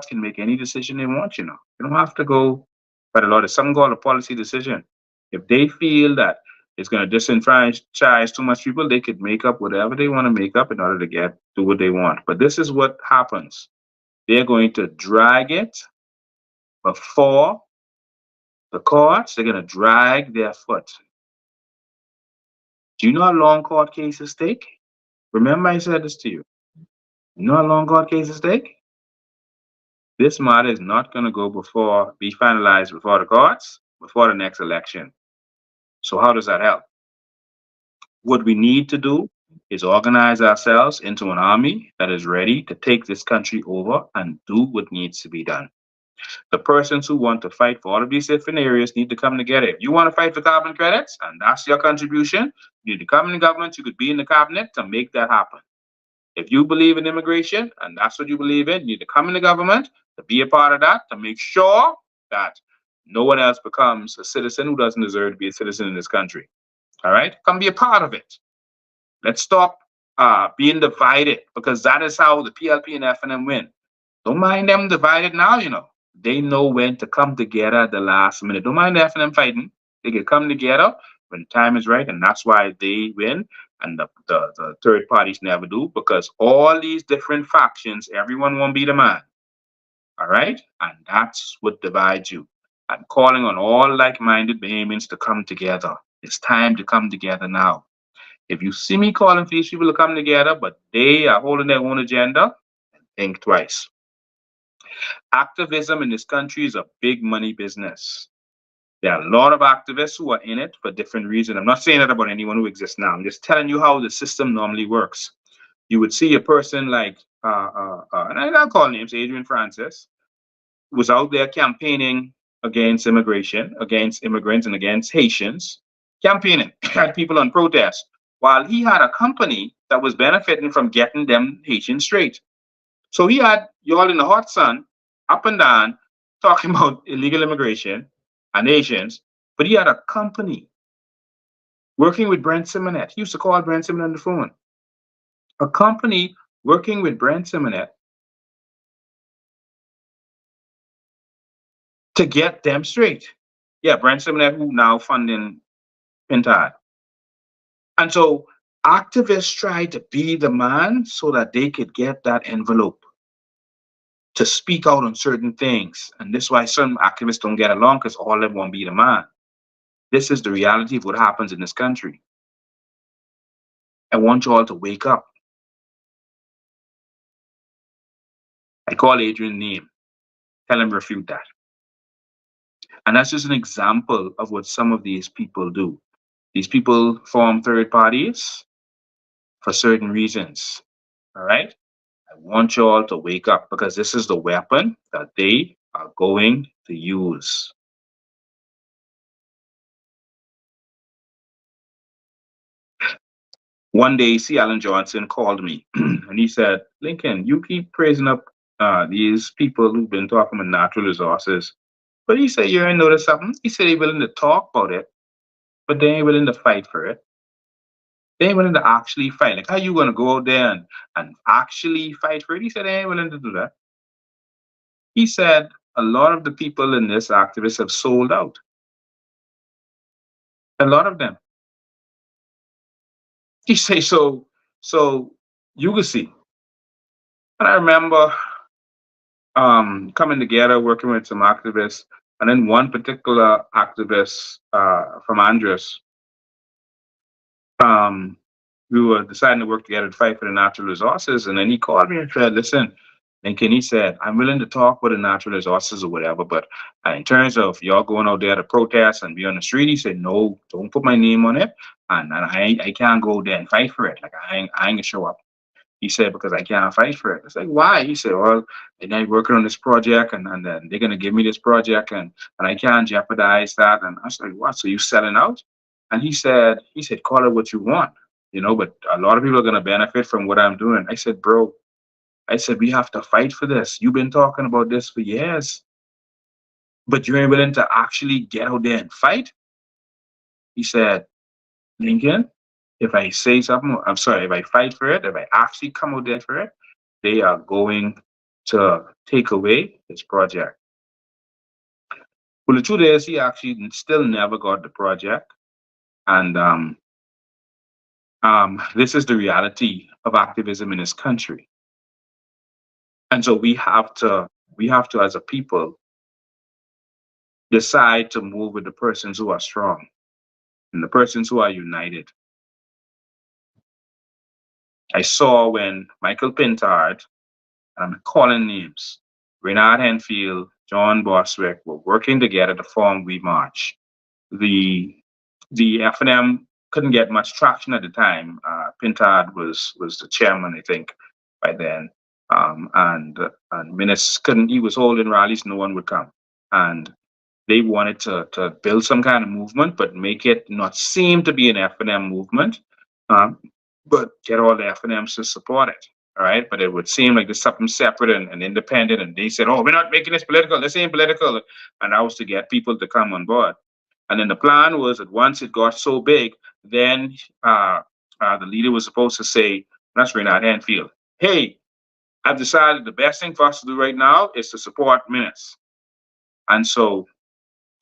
can make any decision they want, you know. You don't have to go by the law. There's something called a policy decision. If they feel that it's going to disenfranchise too much people, they could make up whatever they want to make up in order to do what they want. But this is what happens. They're going to drag it before the courts. They're going to drag their foot. Do you know how long court cases take? Remember I said this to you. You know how long court cases take? This matter is not going to be finalized before the courts, before the next election. So how does that help? What we need to do is organize ourselves into an army that is ready to take this country over and do what needs to be done. The persons who want to fight for all of these different areas need to come together. If you want to fight for carbon credits, and that's your contribution, you need to come in the government, you could be in the cabinet to make that happen. If you believe in immigration, and that's what you believe in, you need to come in the government to be a part of that, to make sure that no one else becomes a citizen who doesn't deserve to be a citizen in this country. All right? Come be a part of it. Let's stop being divided, because that is how the PLP and FNM win. Don't mind them divided now, you know. They know when to come together at the last minute. Don't mind the FNM fighting. They can come together when the time is right, and that's why they win, and the third parties never do, because all these different factions, everyone won't be the man. All right? And that's what divides you. I'm calling on all like-minded Bahamians to come together. It's time to come together now. If you see me calling for these people to come together, but they are holding their own agenda, think twice. Activism in this country is a big money business. There are a lot of activists who are in it for different reasons. I'm not saying that about anyone who exists now. I'm just telling you how the system normally works. You would see a person like, and I'll call names, Adrian Francis, was out there campaigning against immigration, against immigrants, and against Haitians, campaigning, had people on protest, while he had a company that was benefiting from getting them Haitians straight. So he had you all in the hot sun, up and down, talking about illegal immigration and Haitians, but he had a company working with Brent Simonet. He used to call Brent Simonet on the phone. A company working with Brent Simonet to get them straight. Yeah, Brent Simonet, who now funding Pintard. And so activists tried to be the man so that they could get that envelope to speak out on certain things. And this is why some activists don't get along, because all of them won't be the man. This is the reality of what happens in this country. I want you all to wake up. I call Adrian name. Tell him refute that. And that's just an example of what some of these people do. These people form third parties for certain reasons. All right? I want you all to wake up, because this is the weapon that they are going to use. One day, C. Alan Johnson called me and he said, Lincoln, you keep praising up these people who've been talking about natural resources. But he said, you ain't noticed something? He said they're willing to talk about it, but they ain't willing to fight for it. They ain't willing to actually fight. Like, how you going to go out there and actually fight for it? He said they ain't willing to do that. He said a lot of the people in this activists have sold out. A lot of them. He say so you can see. And I remember coming together, working with some activists, and then one particular activist from Andros, we were deciding to work together to fight for the natural resources. And then he called me and said, listen, Lincoln, he said, I'm willing to talk about the natural resources or whatever, but in terms of y'all going out there to protest and be on the street, he said, no, don't put my name on it. And I can't go there and fight for it. Like, I ain't gonna show up. He said, because I can't fight for it. It's like, why? He said, well, they're working on this project and then they're going to give me this project and I can't jeopardize that. And I was like, what? So you selling out? And he said, call it what you want, you know, but a lot of people are going to benefit from what I'm doing. I said, bro, we have to fight for this. You've been talking about this for years, but you ain't willing to actually get out there and fight? He said, Lincoln, if I say something, I'm sorry, if I fight for it, if I actually come out there for it, they are going to take away this project. Well, the truth is, he actually still never got the project. And this is the reality of activism in this country. And so we have to, as a people, decide to move with the persons who are strong and the persons who are united. I saw when Michael Pintard, and I'm calling names, Renard Henfield, John Boswick were working together to form We March. The FNM couldn't get much traction at the time. Pintard was the chairman, I think, by then. And Minutes couldn't. He was holding rallies, no one would come, and they wanted to build some kind of movement, but make it not seem to be an F&M movement, but get all the F&Ms to support it. All right, but it would seem like there's something separate and independent, and they said, "Oh, we're not making this political. This ain't political," and that was to get people to come on board. And then the plan was that once it got so big, then the leader was supposed to say, "That's Renard Enfield. Hey, I've decided the best thing for us to do right now is to support Minutes." And so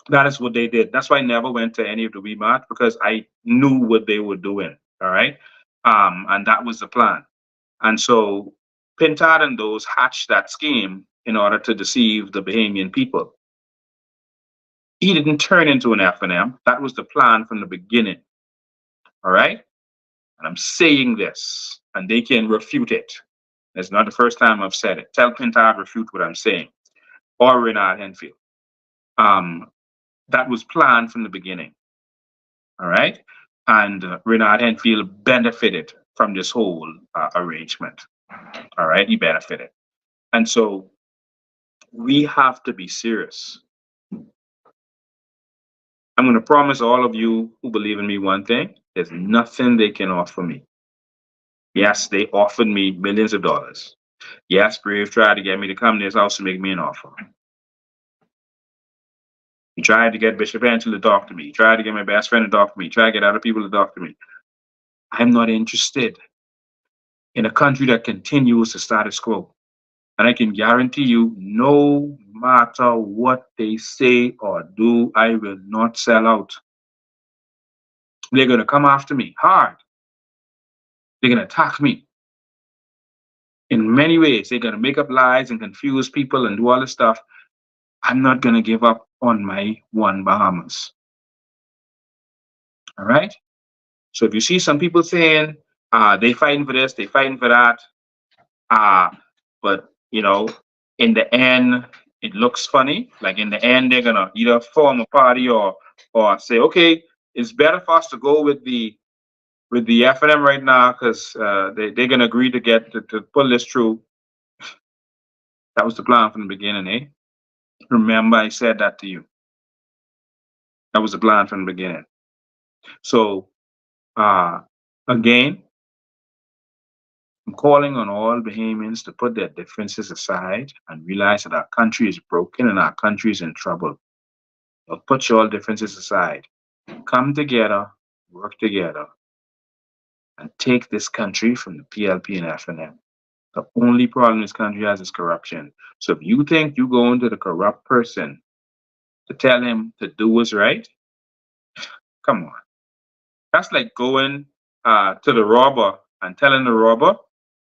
that is what they did. That's why I never went to any of the WeMarch, because I knew what they were doing. All right. And that was the plan. And so Pintard and those hatched that scheme in order to deceive the Bahamian people. He didn't turn into an F&M. That was the plan from the beginning. All right. And I'm saying this, and they can refute it. It's not the first time I've said it. Tell Pintard refute what I'm saying, or Renard Enfield. That was planned from the beginning. All right. And Renard Enfield benefited from this whole arrangement. All right. He benefited. And so we have to be serious. I'm going to promise all of you who believe in me one thing: there's nothing they can offer me. Yes, they offered me millions of dollars. Yes, Brave tried to get me to come to his house to make me an offer. He tried to get Bishop Angel to talk to me. He tried to get my best friend to talk to me. He tried to get other people to talk to me. I'm not interested in a country that continues the status quo. And I can guarantee you, no matter what they say or do, I will not sell out. They're going to come after me hard. They're going to attack me in many ways. They're going to make up lies and confuse people and do all this stuff. I'm not going to give up on my One Bahamas. All right? So if you see some people saying they fighting for this, they fighting for that, but you know, in the end, it looks funny. Like in the end, they're gonna either form a party or say, okay, it's better for us to go with the F&M right now because they're gonna agree to pull this through. That was the plan from the beginning, eh? Remember, I said that to you. That was the plan from the beginning. So again, I'm calling on all Bahamians to put their differences aside and realize that our country is broken and our country is in trouble. So put your differences aside. Come together, work together, and take this country from the PLP and F&M. The only problem this country has is corruption. So if you think you go into the corrupt person to tell him to do what's right, come on. That's like going to the robber and telling the robber,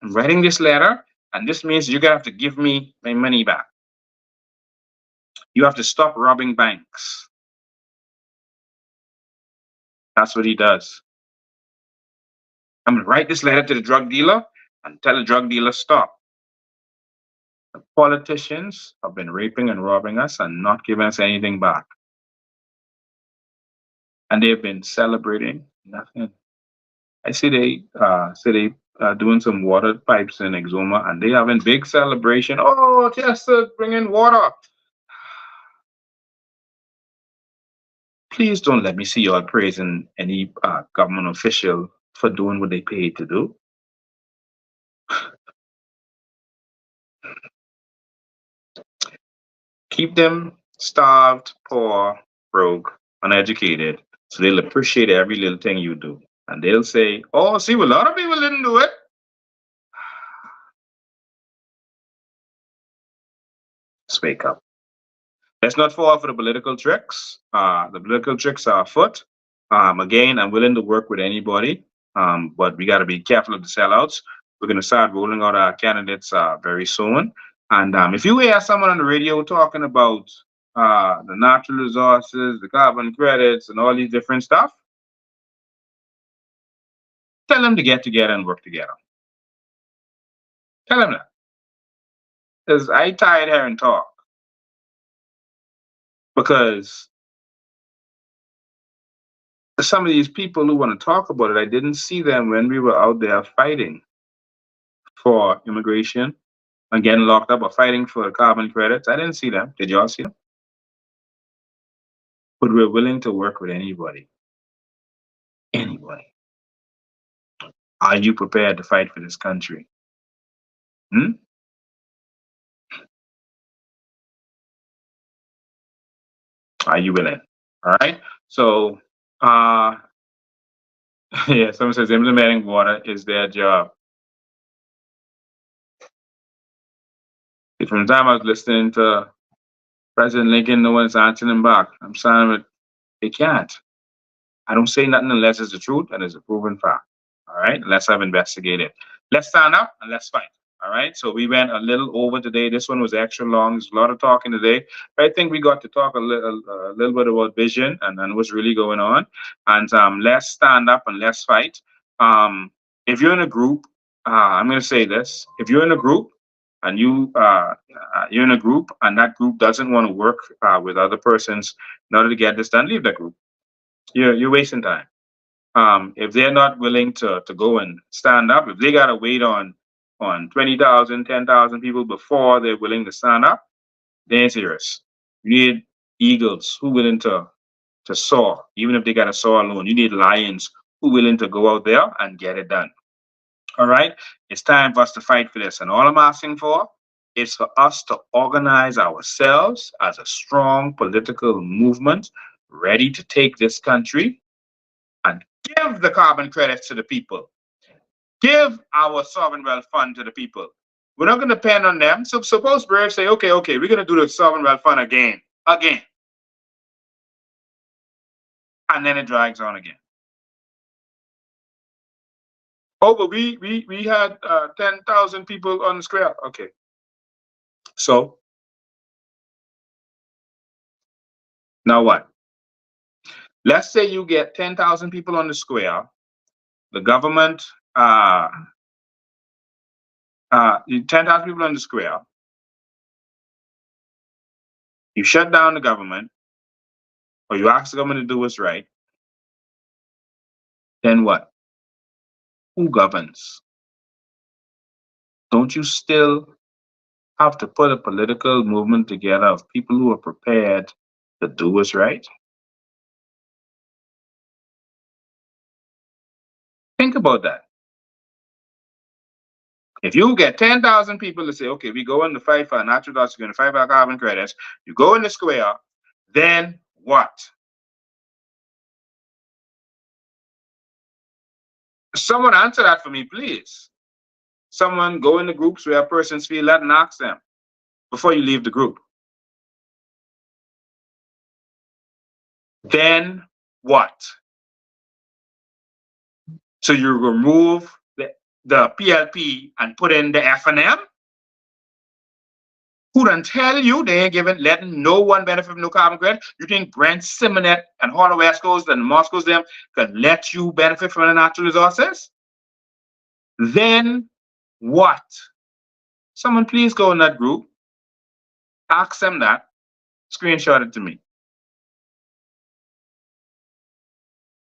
I'm writing this letter, and this means you're going to have to give me my money back. You have to stop robbing banks. That's what he does. I'm going to write this letter to the drug dealer and tell the drug dealer, stop. The politicians have been raping and robbing us and not giving us anything back. And they've been celebrating nothing. I see they doing some water pipes in Exuma, and they having big celebration. Oh, just bring in water. Please don't let me see y'all praising any government official for doing what they paid to do. Keep them starved, poor, broke, uneducated, so they'll appreciate every little thing you do. And they'll say, oh, see, well, a lot of people didn't do it. Just wake up. Let's not fall for the political tricks. The political tricks are afoot. Again, I'm willing to work with anybody, but we got to be careful of the sellouts. We're going to start rolling out our candidates very soon. And if you hear someone on the radio talking about the natural resources, the carbon credits, and all these different stuff, tell them to get together and work together. Tell them that. Because I tired hearing talk. Because some of these people who want to talk about it, I didn't see them when we were out there fighting for immigration and getting locked up or fighting for carbon credits. I didn't see them. Did y'all see them? But we're willing to work with anybody. Anybody. Are you prepared to fight for this country? Are you willing? All right. So, yeah, someone says implementing water is their job. From the time I was listening to President Lincoln, no one's answering him back. I'm saying it, they can't. I don't say nothing unless it's the truth and it's a proven fact. All right. Let's have investigated. Let's stand up and let's fight. All right. So we went a little over today. This one was extra long. There's a lot of talking today. I think we got to talk a little bit about vision and what's really going on. And let's stand up and let's fight. If you're in a group, I'm going to say this. If you're in a group and you're in a group and that group doesn't want to work with other persons in order to get this done, leave that group. You're wasting time. If they're not willing to go and stand up, if they got to wait on 20,000, 10,000 people before they're willing to stand up, they ain't serious. You need eagles who willing to soar, even if they got to soar alone. You need lions who willing to go out there and get it done. All right? It's time for us to fight for this. And all I'm asking for is for us to organize ourselves as a strong political movement ready to take this country and give the carbon credits to the people. Give our sovereign wealth fund to the people. We're not going to depend on them. So suppose Brave say, okay, we're going to do the sovereign wealth fund again. And then it drags on again. Oh, but we had 10,000 people on the square. Okay. So now what? Let's say you get 10,000 people on the square. The government, 10,000 people on the square. You shut down the government, or you ask the government to do what's right. Then what? Who governs? Don't you still have to put a political movement together of people who are prepared to do what's right? Think about that. If you get 10,000 people to say, okay, we go in to fight for natural gas, we're going to fight for carbon credits, you go in the square, then what? Someone answer that for me, please. Someone go in the groups where persons feel that and ask them before you leave the group. Then what? So you remove the PLP and put in the F&M? Who done tell you they ain't letting no one benefit from no carbon credit? You think Brent, Simonet, and Harlow West Coast and Moscow's them can let you benefit from the natural resources? Then what? Someone please go in that group, ask them that, screenshot it to me.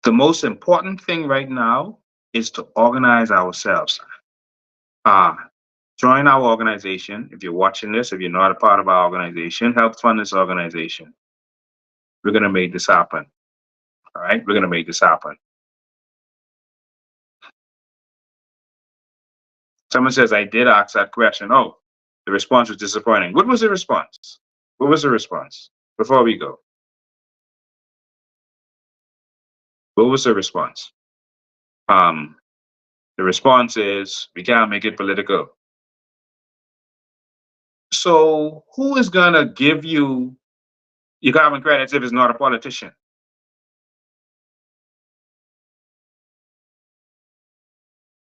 The most important thing right now is to organize ourselves. Join our organization. If you're watching this, if you're not a part of our organization, help fund this organization. We're going to make this happen. All right? We're going to make this happen. Someone says, I did ask that question. Oh, the response was disappointing. What was the response? What was the response? Before we go. What was the response? The response is, we can't make it political. So who is going to give you your carbon credits if it's not a politician?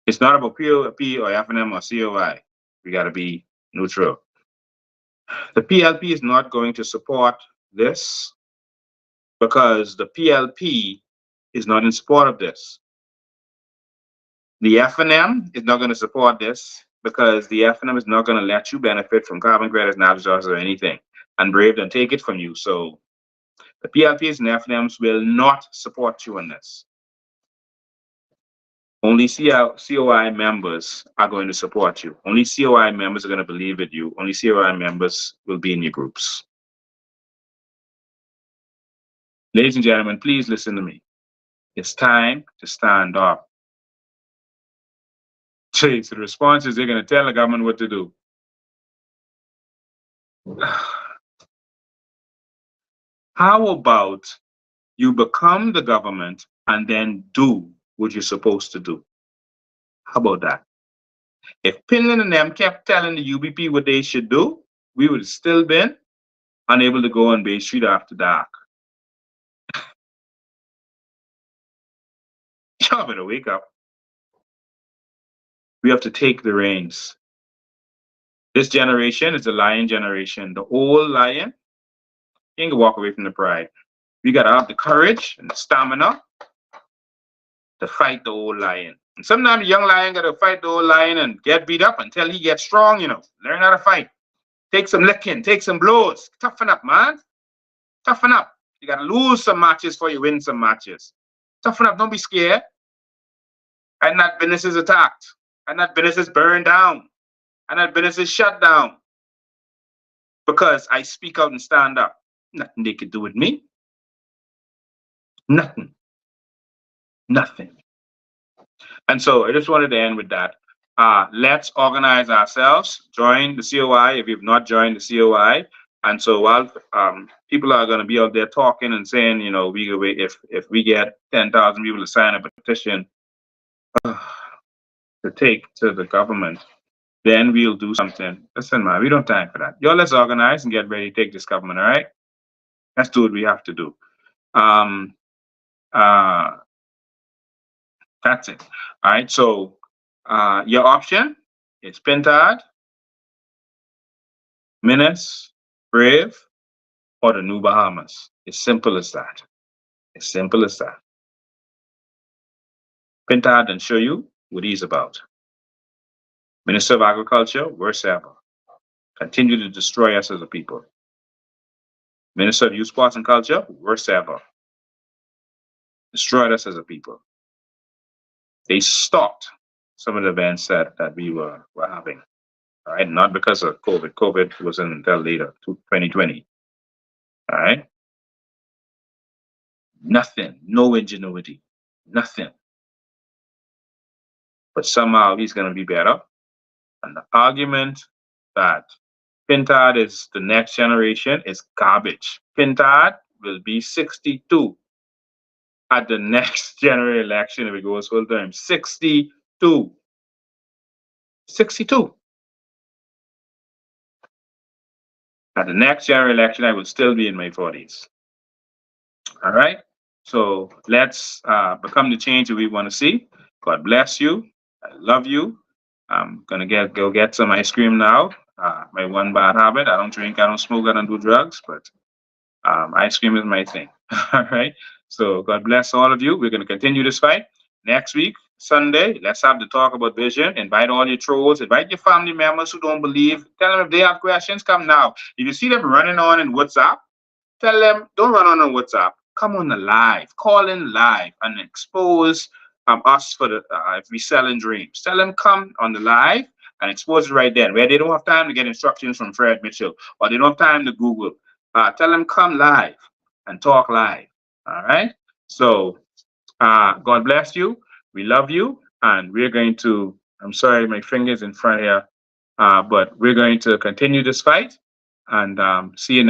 It's not about PLP or F&M or COI. We got to be neutral. The PLP is not going to support this because the PLP is not in support of this. The F&M is not going to support this because the F&M is not going to let you benefit from carbon credits, natural resources, or anything. And Brave don't take it from you. So the PLPs and F&Ms will not support you in this. Only COI members are going to support you. Only COI members are going to believe in you. Only COI members will be in your groups. Ladies and gentlemen, please listen to me. It's time to stand up. Chase, the response is they're going to tell the government what to do. How about you become the government and then do what you're supposed to do? How about that? If Pinland and them kept telling the UBP what they should do, we would have still been unable to go on Bay Street after dark. Y'all better wake up. We have to take the reins. This generation is the lion generation. The old lion, you ain't gonna walk away from the pride. We gotta have the courage and the stamina to fight the old lion. And sometimes the young lion gotta fight the old lion and get beat up until he gets strong, you know. Learn how to fight. Take some licking, take some blows. Toughen up, man. Toughen up. You gotta lose some matches before you win some matches. Toughen up, don't be scared. And that business is attacked. And that business is burned down. And that business is shut down. Because I speak out and stand up. Nothing they could do with me. Nothing. Nothing. And so I just wanted to end with that. Let's organize ourselves. Join the COI if you've not joined the COI. And so while people are going to be out there talking and saying, you know, if we get 10,000 people to sign a petition to take to the government, then we'll do something. Listen, man, we don't have time for that. Y'all, let's organize and get ready to take this government, all right? Let's do what we have to do. That's it. All right, so your option is Pintard, Minas, Brave, or the New Bahamas. It's simple as that. As simple as that. Pintard and show you what he's about. Minister of Agriculture, worse ever. Continue to destroy us as a people. Minister of Youth, Sports and Culture, worse ever. Destroyed us as a people. They stopped some of the events that we were having. All right, not because of COVID. COVID wasn't until later, 2020. All right. Nothing, no ingenuity, nothing. But somehow he's going to be better. And the argument that Pintard is the next generation is garbage. Pintard will be 62 at the next general election if it goes full term. 62. 62. At the next general election, I will still be in my 40s. All right? So let's become the change that we want to see. God bless you. I love you. I'm going to go get some ice cream now. My one bad habit. I don't drink, I don't smoke, I don't do drugs, but ice cream is my thing. All right? So God bless all of you. We're going to continue this fight. Next week, Sunday, let's have the talk about vision. Invite all your trolls. Invite your family members who don't believe. Tell them if they have questions, come now. If you see them running on in WhatsApp, tell them, don't run on WhatsApp. Come on the live. Call in live and expose us for the if we selling dreams. Tell them come on the live and expose it right then, where they don't have time to get instructions from Fred Mitchell or they don't have time to Google. Tell them come live and talk live. All right. So God bless you. We love you, and we're going to. I'm sorry, my finger's in front here, but we're going to continue this fight and see you next.